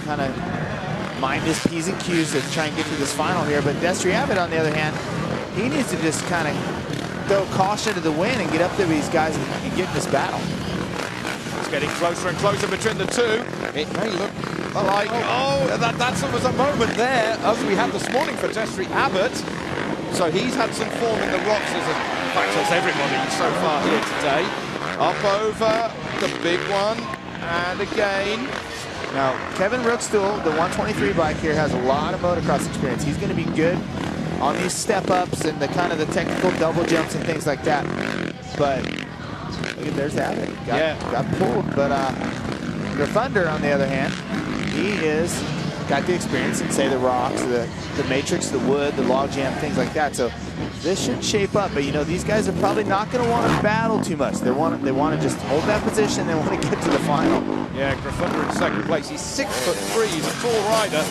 kind of mind his P's and Q's to try and get to this final here. But Destry Abbott, on the other hand, he needs to just kind of throw caution to the wind and get up there with these guys and get in this battle. It's getting closer and closer between the 2. It may look like, that was a moment there, as we had this morning for Destry Abbott. So he's had some form in the rocks, in fact, as everybody so far here today. Up over the big one, and again. Now, Kevin Rookstool, the 123 bike here, has a lot of motocross experience. He's going to be good on these step-ups and the kind of the technical double jumps and things like that. But look at, there's Abbott. Got pulled. But Graffunder, on the other hand, he is got the experience in, say, the rocks, the matrix, the wood, the log jam, things like that. So this should shape up. But, you know, these guys are probably not going to want to battle too much. They want to just hold that position. They want to get to the final. Yeah, Graffunder in 2nd place. He's 6'3". He's a tall rider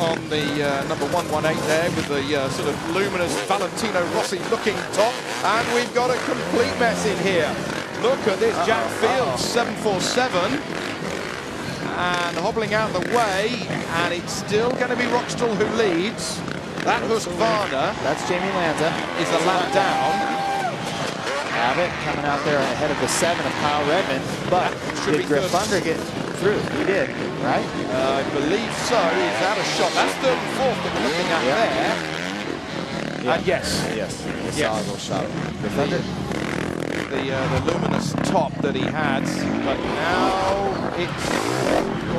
on the number 118 there with the sort of luminous Valentino Rossi-looking top. And we've got a complete mess in here. Look at this, Jack Field, 747. And hobbling out of the way, and it's still going to be Rockstall who leads. That Husqvarna, that's Jamie Lanza, is a lap down. Abbott coming out there ahead of the 7 of Kyle Redmond, but did Graffunder get through? He did, right? I believe so. He's out of shot. That's 3rd and 4th that we're looking at there. Yeah. And yes. Saw a little shot. Graffunder. The luminous top that he had, but now it's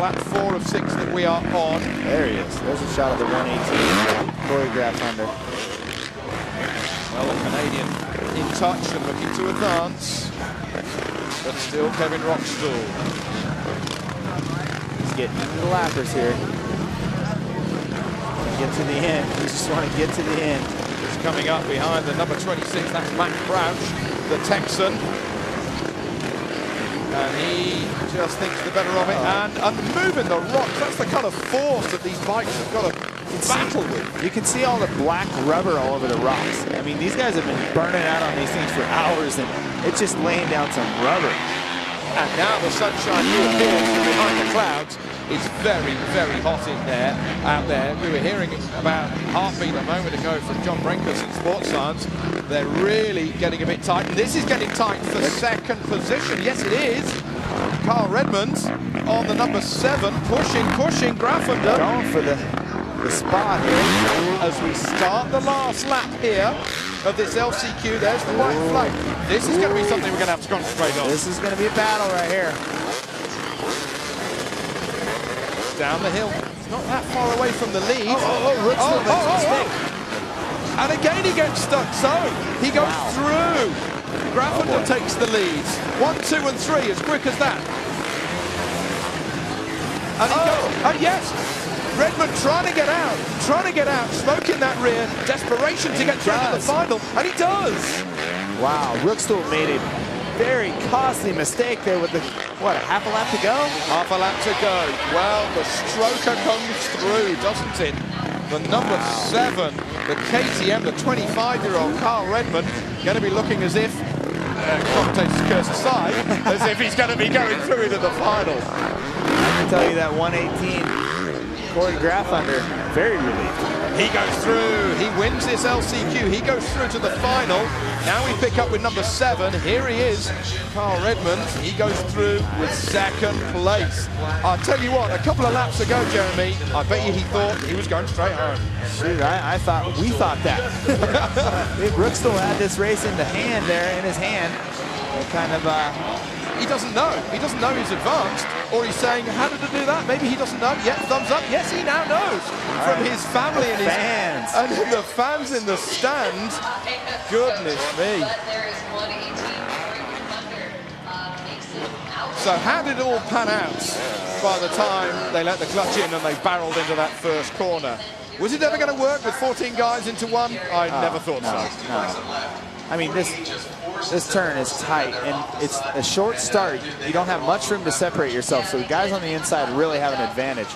lap 4 of 6 that we are on. There he is. There's a shot of the 118. Corey Graffunder. Well, the Canadian in touch and looking to advance. But still Kevin Rockstall. He's getting into the lappers here. Get to the end. You just want to get to the end. He's coming up behind the number 26. That's Matt Crouch, the Texan. And he just thinks the better of it. And moving the rocks, that's the kind of force that these bikes have got to battle with. You can see all the black rubber all over the rocks. I mean, these guys have been burning out on these things for hours, and it's just laying down some rubber. And now the sunshine reappears from behind the clouds. It's very, very hot in there, out there. We were hearing about heartbeat a moment ago from John Brinkus in Sports Science. They're really getting a bit tight. And this is getting tight for second position. Yes, it is. Carl Redmond on the number 7, pushing Graffunder. Going for the spot here. As we start the last lap here of this LCQ, there's the white flag. This is going to be something we're going to have to concentrate on. This is going to be a battle right here. Down the hill. It's not that far away from the lead. Rookstall makes a mistake. And again he gets stuck. So he goes through. Graffunder takes the lead. 1, 2, and 3, as quick as that. And he goes, and yes, Redmond trying to get out, smoking that rear, desperation to get through to the final, and he does. Wow, Rookstall made a very costly mistake there with the, what, a half a lap to go? Half a lap to go. Well, the stroker comes through, doesn't it? The number 7, the KTM, the 25-year-old Carl Redmond, going to be looking as if, commentator's curse aside, as if he's going to be going through into the final. I can tell you that 118. Corey Graffunder, very relieved. He goes through, he wins this LCQ, he goes through to the final. Now we pick up with number 7, here he is, Carl Redmond. He goes through with second place. I'll tell you what, a couple of laps ago, Jeremy, I bet you he thought he was going straight home. Shoot, we thought that. Rookstall had this race in his hand. And kind of, he doesn't know he's advanced, or he's saying, how did I do that? Maybe he doesn't know. Yeah, thumbs up. Yes, he now knows. From his family and his fans. And the fans in the stands. Goodness me. So how did it all pan out by the time they let the clutch in and they barreled into that first corner? Was it ever going to work with 14 guys into one? I never thought so. No. I mean, this turn is tight, and it's a short start. You don't have much room to separate yourself, so the guys on the inside really have an advantage.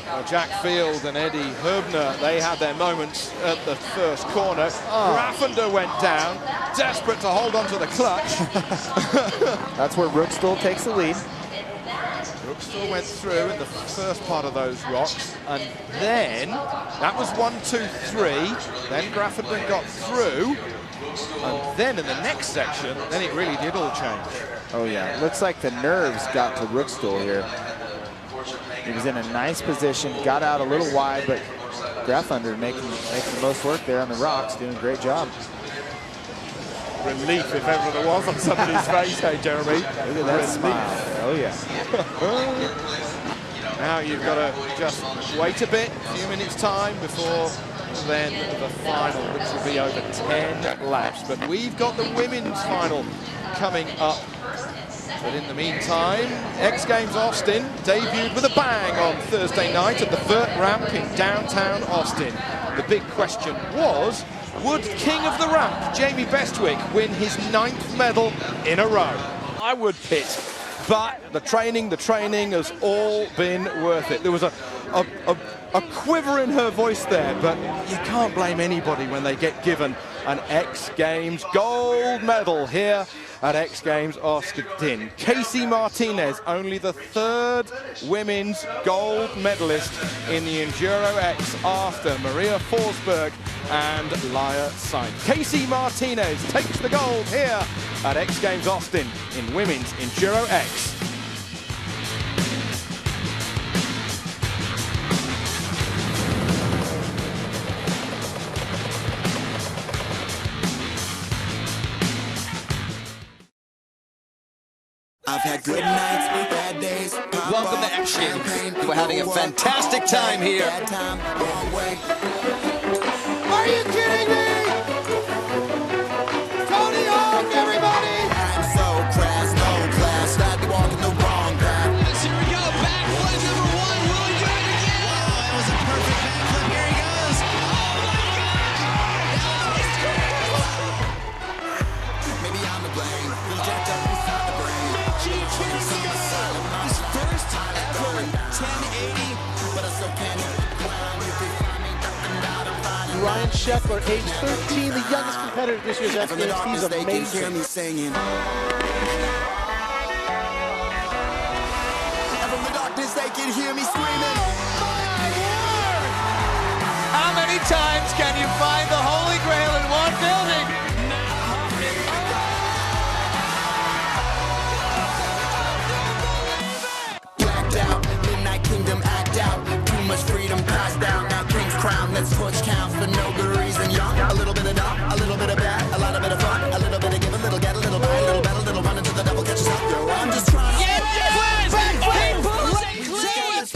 Well, Jack Field and Eddie Herbner, they had their moments at the first corner. Graffunder went down, desperate to hold on to the clutch. That's where Rookstall takes the lead. Rookstall went through in the first part of those rocks, and then that was 1, 2, 3. Then Graffunder got through, and then in the next section, then it really did all change. Oh yeah, looks like the nerves got to Rookstall here. He was in a nice position, got out a little wide, but Graffunder making the most work there on the rocks, doing a great job. Relief, if ever there was, on somebody's face, hey, Jeremy. Look at that smile. Oh, yeah. Now you've got to just wait a bit, a few minutes' time before then the final, which will be over 10 laps. But we've got the women's final coming up. But in the meantime, X Games Austin debuted with a bang on Thursday night at the Vert Ramp in downtown Austin. The big question was, would King of the Ramp, Jamie Bestwick, win his 9th medal in a row? I would, Pitt. But the training has all been worth it. There was a quiver in her voice there, but you can't blame anybody when they get given an X Games gold medal here at X Games Austin. Casey Martinez, only the 3rd women's gold medalist in the Enduro X after Maria Forsberg and Laia Sainz. Casey Martinez takes the gold here at X Games Austin in women's Enduro X. I've had good nights, bad days. Welcome to X Games. We're having a fantastic time here. Are you kidding me? Ryan Sheckler, age 13, the youngest competitor this year's X Games. He's amazing. From the darkness they can hear me screaming. How many times can you find the Holy Grail in one building? Blacked out, Midnight Kingdom act out. Too much freedom passed down. Now King's crown, let's torch count for no good reason. Young, a little bit of dumb, a little bit of bad, a lot of bit of fun, a little bit of give, a little get, a little buy, a little bet, a little run until the devil catches up. Yo, I'm just trying to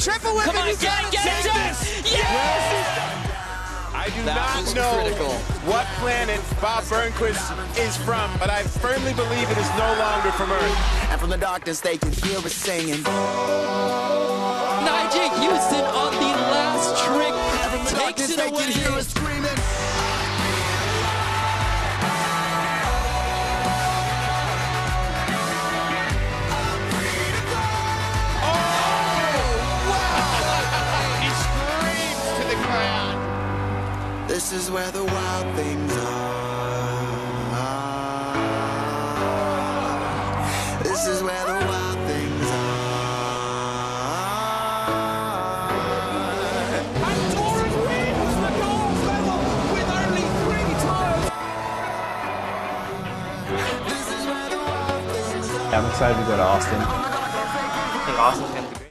Triple whip. Come on, get it. Yes! I do not know what planet Bob Burnquist is from, but I firmly believe it is no longer from Earth. And from the darkness they can hear us singing. Nigel Houston on the last trick Takes it away. They can hear us screaming. This is where the wild things are. This is where the wild things are. Taurus wins the gold medal with only 3 tires. This is where the wild things are. I'm excited to go to Austin. I think Austin's going to be great.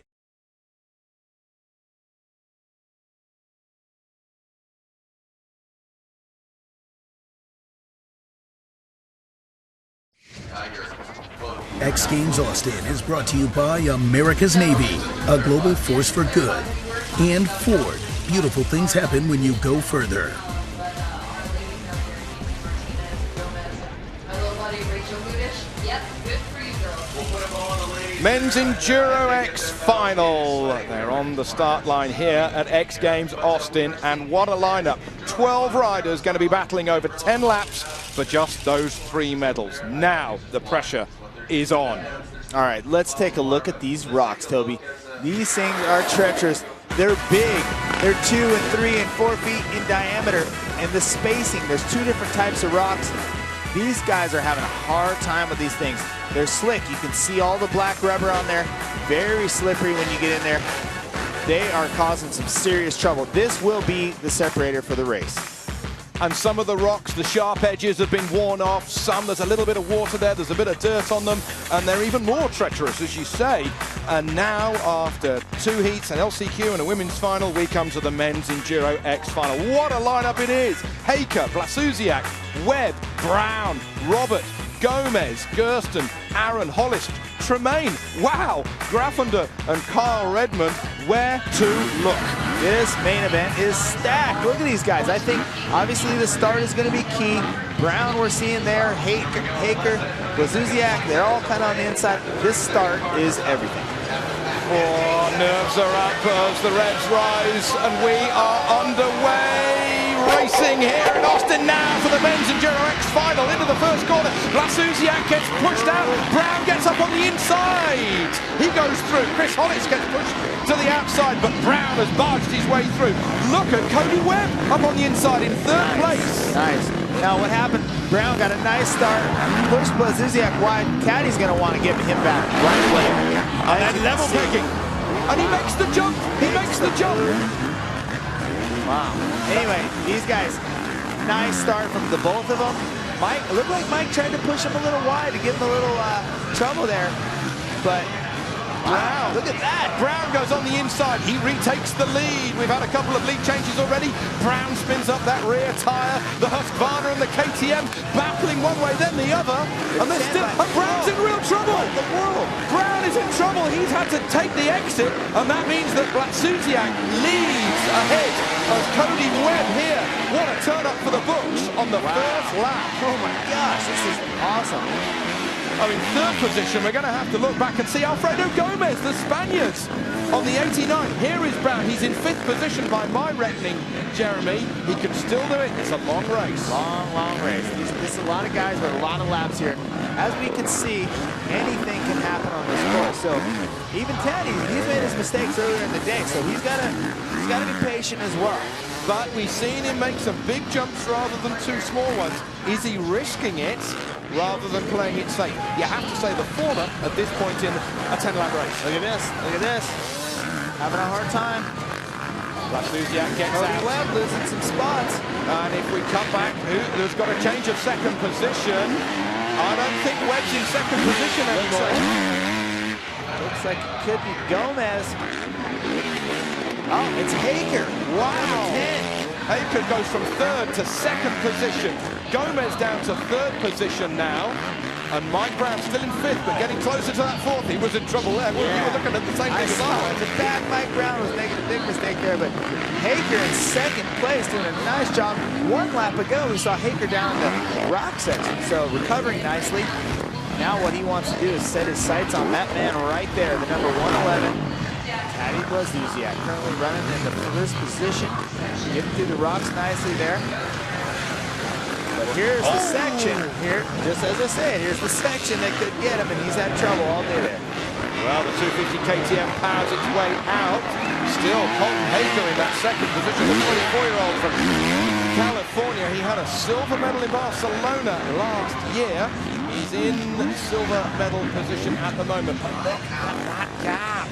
X Games Austin is brought to you by America's Navy, a global force for good, and Ford. Beautiful things happen when you go further. Men's Enduro X final. They're on the start line here at X Games Austin, and what a lineup. 12 riders going to be battling over 10 laps for just those 3 medals. Now the pressure is on. All right, let's take a look at these rocks, Toby. These things are treacherous. They're big. They're 2 and 3 and 4 feet in diameter. And the spacing, there's 2 different types of rocks. These guys are having a hard time with these things. They're slick. You can see all the black rubber on there. Very slippery when you get in there. They are causing some serious trouble. This will be the separator for the race. And some of the rocks, the sharp edges have been worn off. Some, there's a little bit of water there, there's a bit of dirt on them, and they're even more treacherous, as you say. And now, after 2 heats, an LCQ and a women's final, we come to the men's Enduro X final. What a lineup it is! Haker, Blasuziak, Webb, Brown, Robert, Gomez, Gersten, Aaron, Hollis, Tremaine, wow, Graffender and Kyle Redmond, where to look. This main event is stacked. Look at these guys. I think obviously the start is going to be key. Brown we're seeing there, Haker, Blasuziak, they're all kind of on the inside. This start is everything. Oh, nerves are up as the revs rise, and we are underway. Racing here in Austin now for the men's Enduro X final into the first corner. Blasuziak gets pushed out. Brown gets up on the inside. He goes through. Chris Hollis gets pushed to the outside, but Brown has barged his way through. Look at Cody Webb up on the inside in 3rd place. Nice. Now what happened? Brown got a nice start. Pushed Blasuziak wide. Caddy's going to want to give him back right away. And then level pegging. And he makes the jump. He makes the jump. Wow. Anyway, these guys, nice start from the both of them. Mike, it looked like Mike tried to push him a little wide to give him a little trouble there. But Brown, look at that. Brown goes on the inside. He retakes the lead. We've had a couple of lead changes already. Brown spins up that rear tyre. The Husqvarna and the KTM battling one way, then the other. And they're still. And Brown's in real trouble. The world. Brown is in trouble. He's had to take the exit, and that means that Blasuziak leads ahead of Cody Webb here. What a turn up for the books on the first lap. Oh my gosh, this is awesome. Oh, in 3rd position, we're going to have to look back and see Alfredo Gomez, the Spaniards, on the 89. Here is Brown. He's in 5th position by my reckoning, Jeremy. He can still do it. It's a long race. Long race. There's a lot of guys with a lot of laps here. As we can see, anything can happen on this course. So even Teddy, he's made his mistakes earlier in the day, so he's got to be patient as well. but we've seen him make some big jumps rather than two small ones. Is he risking it rather than playing it safe? You have to say the former at this point in a 10-lap race. Look at this, look at this. Having a hard time. Blasuziak gets out. Webb losing some spots. And if we come back, who's got a change of second position? I don't think Webb's in second position anymore. Looks like it could be Gomez. Oh, it's Haker. Wow. Haker goes from third to second position. Gomez down to third position now. And Mike Brown still in fifth, but getting closer to that fourth. He was in trouble there. Well, you were looking at the same thing as I was. The back, Mike Brown was making a big mistake there, but Haker in second place doing a nice job. One lap ago, we saw Haker down in the rock section, so recovering nicely. Now what he wants to do is set his sights on that man right there, the number 111. Taddy Blasuziak currently running in the first position. Getting through the rocks nicely there. But here's the section, here, just as I said, here's the section that could get him, and he's had trouble all day there. Well, the 250 KTM powers its way out. Still, Colton Haker in that second position, the 24-year-old from California. He had a silver medal in Barcelona last year. He's in silver medal position at the moment. But look at that gap.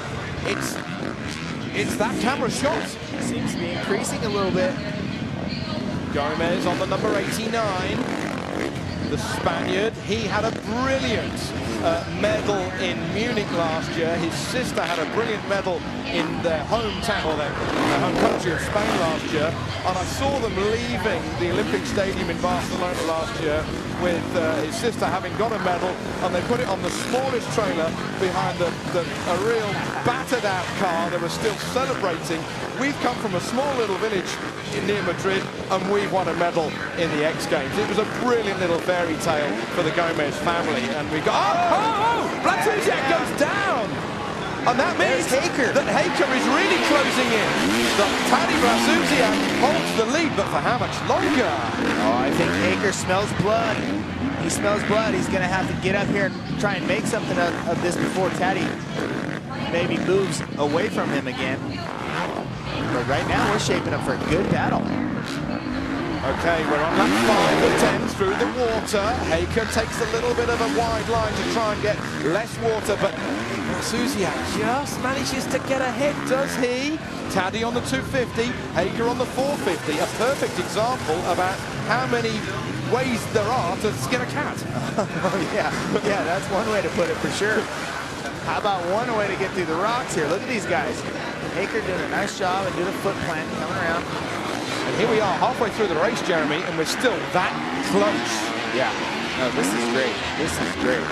It's that camera shot. Seems to be increasing a little bit. Gomez on the number 89, the Spaniard. He had a brilliant medal in Munich last year. His sister had a brilliant medal in their hometown, or their home country of Spain last year. And I saw them leaving the Olympic Stadium in Barcelona last year with his sister having got a medal, and they put it on the smallest trailer behind a real battered out car. They were still celebrating. We've come from a small little village near Madrid, and we've won a medal in the X Games. It was a brilliant little fairy tale for the Gomez family, and we got Blasuziak goes down, and that means that Haker is really closing in. That Taddy Blasuziak holds the lead, but for how much longer? Oh, I think Haker smells blood. He smells blood. He's going to have to get up here and try and make something of this before Taddy maybe moves away from him again. But right now, we're shaping up for a good battle. Okay, we're on lap 5 of 10 through the water. Haker takes a little bit of a wide line to try and get less water, but Blasuziak just manages to get ahead, does he? Taddy on the 250, Haker on the 450. A perfect example about how many ways there are to skin a cat. yeah, that's one way to put it for sure. How about one way to get through the rocks here? Look at these guys. Haker doing a nice job and doing a foot plant coming around. And here we are halfway through the race, Jeremy, and we're still that close. Yeah, no, this is great. This is great.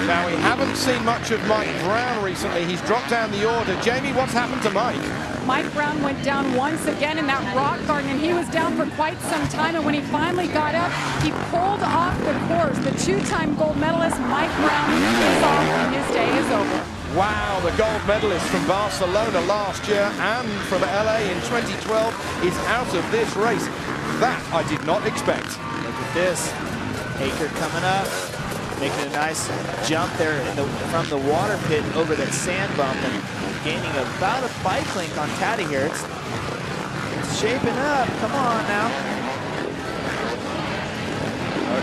Now, we haven't seen much of Mike Brown recently. He's dropped down the order. Jamie, what's happened to Mike? Mike Brown went down once again in that rock garden, and he was down for quite some time. And when he finally got up, he pulled off the course. The two-time gold medalist, Mike Brown, is off, and his day is over. Wow, the gold medalist from Barcelona last year and from LA in 2012 is out of this race. That I did not expect. Look at this. Haker coming up, making a nice jump there from the water pit over that sand bump and gaining about a bike length on Taddy here. It's shaping up. Come on now.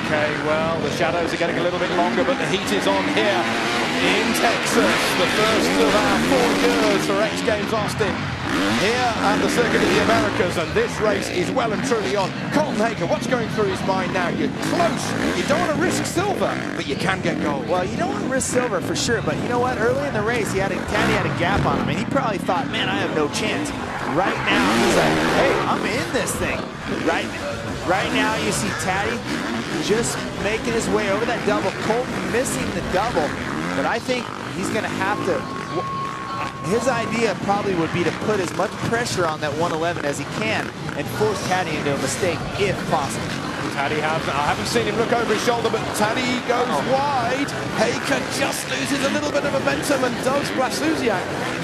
Okay, well, the shadows are getting a little bit longer, but the heat is on here in Texas. The first of our 4 years for X Games Austin here at the Circuit of the Americas, and this race is well and truly on. Colton Haker, what's going through his mind now? You're close. You don't want to risk silver, but you can get gold. Well, you don't want to risk silver for sure, but you know what? Early in the race, Taddy had a gap on him, and he probably thought, man, I have no chance. Right now, he's like, hey, I'm in this thing. Right now, you see Taddy just making his way over that double. Colton missing the double, but I think he's going to have to. His idea probably would be to put as much pressure on that 111 as he can and force Taddy into a mistake if possible. Taddy I haven't seen him look over his shoulder, but Taddy goes wide. Haker just loses a little bit of momentum, and does Blasuziak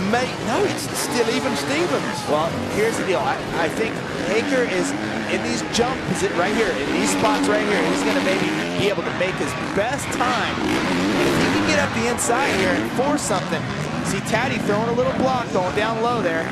make... No, it's still even Stevens. Well, here's the deal. I think Haker is in these jumps right here, in these spots right here. He's going to maybe be able to make his best time. And if he can get up the inside here and force something, See Taddy throwing a little block, going down low there.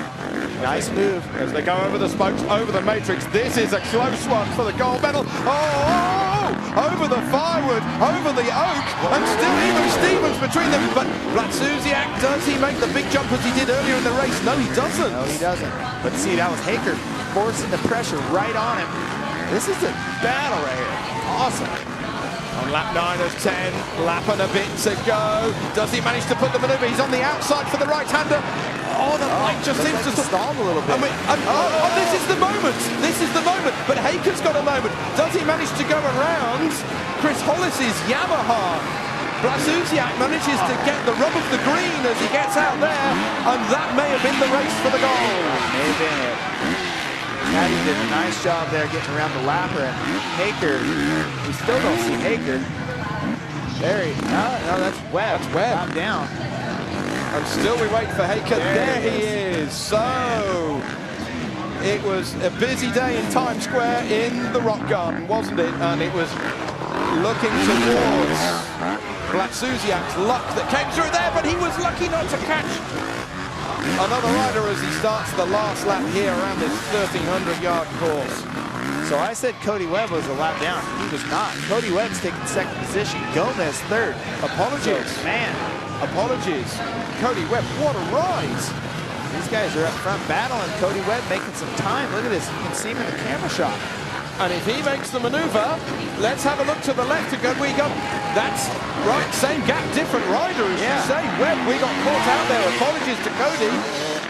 Nice move. As they go over the spokes, over the matrix. This is a close one for the gold medal. Oh, over the firewood, over the oak, and still even Stevens between them. But Blatsuziak, does he make the big jump as he did earlier in the race? No, he doesn't. No, he doesn't. But see, that was Haker forcing the pressure right on him. This is a battle right here. Awesome. On lap 9 of 10, lap and a bit to go. Does he manage to put the maneuver? He's on the outside for the right-hander. Oh, the light just seems to stall a little bit. This is the moment. This is the moment. But Haker's got a moment. Does he manage to go around Chris Hollis's Yamaha? Blatsuziak manages to get the rub of the green as he gets out there, and that may have been the race for the goal. May have been it. Taddy did a nice job there getting around the lapper, and Haker, we still don't see Haker. There he, no, that's Webb. That's Webb. Top down. And still we wait for Haker. There he is. So it was a busy day in Times Square in the Rock Garden, wasn't it? And it was looking towards Blatsuziak's luck that came through there, but he was lucky not to catch another rider as he starts the last lap here around this 1,300-yard course. So I said Cody Webb was a lap down. He was not. Cody Webb's taking second position. Gomez third. Apologies. So, man. Apologies. Cody Webb, what a rise. These guys are up front battling. Cody Webb making some time. Look at this. You can see him in the camera shot. And if he makes the maneuver, let's have a look to the left again. We got, that's right, same gap, different rider, as you say. Webb, we got caught out there. Apologies to Cody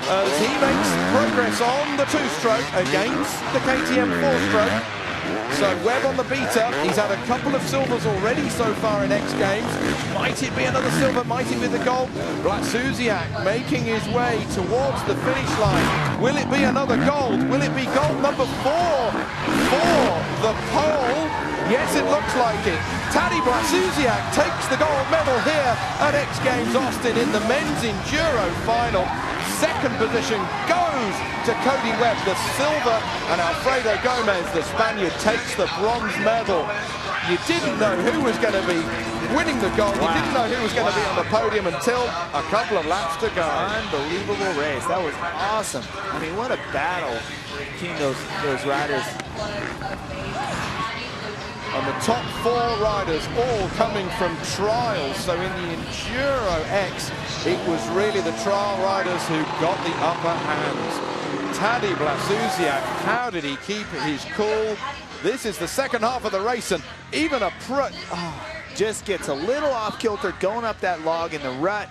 as he makes progress on the two-stroke against the KTM four-stroke. So Webb on the beater. He's had a couple of silvers already so far in X Games. Might it be another silver? Might it be the gold? Blatsuziak making his way towards the finish line. Will it be another gold? Will it be gold number 4 for the pole? Yes, it looks like it. Taddy Blatsuziak takes the gold medal here at X Games Austin in the men's Enduro final. Second position goes to Cody Webb, the silver, and Alfredo Gomez, the Spaniard, takes the bronze medal. You didn't know who was going to be winning the gold. You didn't know who was going to be on the podium until a couple of laps to go. Unbelievable race. That was awesome. I mean, what a battle between those riders. And the top 4 riders all coming from trials. So in the Enduro X, it was really the trial riders who got the upper hand. Taddy Blatsuziak, how did he keep his cool? This is the second half of the race, and even a just gets a little off kilter going up that log in the rut.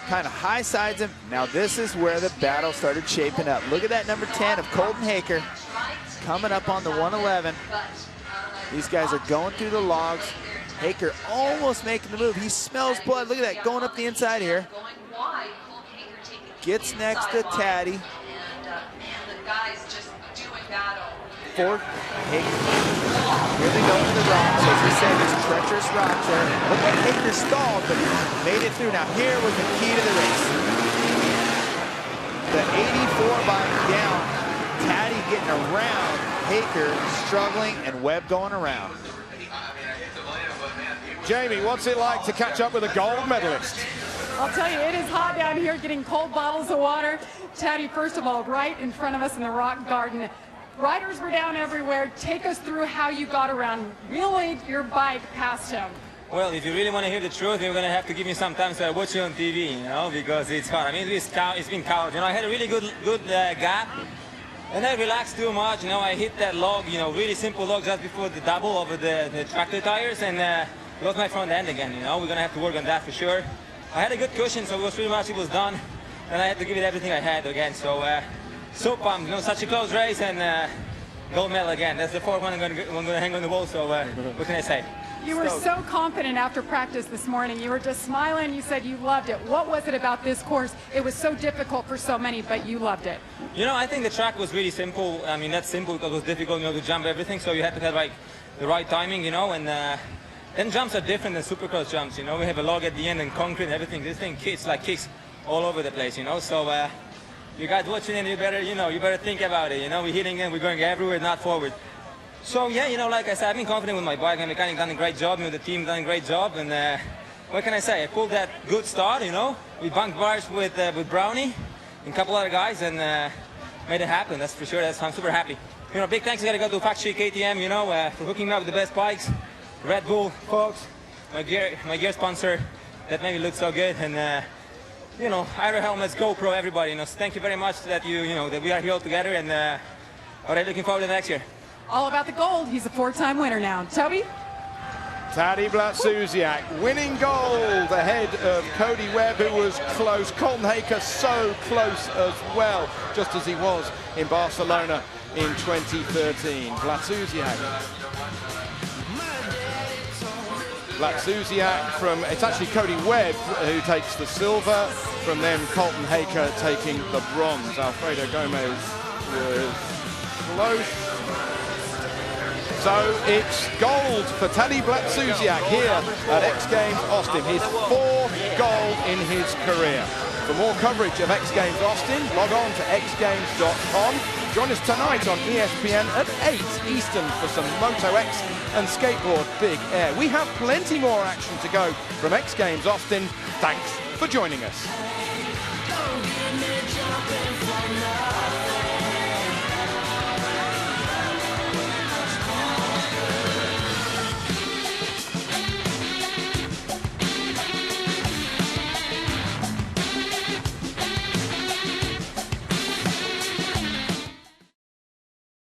Kind of high sides him. Now this is where the battle started shaping up. Look at that number 10 of Colton Haker coming up on the 111. These guys are going through the logs. Haker almost making the move. He smells blood. Look at that, going up the inside here. Gets next to Taddy. Fourth, Haker. Really going to the rocks. As we said, there's treacherous rocks there. Looked like Haker stalled, but made it through. Now here was the key to the race. The 84 by down. Taddy getting around. Haker struggling, and Webb going around. Jamie, what's it like to catch up with a gold medalist? I'll tell you, it is hot down here getting cold bottles of water. Taddy, first of all, right in front of us in the rock garden. Riders were down everywhere. Take us through how you got around, wheeling your bike past him. Well, if you really want to hear the truth, you're going to have to give me some time so I watch you on TV, you know, because it's hard. I mean, it's been cold. You know, I had a really good gap. And I relaxed too much, you know, I hit that log, you know, really simple log just before the double over the tractor tires, and lost my front end again, you know. We're going to have to work on that for sure. I had a good cushion, so it was pretty much, it was done. And I had to give it everything I had again, so pumped, you know, such a close race, and gold medal again. That's the fourth one I'm going to hang on the wall, so what can I say? You were so confident after practice this morning. You were just smiling. You said you loved it. What was it about this course? It was so difficult for so many, but you loved it. You know, I think the track was really simple. I mean, that's simple because it was difficult, you know, to jump everything. So you had to have like the right timing, you know, and then jumps are different than supercross jumps, you know. We have a log at the end and concrete and everything. This thing kicks all over the place, you know. So you guys watching it, you better, you know, you better think about it, you know. We're hitting it, we're going everywhere, not forward. So yeah, you know, like I said, I've been confident with my bike. My mechanic done a great job, you know, the team done a great job, and what can I say? I pulled that good start, you know. We bunked bars with Brownie and a couple other guys, and made it happen. That's for sure. I'm super happy. You know, big thanks gotta go to Factory KTM, you know, for hooking me up with the best bikes. Red Bull, folks, my gear sponsor that made me look so good, and you know, Aero Helmets, GoPro, everybody. You know, so thank you very much that that we are here all together, and already looking forward to next year. All about the gold. He's a 4-time winner now. Toby? Tadej Blatzusiak winning gold ahead of Cody Webb, who was close. Colton Haker so close as well, just as he was in Barcelona in 2013. Blatzusiak from, it's actually Cody Webb who takes the silver, from them Colton Haker taking the bronze. Alfredo Gomez was close. So it's gold for Tadej Blatzusiak here at X Games Austin, his 4th gold in his career. For more coverage of X Games Austin, log on to xgames.com. Join us tonight on ESPN at 8 Eastern for some Moto X and Skateboard Big Air. We have plenty more action to go from X Games Austin. Thanks for joining us.